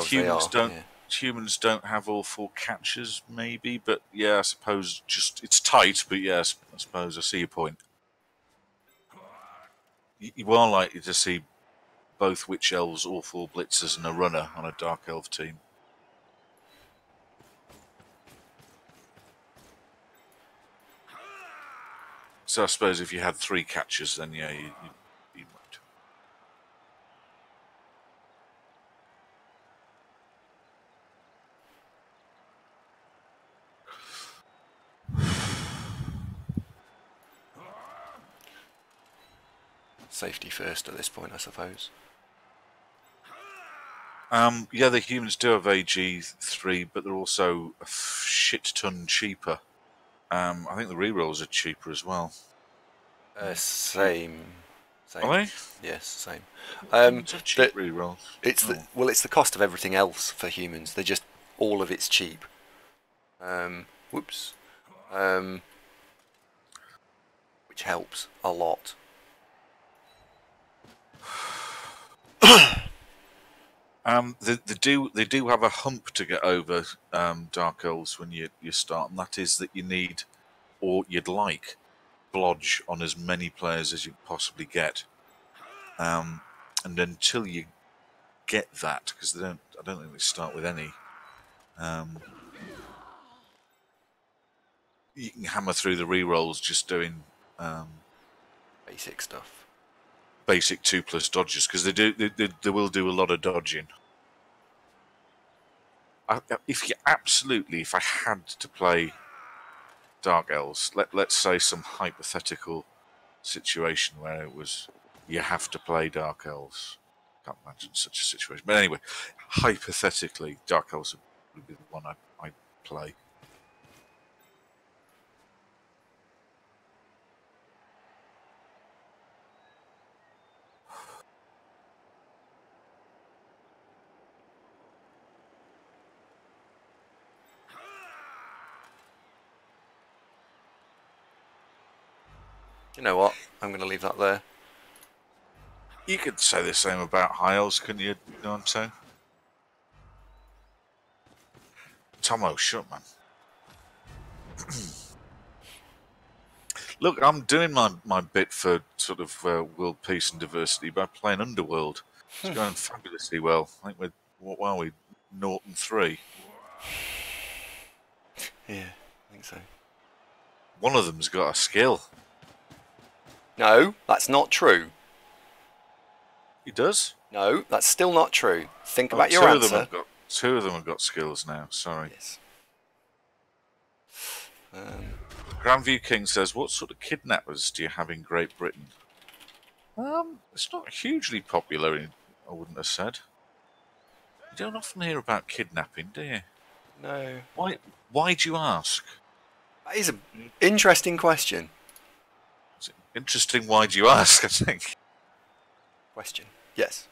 humans don't have all 4 catches, maybe. But yeah, I suppose it's tight. But yes, I suppose I see your point. You are likely to see both Witch Elves or 4 blitzers and a runner on a Dark Elf team. So I suppose if you had 3 catchers, then yeah, you might. safety first at this point, I suppose. Yeah, the humans do have AG3, but they're also a shit ton cheaper. I think the rerolls are cheaper as well. Same. Are they? Yes, same. Humans have cheap rerolls. It's the cost of everything else for humans. They're just all of it's cheap. Whoops. Which helps a lot. They do have a hump to get over, Dark Elves, when you start, and that is that you need, or you'd like, blodge on as many players as you possibly get. And until you get that, because I don't think they start with any, you can hammer through the rerolls just doing Basic stuff. Basic 2+ dodges, because they will do a lot of dodging. If I had to play Dark Elves, let's say some hypothetical situation where it was you have to play Dark Elves. Can't imagine such a situation. But anyway, hypothetically, Dark Elves would be the one I'd play. You know what? I'm going to leave that there. You could say the same about High Elves, couldn't you? You know what I'm saying? Tomo, shut man. Look, I'm doing my bit for sort of world peace and diversity by playing Underworld. It's going fabulously well. I think we're, what are we, 0-3? Yeah, I think so. One of them's got a skill. No, that's not true. He does? No, that's still not true. Think about your answer. Two of them have got skills now, sorry. Yes. Grandview King says, what sort of kidnappers do you have in Great Britain? It's not hugely popular, I wouldn't have said. You don't often hear about kidnapping, do you? No. Why do you ask? That is an interesting question. It's interesting, why do you ask, I think. Question. Yes.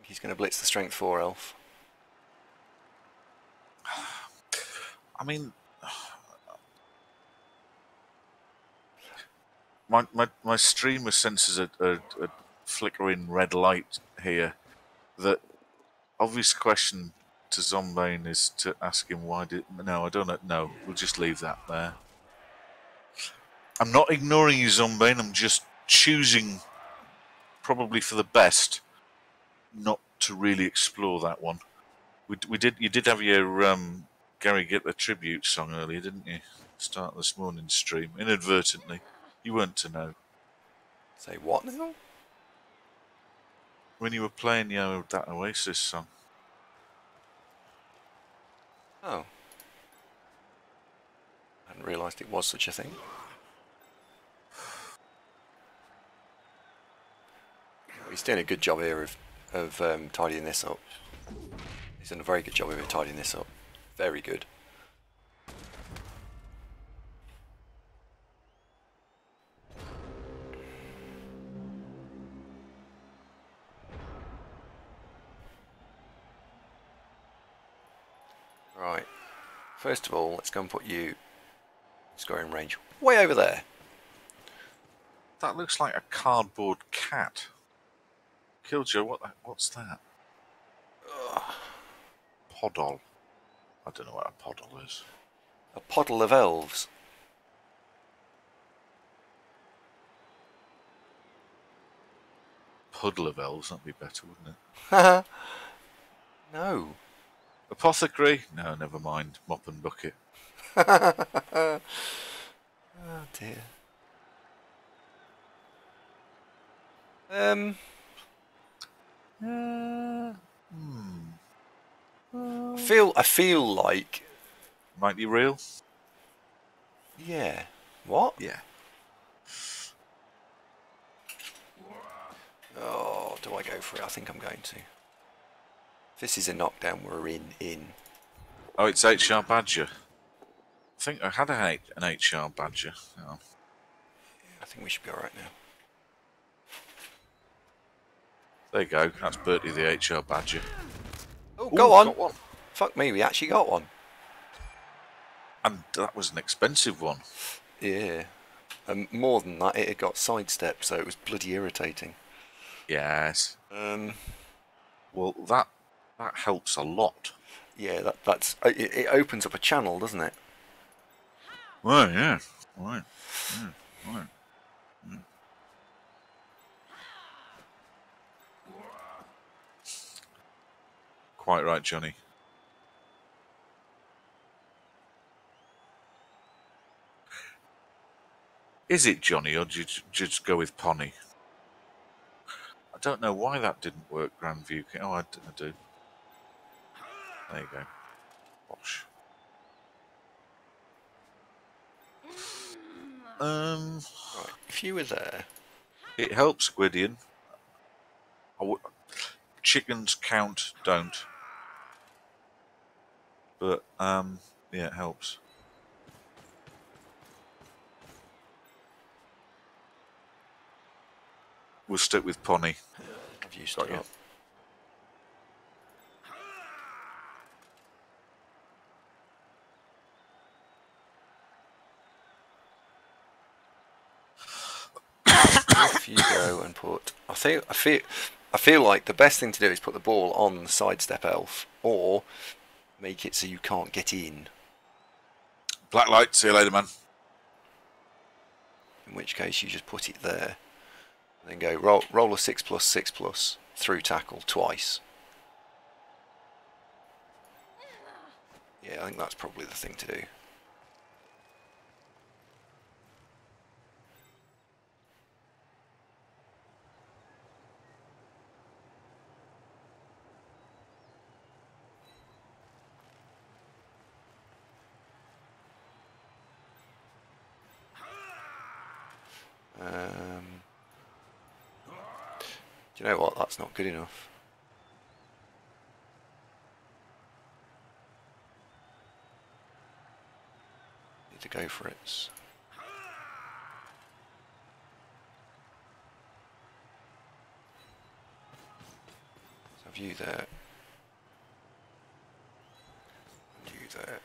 He's going to blitz the strength 4 elf. I mean, my streamer senses a flickering red light here. The obvious question to Zombane is to ask him why did... No, I don't know. No, we'll just leave that there. I'm not ignoring you, Zombane. I'm just choosing, probably for the best, not to really explore that one. You did have your Gary Gittler tribute song earlier, didn't you? Start this morning's stream inadvertently. You weren't to know. Say what now? When you were playing that Oasis song. Oh. I hadn't realised it was such a thing. He's doing a good job here of tidying this up. He's done a very good job of tidying this up. Very good. Right. First of all, let's go and put you scoring range way over there. That looks like a cardboard cat. Killjoy, what's that? Podol. I don't know what a podol is. A puddle of elves. Puddle of elves, that'd be better, wouldn't it? No. Apothecary? No, never mind. Mop and bucket. Oh dear. I feel like Might be real. Yeah. What? Yeah. Oh, do I go for it? I think I'm going to. If this is a knockdown, we're in. Oh, it's HR Badger. I think I had an HR Badger. Oh. I think we should be alright now. There you go. That's Bertie the HR Badger. Oh, go on. Got one. Fuck me, we actually got one. And that was an expensive one. Yeah. And more than that, it had got sidestepped, so it was bloody irritating. Yes. Well, that helps a lot. Yeah, it opens up a channel, doesn't it? Well, yeah. Right. Yeah. Right. Yeah. Quite right, Johnny. Is it Johnny, or did you just go with Pony? I don't know why that didn't work, Grandview. Oh, I do. There you go. Wash. Right, if you were there... It helps, Gwydion. Chickens count, don't. But, yeah, it helps. We'll stick with Pony. I've used it up. If you go and put... I feel like the best thing to do is put the ball on the sidestep elf, or make it so you can't get in. Black light, see you later, man. In which case you just put it there. And then go roll a 6+6+ through tackle twice. Yeah, I think that's probably the thing to do. Do you know what? That's not good enough. Need to go for it. So view there. View there.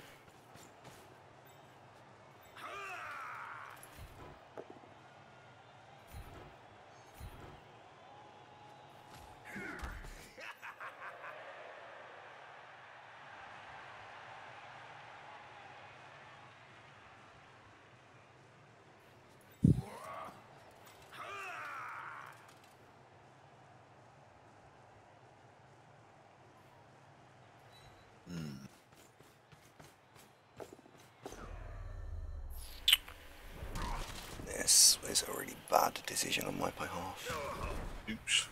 This is a really bad decision on my behalf. Oops.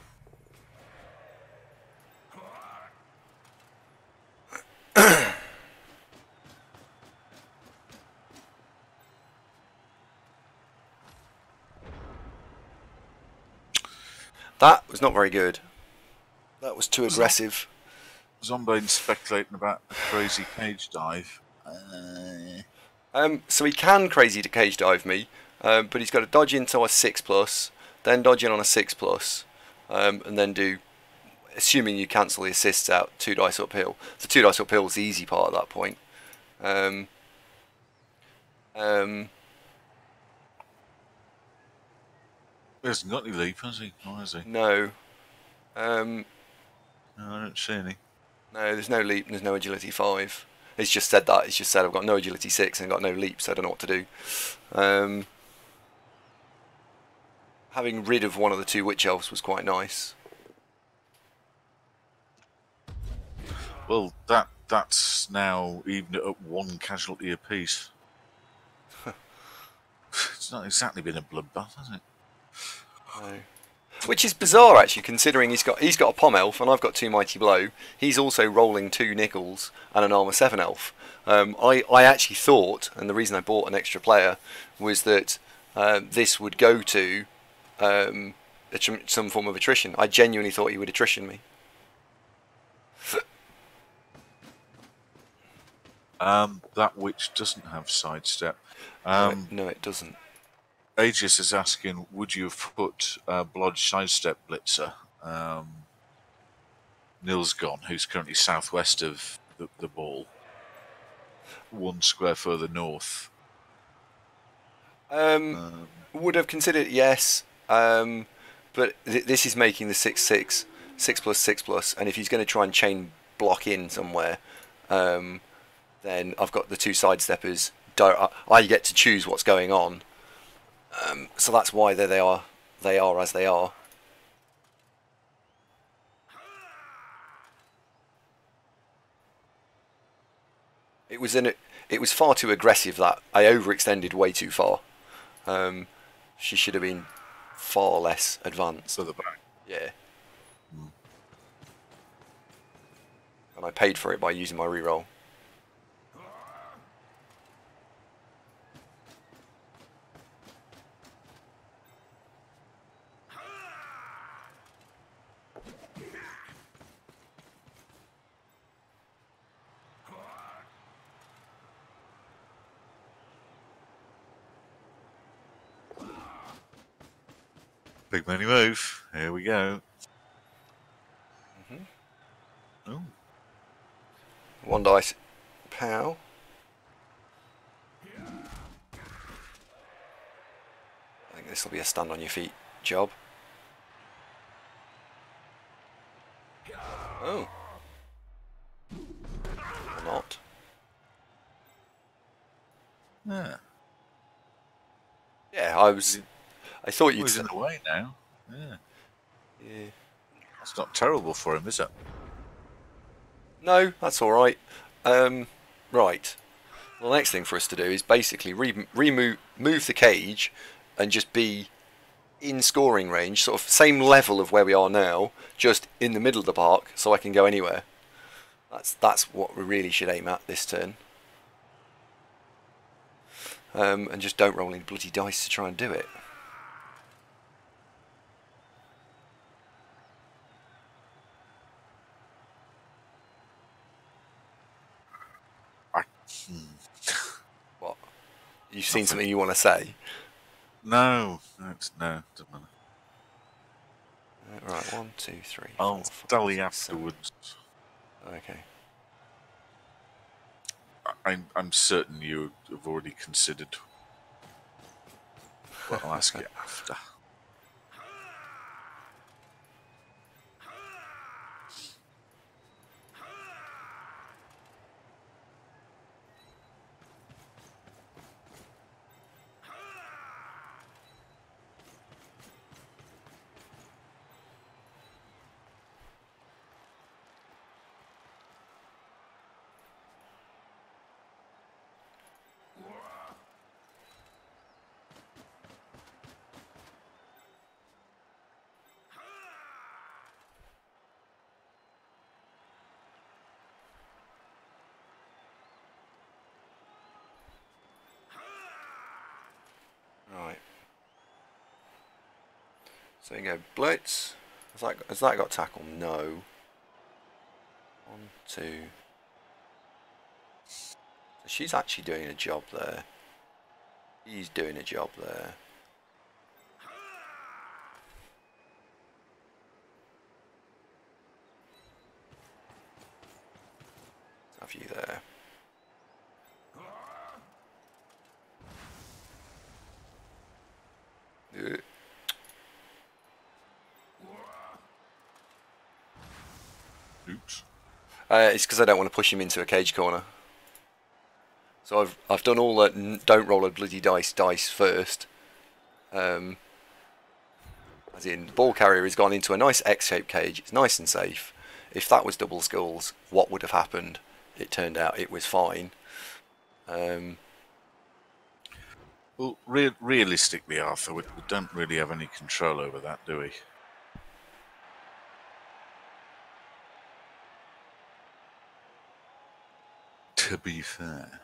That was not very good. That was too aggressive. Zombine's speculating about a crazy cage dive. So he can crazy to cage dive me, but he's got to dodge into a 6+, then dodge in on a 6+, and then do, assuming you cancel the assists out, 2 dice uphill. So 2 dice uphill is the easy part at that point. He hasn't got any leap, has he? Or has he? No. No, I don't see any. No, there's no leap and there's no agility 5. It's just said that. It's just said I've got no agility 6 and got no leap, so I don't know what to do. Having rid of one of the 2 witch elves was quite nice. Well, that's now even at 1 casualty apiece. It's not exactly been a bloodbath, has it? No. Which is bizarre, actually, considering he's got a pom elf and I've got 2 mighty blow. He's also rolling 2 nickels and an armor 7 elf. I actually thought, and the reason I bought an extra player was that this would go to some form of attrition. I genuinely thought he would attrition me. That witch doesn't have sidestep. No, it doesn't. Aegis is asking, would you have put Blodge sidestep blitzer? Nil's gone, who's currently southwest of the ball, 1 square further north. Would have considered yes, but this is making the 6/6, 6+6+, and if he's going to try and chain block in somewhere, then I've got the 2 sidesteppers. I get to choose what's going on, so that's why they are as they are. It was far too aggressive. That I overextended way too far. She should have been far less advanced. Further back. Yeah. And I paid for it by using my reroll. Big money move. Here we go. Oh. 1 dice. Pow. I think this will be a stand on your feet job. Oh. Or not. Yeah. Yeah, I thought you'd. He's in the way now. Yeah. Yeah. That's not terrible for him, is it? No, that's all right. Right. Well, the next thing for us to do is basically move the cage and just be in scoring range, sort of same level of where we are now, just in the middle of the park, so I can go anywhere. That's what we really should aim at this turn. And just don't roll any bloody dice to try and do it. What? You've seen something you want to say? No, doesn't matter. Right, 1, 2, 3. I'll 4, tell you 5, afterwards. 7. Okay. I'm certain you have already considered. But I'll ask you after. Right. So you go blitz. Has that got tackle? No. 1, 2. So she's actually doing a job there. He's doing a job there. Let's have you there. Oops. It's because I don't want to push him into a cage corner. So I've done all that. Don't roll a bloody dice first. As in, the ball carrier has gone into a nice X-shaped cage. It's nice and safe. If that was double skulls, what would have happened? It turned out it was fine. Well, realistically, Arthur, we don't really have any control over that, do we? to be fair.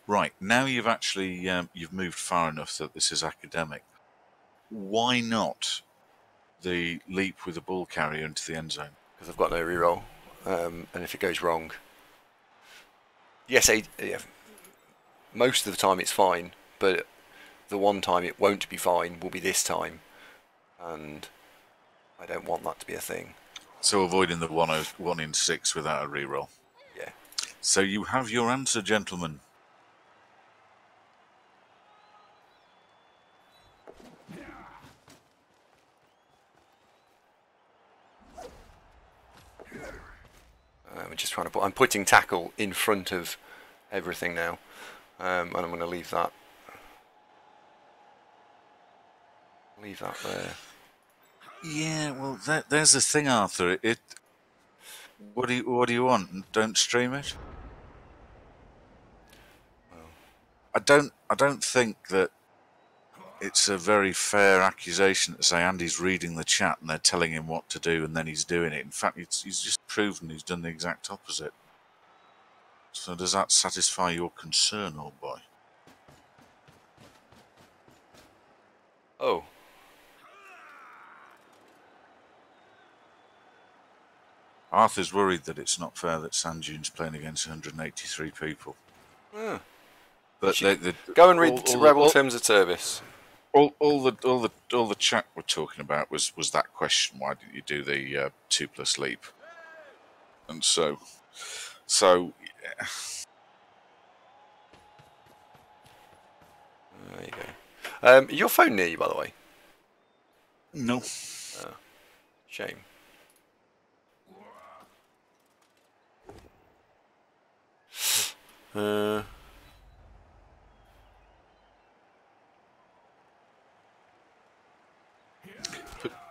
Right, now you've actually you've moved far enough that this is academic. Why not the leap with the ball carrier into the end zone? Because I've got no reroll, and if it goes wrong, yes, yeah, most of the time it's fine, but the one time it won't be fine will be this time, and I don't want that to be a thing. So avoiding the 1 in 6 without a reroll. Yeah. So you have your answer, gentlemen. I'm just trying to put. I'm putting tackle in front of everything now, and I'm going to leave that. Leave that there. Yeah, well, there's the thing, Arthur. What do you want? Don't stream it. Well, I don't think that it's a very fair accusation to say Andy's reading the chat and they're telling him what to do and then he's doing it. In fact, he's just proven he's done the exact opposite. So does that satisfy your concern, old boy? Oh. Arthur's worried that it's not fair that Sand Dune's playing against 183 people. Yeah. But Go and read the Rebel Terms of Service. All the chat we're talking about was that question: why didn't you do the 2+ leap? And so yeah. There you go. Your phone near you, by the way? No. Oh, shame.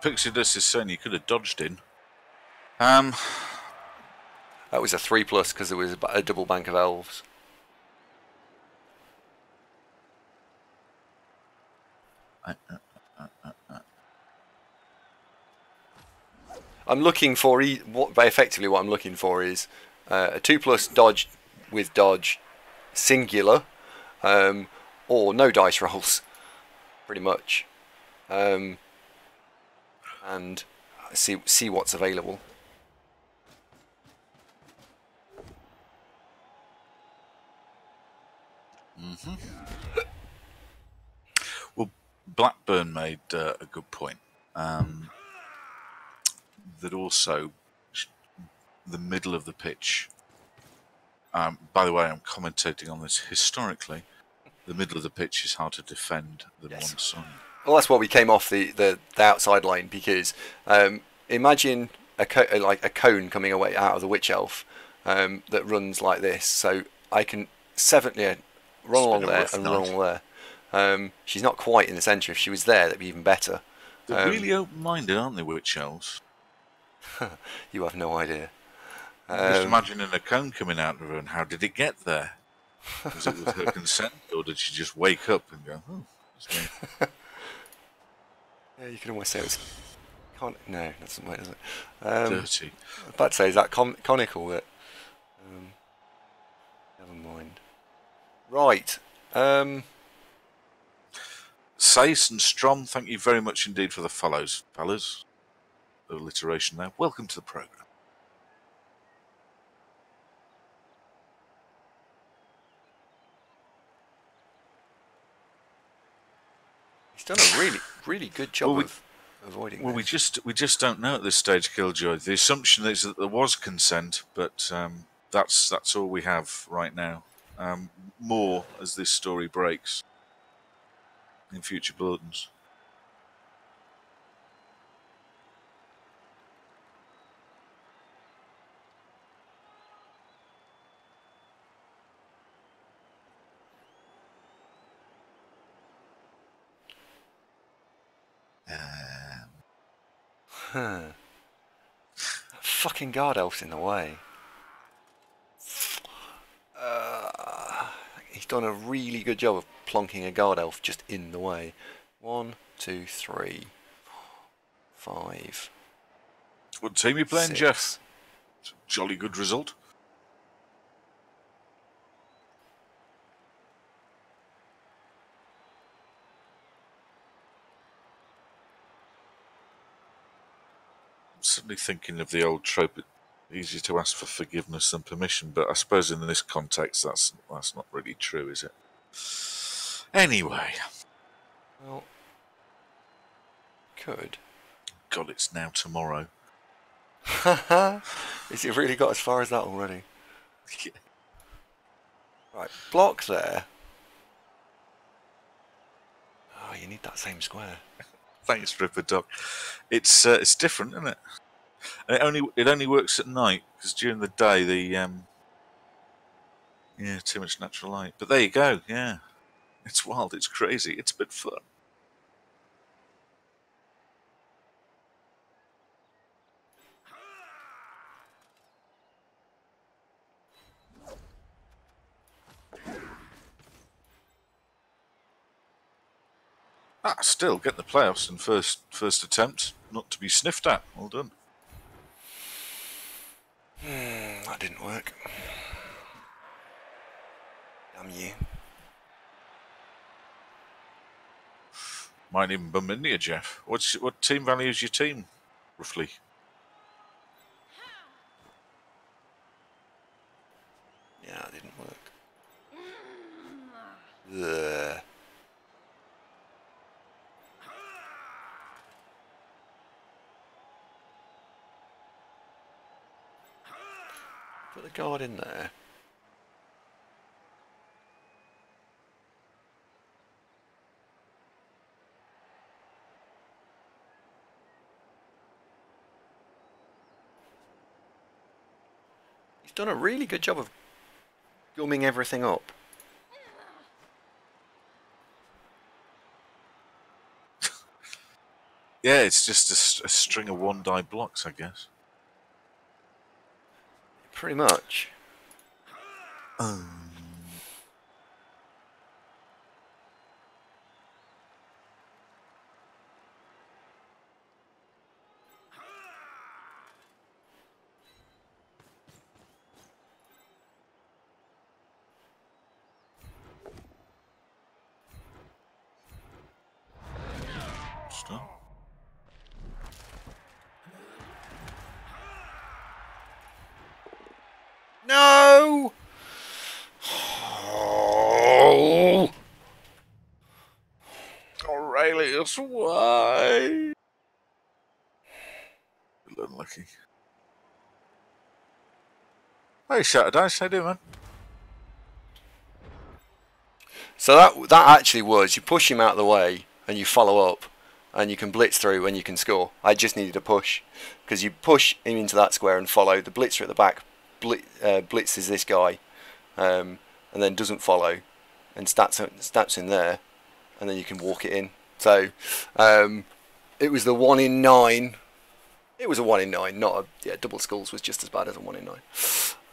Pixie Dust is saying you could have dodged in. That was a 3+ because there was a double bank of elves. I'm looking for effectively what I'm looking for is a 2+ dodge with dodge singular, or no dice rolls, pretty much, and see what's available. Well, Blackburn made a good point. That also the middle of the pitch. By the way, I'm commentating on this historically. The middle of the pitch is harder to defend than one side. Well, that's what we came off the outside line, because imagine a cone coming away out of the witch elf that runs like this. So I can run along there and run along there. She's not quite in the centre. If she was there, that'd be even better. They're really open-minded, aren't they, witch elves? You have no idea. Just imagining a cone coming out of her, and how did it get there? Was it with her consent, or did she just wake up and go, "Oh, it's me"? Yeah, you can almost say it was. No, that's not right, is it? Dirty. I was about to say, is that conical? But never mind. Right. Sace and Strom, thank you very much indeed for the follows, fellas. Alliteration there. Welcome to the programme. He's done a really, really good job of avoiding. Well, we just don't know at this stage, Killjoy. The assumption is that there was consent, but that's all we have right now. More as this story breaks in future bulletins. Fucking guard elf's in the way. he's done a really good job of plonking a guard elf just in the way. 1, 2, 3, 4, 5. What team are you playing, 6. Jeff? It's a jolly good result. I'm suddenly thinking of the old trope. Easier to ask for forgiveness than permission, but I suppose in this context that's not really true, is it? Anyway. Well, could. God, it's now tomorrow. Is it really got as far as that already? Yeah. Right, block there. Oh, you need that same square. Thanks, Ripper Doc. It's different, isn't it? And it only works at night because during the day too much natural light. But there you go. Yeah, it's wild. It's crazy. It's a bit fun. Still get the playoffs in first attempt. Not to be sniffed at. Well done. That didn't work. Damn you. Might even bump into you, Jeff. What team value is your team, roughly? Yeah, that didn't work. Ugh. Put the guard in there. He's done a really good job of gumming everything up. Yeah, it's just a string of one-die blocks, I guess. Pretty much. Stop. No! Oh! Aurelius, why? Unlucky. Hey, Shattered Dice, how you doing, man? So that actually was, you push him out of the way and you follow up and you can blitz through and you can score. I just needed a push because you push him into that square and follow. The blitzer at the back blitzes this guy and then doesn't follow and stats in there and then you can walk it in. So it was the 1 in 9. It was a 1 in 9, not a double skulls was just as bad as a 1 in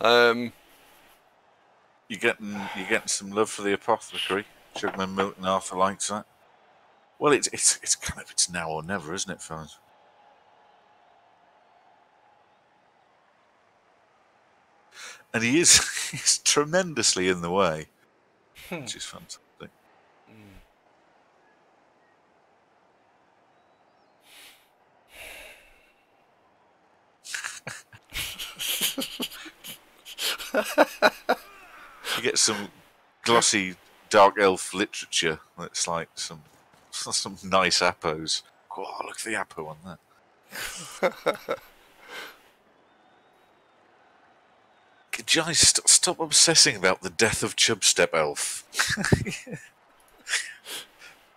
9. You're getting some love for the apothecary. Sugarman Milton Arthur likes that. Well, it's kind of it's now or never, isn't it, fellas? And he's tremendously in the way, which is fantastic. You get some glossy dark elf literature that's like some nice appos. Oh, look at the appo on that. Guys, stop obsessing about the death of Chubstep Elf.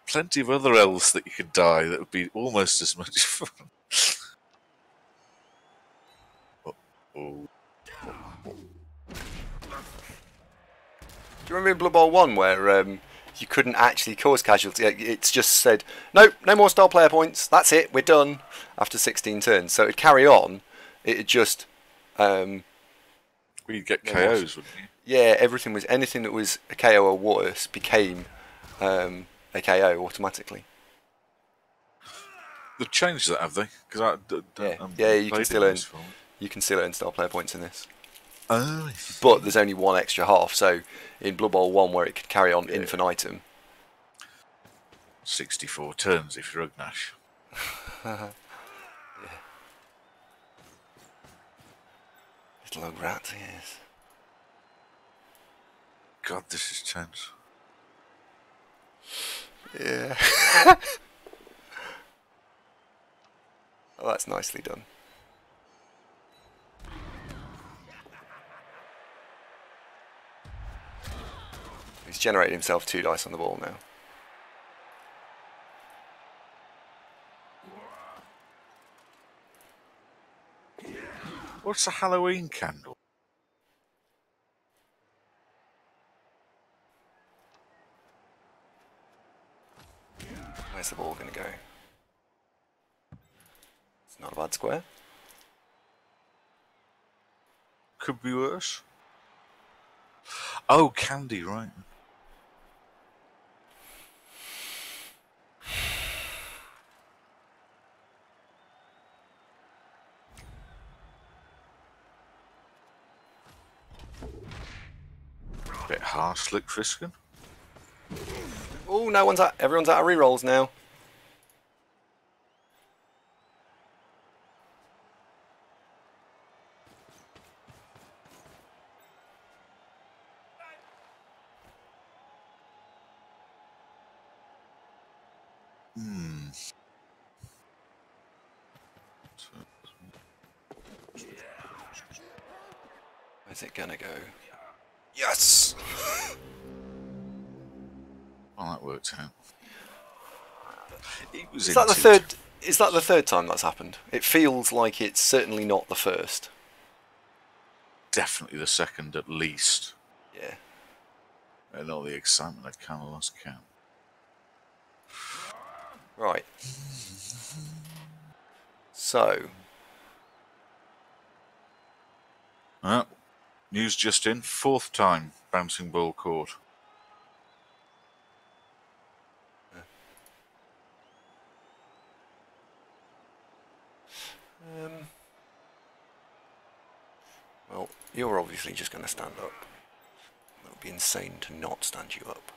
Plenty of other elves that you could die that would be almost as much fun. Do you remember in Blood Bowl 1 where you couldn't actually cause casualty? It's just said, nope, no more star player points, that's it, we're done, after 16 turns. So it'd carry on, it'd just... You'd get KOs, wouldn't you? Yeah, everything was anything that was a KO or worse became a KO automatically. They've changed that, have they? Because yeah, you can still earn. this for You can still earn star player points in this. Oh, but there's only one extra half. So in Blood Bowl 1, where it could carry on infinitum, 64 turns if you're Ugnash. Yeah. Little old rat, yes. God, this is tense. Yeah. Oh, that's nicely done. He's generated himself 2 dice on the ball now. What's a Halloween candle? Where's the ball going to go? It's not a bad square. Could be worse. Oh, candy, right. Bit harsh, Slick Friskin. Oh, everyone's out of rerolls now. Where's it gonna go? Yes! Well, that worked out. Is that the third time that's happened? It feels like it's certainly not the first. Definitely the second, at least. Yeah. And all the excitement, I kind of lost count. Right. So. News just in. 4th time bouncing ball court. Well, you're obviously just going to stand up. It would be insane to not stand you up.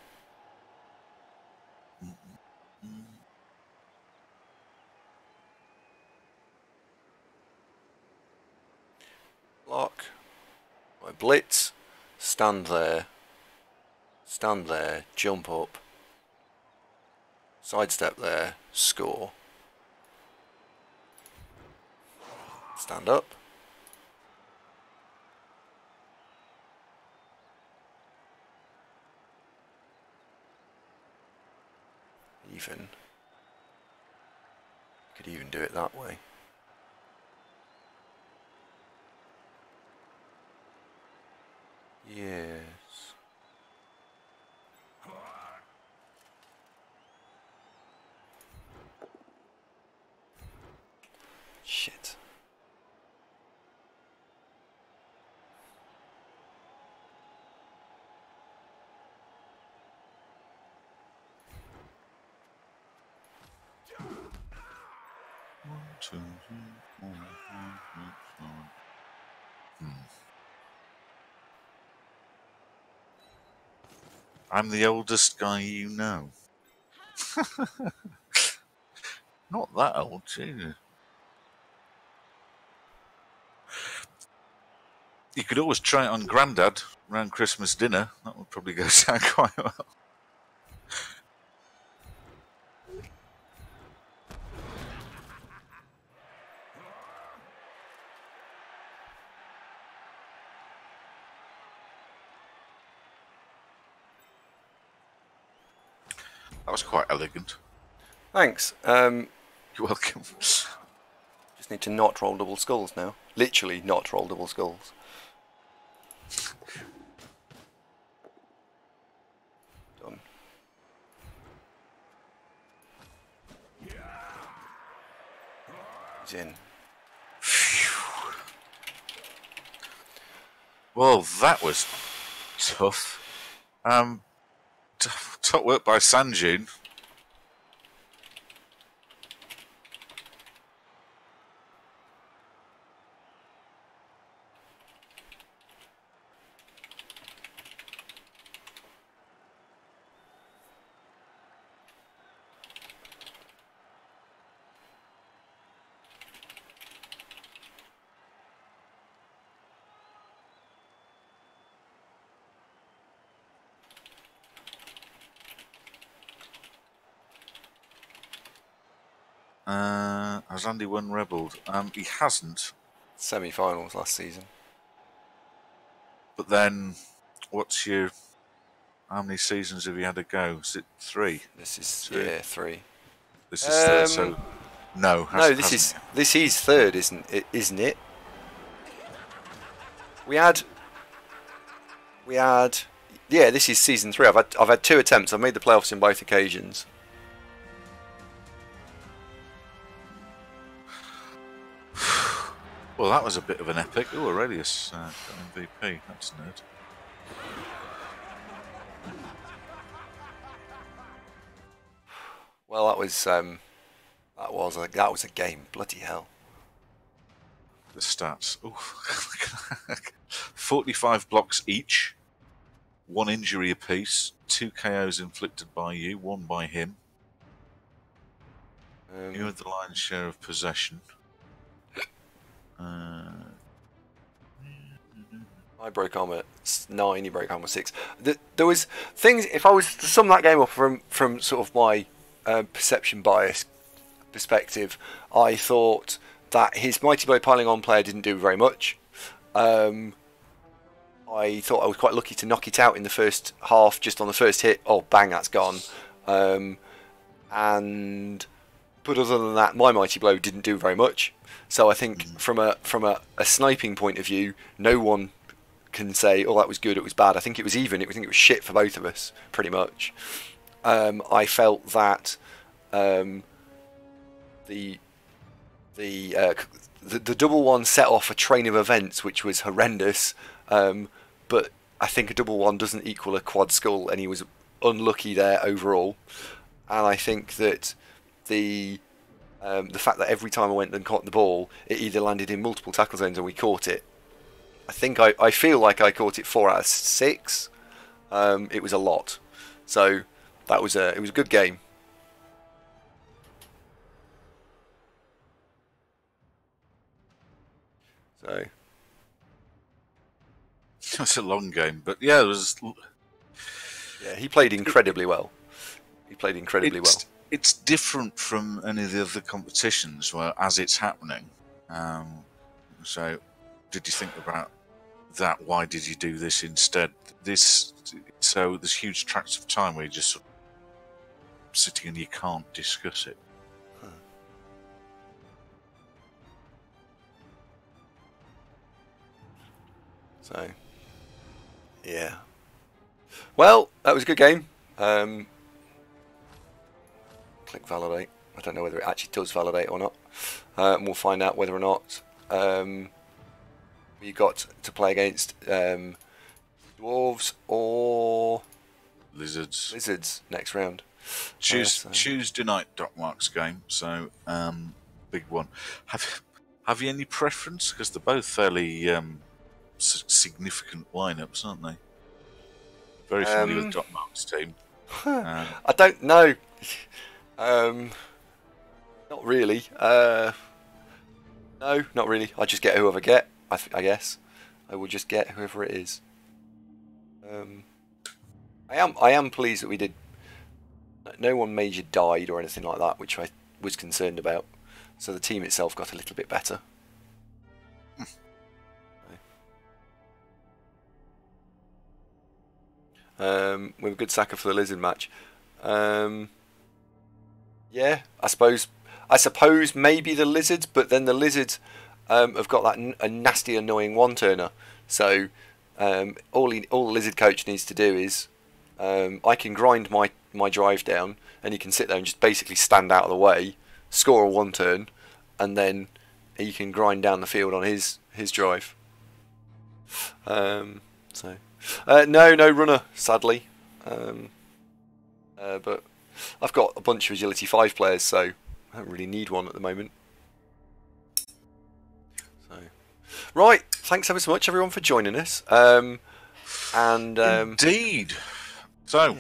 Block. Right, blitz. Stand there, jump up, sidestep there, score. Stand up. Even. Could even do it that way. Yes. Shit. I'm the oldest guy you know. Not that old, Jesus. You could always try it on Grandad around Christmas dinner. That would probably go down quite well. That was quite elegant. Thanks. You're welcome. Just need to not roll double skulls now. Literally not roll double skulls. Done. He's in. Well, that was tough. Top work by Sanjun. Has Andy won REBBL? He hasn't. Semi-finals last season. But then, what's your... How many seasons have you had to go? Is it 3? This is 2? yeah 3. This is third, so... No, this is third, isn't it? We had... Yeah, this is season 3. I've had 2 attempts. I've made the playoffs in both occasions. Well, that was a bit of an epic. Oh, Aurelius got MVP. That's nerd. Well, that was a game. Bloody hell. The stats. Ooh. 45 blocks each. 1 injury apiece. 2 KOs inflicted by you. 1 by him. You had the lion's share of possession. I broke armor 9, he broke armor 6. There was things, if I was to sum that game up from sort of my perception bias perspective, I thought that his Mighty Blow piling on player didn't do very much. I thought I was quite lucky to knock it out in the first half, just on the first hit. Oh, bang, that's gone. But other than that, my Mighty Blow didn't do very much. So I think from a sniping point of view, no one can say, oh, that was good, it was bad. I think it was even. I think it was shit for both of us, pretty much. I felt that the double one set off a train of events which was horrendous, but I think a double one doesn't equal a quad skull, and he was unlucky there overall. And I think that the fact that every time I went and caught the ball, it either landed in multiple tackle zones or we caught it. I feel like I caught it 4 out of 6. It was a lot, so it was a good game. So it's a long game, but yeah, it was. Yeah, he played incredibly well. It's different from any of the other competitions where, as it's happening. So, did you think about that? Why did you do this instead? So there's huge tracts of time where you're just sort of sitting and you can't discuss it. So, yeah. Well, that was a good game. Click validate. I don't know whether it actually does validate or not. And we'll find out whether or not we got to play against dwarves or lizards next round. Tuesday night Doc Mark's game, so big one. Have you any preference? Because they're both fairly significant lineups, aren't they? Very familiar with Doc Mark's team. I don't know. Not really. No, not really. I just get whoever I get. I guess I will just get whoever it is. I am pleased that we did. No one major died or anything like that, which I was concerned about. So the team itself got a little bit better. We have a good sacker for the lizard match. Yeah, I suppose maybe the lizards, but then the lizards have got that a nasty, annoying one-turner. So all the lizard coach needs to do is I can grind my drive down, and he can sit there and just basically stand out of the way, score a one-turn, and then he can grind down the field on his drive. So No runner, sadly. But I've got a bunch of Agility 5 players, so I don't really need one at the moment. So, right, thanks ever so much, everyone, for joining us. Indeed. So,